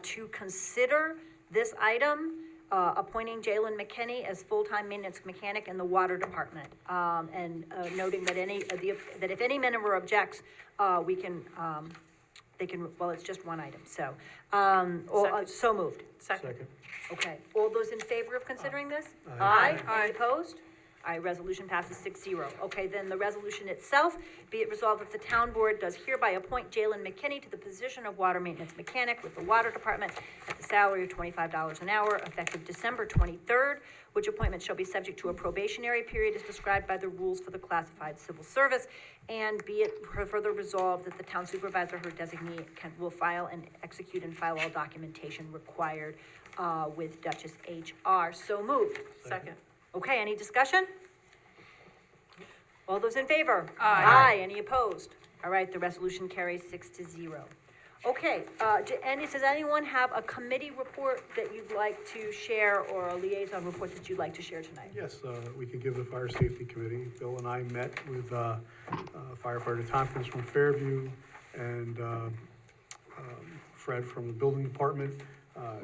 Speaker 10: to consider this item, appointing Jalen McKinney as full-time maintenance mechanic in the water department. And noting that that if any member objects, we can, they can, well, it's just one item, so, so moved.
Speaker 3: Second.
Speaker 10: Okay, all those in favor of considering this?
Speaker 8: Aye.
Speaker 10: Any opposed? Aye, resolution passes 6-0. Okay, then the resolution itself, be it resolved that the town board does hereby appoint Jalen McKinney to the position of water maintenance mechanic with the water department at the salary of $25 an hour, effective December 23rd, which appointment shall be subject to a probationary period as described by the rules for the classified civil service, and be it further resolved that the town supervisor, her designee, will file and execute and file all documentation required with Duchess HR. So moved.
Speaker 3: Second.
Speaker 10: Okay, any discussion? All those in favor?
Speaker 1: Aye.
Speaker 10: Any opposed? All right, the resolution carries 6-0. Okay, does anyone have a committee report that you'd like to share, or a liaison report that you'd like to share tonight?
Speaker 8: Yes, we could give the Fire Safety Committee. Bill and I met with firefighter Tompkins from Fairview and Fred from the Building Department.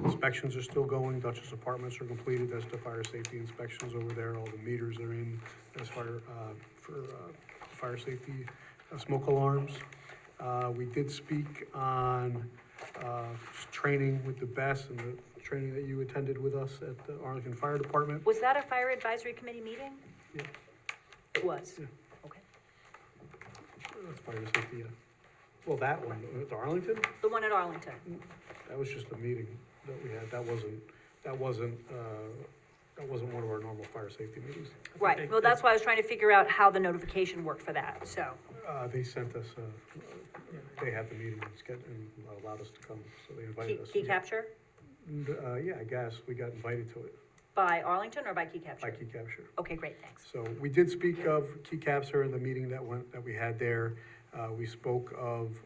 Speaker 8: Inspections are still going. Dutchess apartments are completed. That's the fire safety inspections over there. All the meters are in as far for fire safety smoke alarms. We did speak on training with the BES and the training that you attended with us at the Arlington Fire Department.
Speaker 10: Was that a fire advisory committee meeting?
Speaker 8: Yeah.
Speaker 10: It was?
Speaker 8: Yeah.
Speaker 10: Okay.
Speaker 8: That's fire safety, yeah. Well, that one, at Arlington,
Speaker 10: The one at Arlington?
Speaker 8: that was just a meeting that we had. That wasn't one of our normal fire safety meetings.
Speaker 10: Right, well, that's why I was trying to figure out how the notification worked for that, so.
Speaker 8: They sent us, they had the meeting and allowed us to come, so they invited us.
Speaker 10: Key capture?
Speaker 8: And, yeah, I guess we got invited to it
Speaker 10: By Arlington or by key capture?
Speaker 8: by Key Capture.
Speaker 10: Okay, great, thanks.
Speaker 8: So we did speak of Key Capture in the meeting that we had there. We spoke of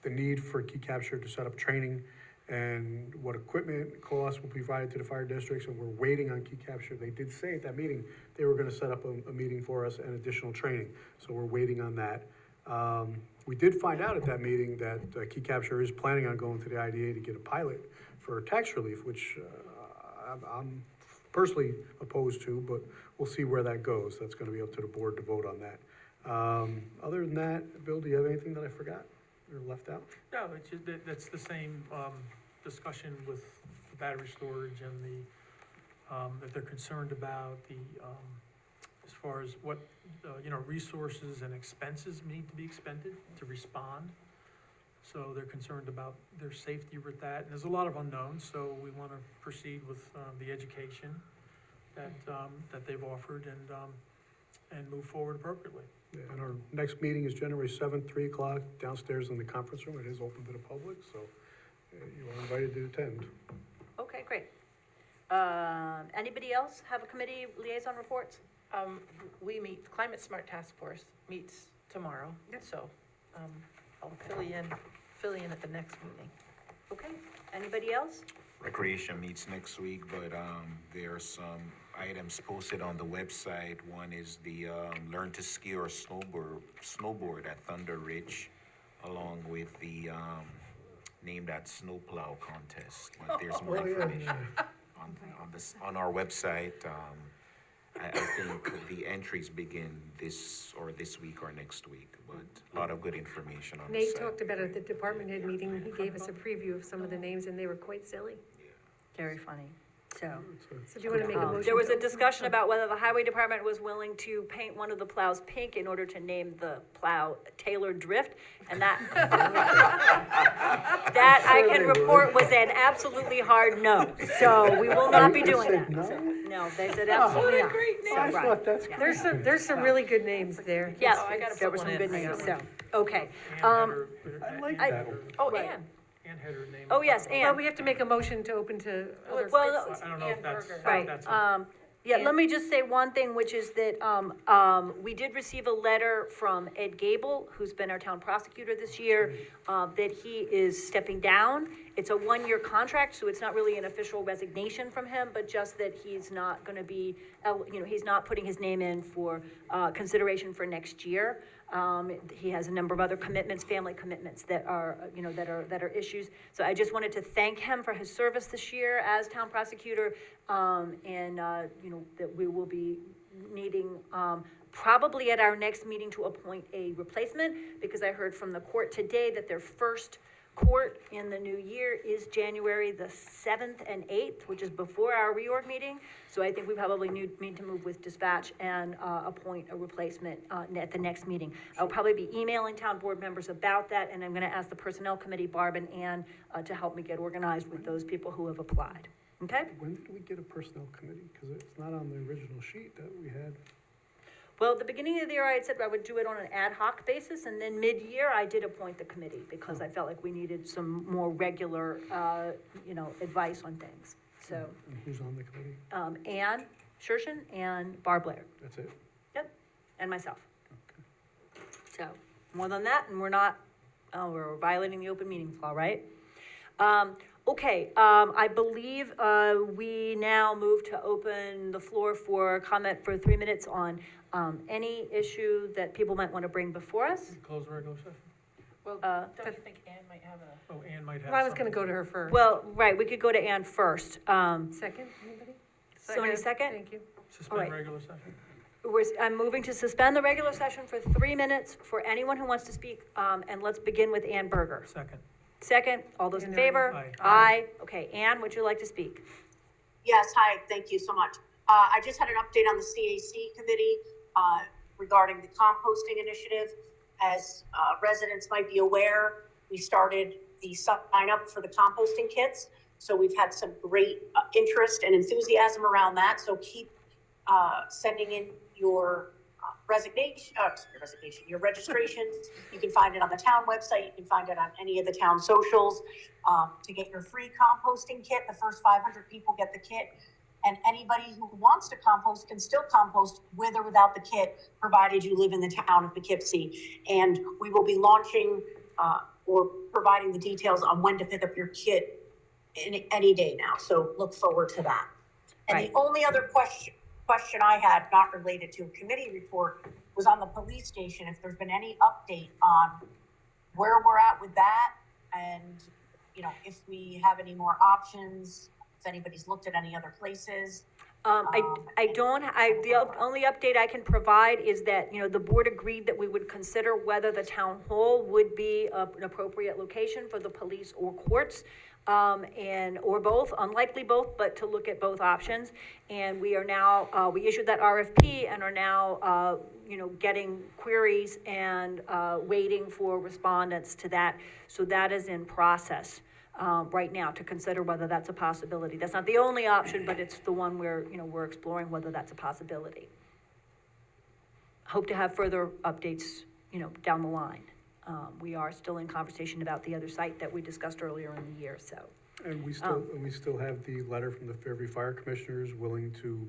Speaker 8: the need for Key Capture to set up training and what equipment costs will be provided to the fire districts, and we're waiting on Key Capture. They did say at that meeting, they were gonna set up a meeting for us and additional training, so we're waiting on that. We did find out at that meeting that Key Capture is planning on going to the IDA to get a pilot for tax relief, which I'm personally opposed to, but we'll see where that goes. That's gonna be up to the board to vote on that. Other than that, Bill, do you have anything that I forgot or left out?
Speaker 4: No, it's just, that's the same, discussion with the battery storage and that they're concerned about as far as what, resources and expenses need to be expended to respond. So they're concerned about their safety with that, and there's a lot of unknowns, so we wanna proceed with, the education that they've offered and move forward appropriately.
Speaker 8: Yeah, and our next meeting is January 7th, 3:00, downstairs in the conference room. It is open to the public, so you are invited to attend.
Speaker 10: Okay, great. Anybody else have a committee liaison reports?
Speaker 3: We meet, Climate Smart Task Force meets tomorrow, so, I'll fill you in at the next meeting.
Speaker 10: Okay, anybody else?
Speaker 5: Recreation meets next week, but there are some items posted on the website. One is the Learn to Ski or Snowboard at Thunder Ridge, along with the Name That Snowplow contest. But there's more information on our website. I think the entries begin this week or next week, but a lot of good information on the
Speaker 9: Nate
Speaker 5: site.
Speaker 9: talked about it at the department head meeting. He gave us a preview of some of the names, and they were quite silly.
Speaker 10: Very funny, so.
Speaker 9: So do you want to make a motion?
Speaker 10: There was a
Speaker 9: to-
Speaker 10: discussion about whether the highway department was willing to paint one of the plows pink in order to name the plow Taylor Drift, and that, that I can report was an absolutely hard no, so we will not be doing that. No, they said absolutely not. So,
Speaker 8: I
Speaker 10: right.
Speaker 8: thought that's.
Speaker 9: There's some really good names there.
Speaker 10: Yes,
Speaker 3: I gotta
Speaker 10: there
Speaker 3: put
Speaker 10: were some
Speaker 3: one
Speaker 10: good
Speaker 3: in.
Speaker 10: names, so, okay.
Speaker 8: I like that one.
Speaker 3: Oh,
Speaker 10: Right.
Speaker 3: Ann,
Speaker 4: Ann had her name.
Speaker 3: Oh, yes,
Speaker 9: Well,
Speaker 3: Ann.
Speaker 9: we have to make a motion to open to other.
Speaker 3: Well,
Speaker 4: I don't know if that's,
Speaker 3: Right,
Speaker 4: that's it.
Speaker 3: yeah, let me just say one thing, which is that, we did receive a letter from Ed Gable, who's been our town prosecutor this year, that he is stepping down. It's a one-year contract, so it's not really an official resignation from him, but just that he's not gonna be, he's not putting his name in for, consideration for next year. He has a number of other commitments, family commitments that are, that are issues. So I just wanted to thank him for his service this year as town prosecutor, and, that we will be needing, probably at our next meeting to appoint a replacement, because I heard from the court today that their first court in the new year is January the 7th and 8th, which is before our reorg meeting. So I think we probably need to move with dispatch and appoint a replacement at the next meeting. I'll probably be emailing town board members about that, and I'm gonna ask the personnel committee, Barb and Ann, to help me get organized with those people who have applied, okay?
Speaker 8: When did we get a personnel committee? Because it's not on the original sheet that we had.
Speaker 3: Well, at the beginning of the year, I had said I would do it on an ad hoc basis, and then mid-year, I did appoint the committee, because I felt like we needed some more regular, advice on things, so.
Speaker 8: And who's on the committee?
Speaker 3: Ann Shershin and Barb Blair,
Speaker 8: That's it?
Speaker 3: yep, and myself. So, more than that, and we're violating the open meetings law, right? Okay, I believe, we now move to open the floor for comment for 3 minutes on, any issue that people might want to bring before us.
Speaker 4: Close the regular session?
Speaker 1: Well,
Speaker 3: Uh,
Speaker 1: don't you think Ann might have a?
Speaker 4: Oh, Ann might have
Speaker 9: Well, I was gonna
Speaker 4: something.
Speaker 9: go to her first.
Speaker 3: Well, right, we could go to Ann first.
Speaker 9: Second, anybody?
Speaker 3: Sony, second?
Speaker 9: Thank you.
Speaker 3: all right.
Speaker 4: Suspend regular session?
Speaker 3: I'm moving to suspend the regular session for 3 minutes for anyone who wants to speak, and let's begin with Ann Berger.
Speaker 4: Second.
Speaker 3: Second, all those in
Speaker 9: Ann,
Speaker 3: favor?
Speaker 4: Aye.
Speaker 3: Aye. Okay, Ann, would you like to speak?
Speaker 2: Yes, hi, thank you so much. I just had an update on the CAC committee regarding the composting initiative. As residents might be aware, we started the sign up for the composting kits. So we've had some great interest and enthusiasm around that. So keep sending in your your registrations. You can find it on the town website. You can find it on any of the town socials to get your free composting kit. The first 500 people get the kit. And anybody who wants to compost can still compost with or without the kit, provided you live in the town of Poughkeepsie. And we will be launching or providing the details on when to pick up your kit any day now. So look forward to that. And
Speaker 3: Right.
Speaker 2: the only other question I had, not related to a committee report, was on the police station. If there's been any update on where we're at with that, and if we have any more options, if anybody's looked at any other places.
Speaker 3: The only update I can provide is that, the board agreed that we would consider whether the town hall would be an appropriate location for the police or courts, or both, unlikely both, but to look at both options. And we are now, we issued that RFP and are now, getting queries and, waiting for respondents to that. So that is in process. Right now to consider whether that's a possibility. That's not the only option, but it's the one where, we're exploring whether that's a possibility. Hope to have further updates, down the line. We are still in conversation about the other site that we discussed earlier in the year, so.
Speaker 8: And we still have the letter from the Fairview Fire Commissioners willing to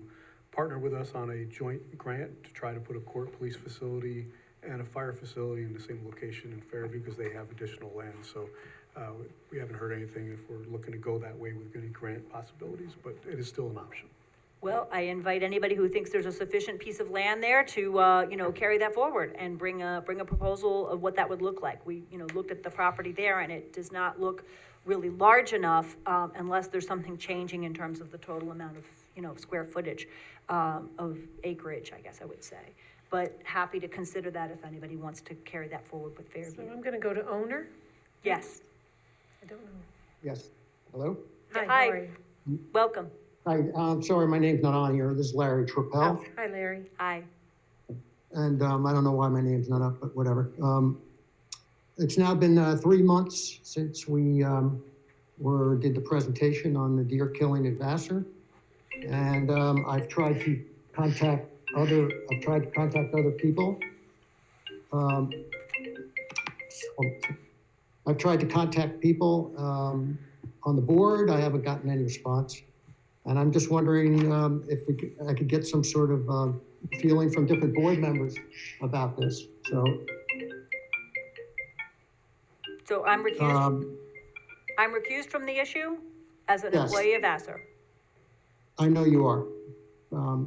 Speaker 8: partner with us on a joint grant to try to put a court police facility and a fire facility in the same location in Fairview, because they have additional land. So we haven't heard anything if we're looking to go that way with any grant possibilities, but it is still an option.
Speaker 3: Well, I invite anybody who thinks there's a sufficient piece of land there to, carry that forward and bring a proposal of what that would look like. We, looked at the property there, and it does not look really large enough, unless there's something changing in terms of the total amount of, square footage, of acreage, I guess I would say. But happy to consider that if anybody wants to carry that forward with
Speaker 9: So
Speaker 3: Fairview.
Speaker 9: I'm gonna go to owner.
Speaker 3: Yes,
Speaker 9: I don't know.
Speaker 13: Yes, hello?
Speaker 9: Hi,
Speaker 3: Hi.
Speaker 9: how are you?
Speaker 3: welcome.
Speaker 13: Hi, I'm sorry, my name's not on here. This is Larry Trappell.
Speaker 9: Oh, hi, Larry.
Speaker 3: Hi.
Speaker 13: And I don't know why my name's not up, but whatever. It's now been 3 months since we did the presentation on the deer killing at Vassar. And I've tried to contact other people. I've tried to contact people on the board. I haven't gotten any response. And I'm just wondering if I could get some sort of feeling from different board members about this.
Speaker 10: So I'm recused,
Speaker 13: Um,
Speaker 10: I'm recused from the issue as an
Speaker 13: Yes.
Speaker 10: employee of Vassar.
Speaker 13: I know you are.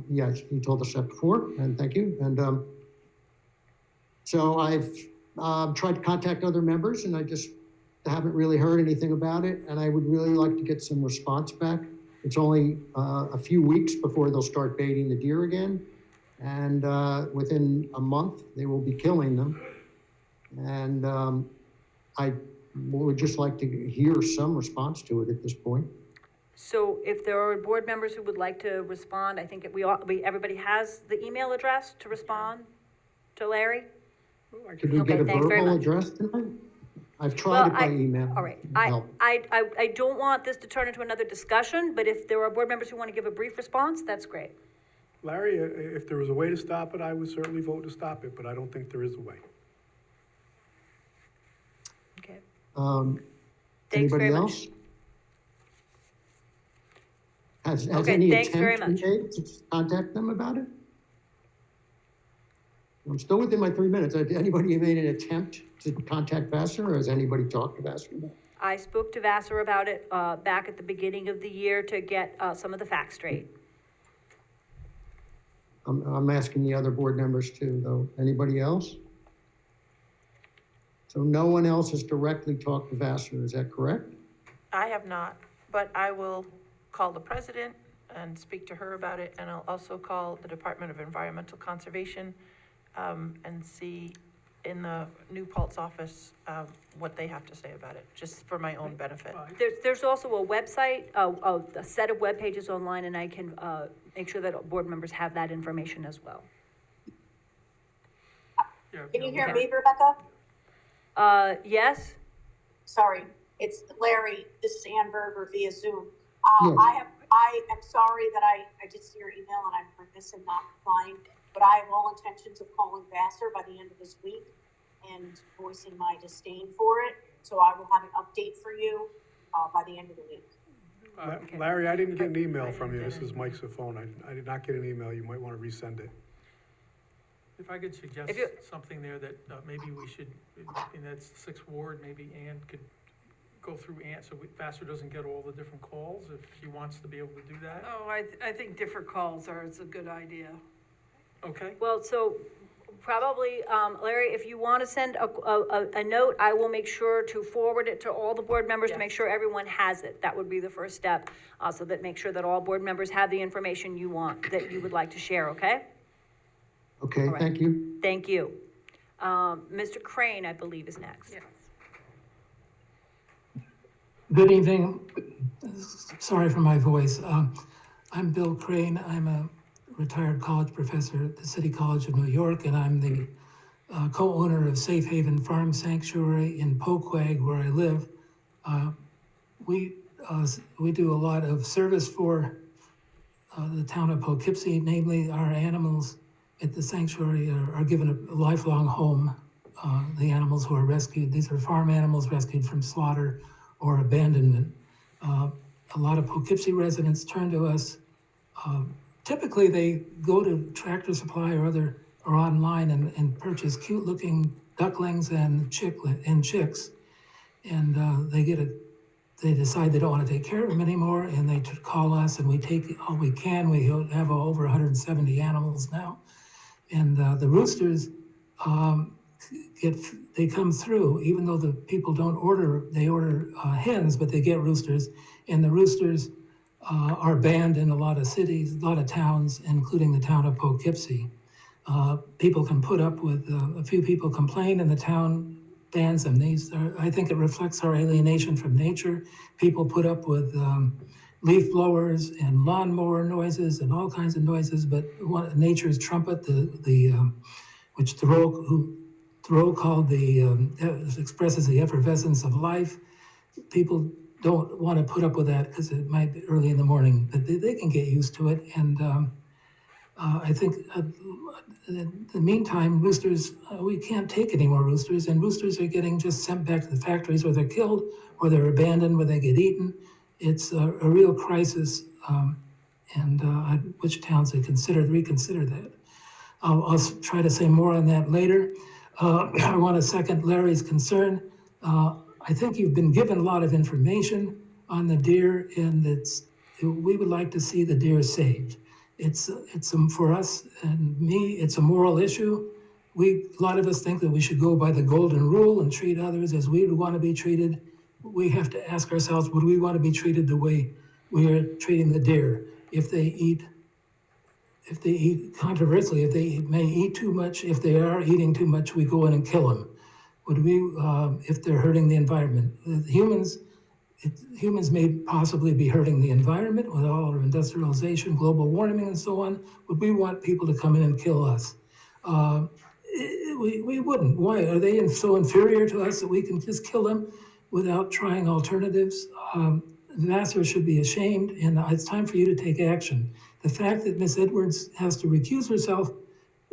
Speaker 13: Yes, you told us that before, and thank you. And so I've tried to contact other members, and I just haven't really heard anything about it. And I would really like to get some response back. It's only a few weeks before they'll start baiting the deer again. And within a month, they will be killing them. And I would just like to hear some response to it at this point.
Speaker 10: So if there are board members who would like to respond, I think everybody has the email address to respond to Larry?
Speaker 13: Could we
Speaker 10: Okay,
Speaker 13: get a
Speaker 10: thanks very
Speaker 13: verbal
Speaker 10: much.
Speaker 13: address tonight? I've tried it by
Speaker 10: Well,
Speaker 13: email.
Speaker 10: All right,
Speaker 13: No.
Speaker 10: I don't want this to turn into another discussion, but if there are board members who want to give a brief response, that's great.
Speaker 8: Larry, if there was a way to stop it, I would certainly vote to stop it, but I don't think there is a way.
Speaker 10: Okay. Thanks very
Speaker 13: Anybody
Speaker 10: much.
Speaker 13: else? Has
Speaker 10: Okay,
Speaker 13: any
Speaker 10: thanks very
Speaker 13: attempt been made to contact them about it? I'm still within my 3 minutes. Has anybody made an attempt to contact Vassar, or has anybody talked to Vassar about it?
Speaker 10: I spoke to Vassar about it back at the beginning of the year to get some of the facts straight.
Speaker 13: I'm asking the other board members too, though. Anybody else? So no one else has directly talked to Vassar, is that correct?
Speaker 3: I have not, but I will call the president and speak to her about it, and I'll also call the Department of Environmental Conservation and see in the New Paltz office what they have to say about it, just for my own benefit.
Speaker 10: There's also a website, a set of web pages online, and I can make sure that board members have that information as well.
Speaker 2: Can you hear me, Rebecca?
Speaker 10: Yes?
Speaker 2: Sorry, it's Larry. This is Ann Berger via Zoom.
Speaker 13: Yes.
Speaker 2: I am sorry that I did see your email and I'm remiss in not replying, but I have all intentions of calling Vassar by the end of this week and voicing my disdain for it. So I will have an update for you by the end of the week.
Speaker 8: Larry, I didn't get an email from you. This is Mike Sifone. I did not get an email. You might want to resend it.
Speaker 4: If I could suggest
Speaker 10: If you-
Speaker 4: something there that maybe we should, in that sixth ward, maybe Ann could go through Ann, so Vassar doesn't get all the different calls, if she wants to be able to do that.
Speaker 1: Oh, I think different calls it's a good idea.
Speaker 4: Okay,
Speaker 10: Well, so probably, Larry, if you want to send a note, I will make sure to forward it to all the board members to make sure everyone has it. That would be the first step, so that make sure that all board members have the information you want, that you would like to share, okay?
Speaker 13: Okay,
Speaker 10: All right.
Speaker 13: thank you.
Speaker 10: Thank you. Mr. Crane, I believe, is next.
Speaker 1: Yes.
Speaker 14: Good evening. Sorry for my voice. I'm Bill Crane. I'm a retired college professor at the City College of New York, and I'm the co-owner of Safe Haven Farm Sanctuary in Poughkeepsie, where I live. We do a lot of service for the town of Poughkeepsie, namely our animals at the sanctuary are given a lifelong home. The animals who are rescued, these are farm animals rescued from slaughter or abandonment. A lot of Poughkeepsie residents turn to us. Typically, they go to Tractor Supply or online and purchase cute-looking ducklings and chicks, and they decide they don't want to take care of them anymore, and they call us, and we take all we can. We have over 170 animals now, and the roosters they come through, even though the people don't order, they order hens, but they get roosters, and the roosters are banned in a lot of cities, a lot of towns, including the town of Poughkeepsie. People can put up with, a few people complain and the town bans them. I think it reflects our alienation from nature. People put up with leaf blowers and lawnmower noises and all kinds of noises, but nature's trumpet, which Thoreau called expresses the effervescence of life. People don't want to put up with that because it might be early in the morning, but they can get used to it. And I think, in the meantime, roosters, we can't take any more roosters, and roosters are getting just sent back to the factories where they're killed, or they're abandoned, where they get eaten. It's a real crisis, which towns they reconsider that. I'll try to say more on that later. I want to second Larry's concern. I think you've been given a lot of information on the deer, and we would like to see the deer saved. For us and me, it's a moral issue. A lot of us think that we should go by the golden rule and treat others as we would want to be treated. We have to ask ourselves, would we want to be treated the way we are treating the deer? If they eat controversially, if they may eat too much, if they are eating too much, we go in and kill them. Would we, if they're hurting the environment? Humans may possibly be hurting the environment with all our industrialization, global warming, and so on. Would we want people to come in and kill us? We wouldn't. Why? Are they so inferior to us that we can just kill them without trying alternatives? Vassar should be ashamed, and it's time for you to take action. The fact that Ms. Edwards has to recuse herself,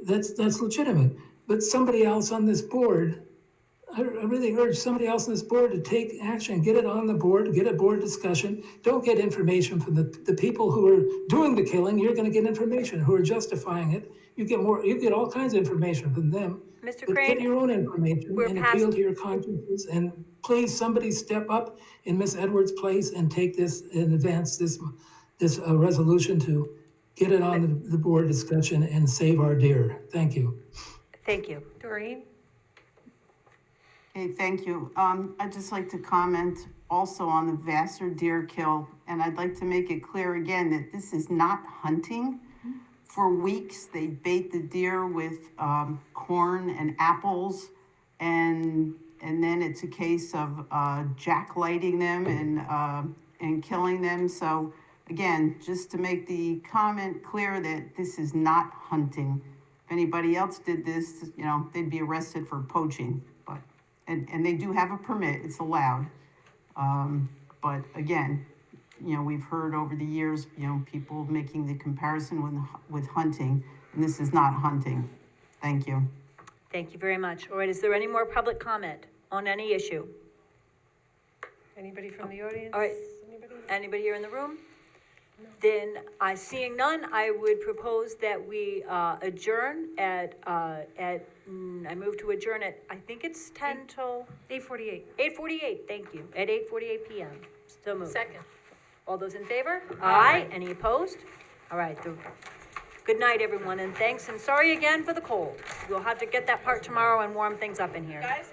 Speaker 14: that's legitimate. But somebody else on this board, I really urge somebody else on this board to take action, get it on the board, get a board discussion. Don't get information from the people who are doing the killing. You're gonna get information, who are justifying it. You get all kinds of information from them.
Speaker 10: Mr.
Speaker 14: But get
Speaker 10: Crane,
Speaker 14: your own information
Speaker 10: we're
Speaker 14: and
Speaker 10: past-
Speaker 14: appeal to your consciences. And please, somebody step up in Miss Edwards' place and take this and advance this resolution to get it on the board discussion and save our deer. Thank you.
Speaker 10: Thank you.
Speaker 9: Doreen?
Speaker 6: Okay, thank you. I'd just like to comment also on the Vassar deer kill, and I'd like to make it clear again that this is not hunting. For weeks, they bait the deer with corn and apples, and then it's a case of jacklighting them and killing them. So again, just to make the comment clear that this is not hunting. If anybody else did this, they'd be arrested for poaching. But and they do have a permit; it's allowed. But again, we've heard over the years, people making the comparison with hunting, and this is not hunting. Thank you.
Speaker 10: Thank you very much. All right, is there any more public comment on any issue?
Speaker 9: Anybody from the audience?
Speaker 10: All right. Anybody here in the room? Then, seeing none, I would propose that we adjourn I move to adjourn at, I think it's 10 till
Speaker 9: 8:48.
Speaker 10: 8:48, thank you, at 8:48 PM. So moved.
Speaker 3: Second.
Speaker 10: All those in favor? Aye. Any opposed? All right, good night, everyone, and thanks, and sorry again for the cold. We'll have to get that part tomorrow and warm things up in here.
Speaker 3: Guys,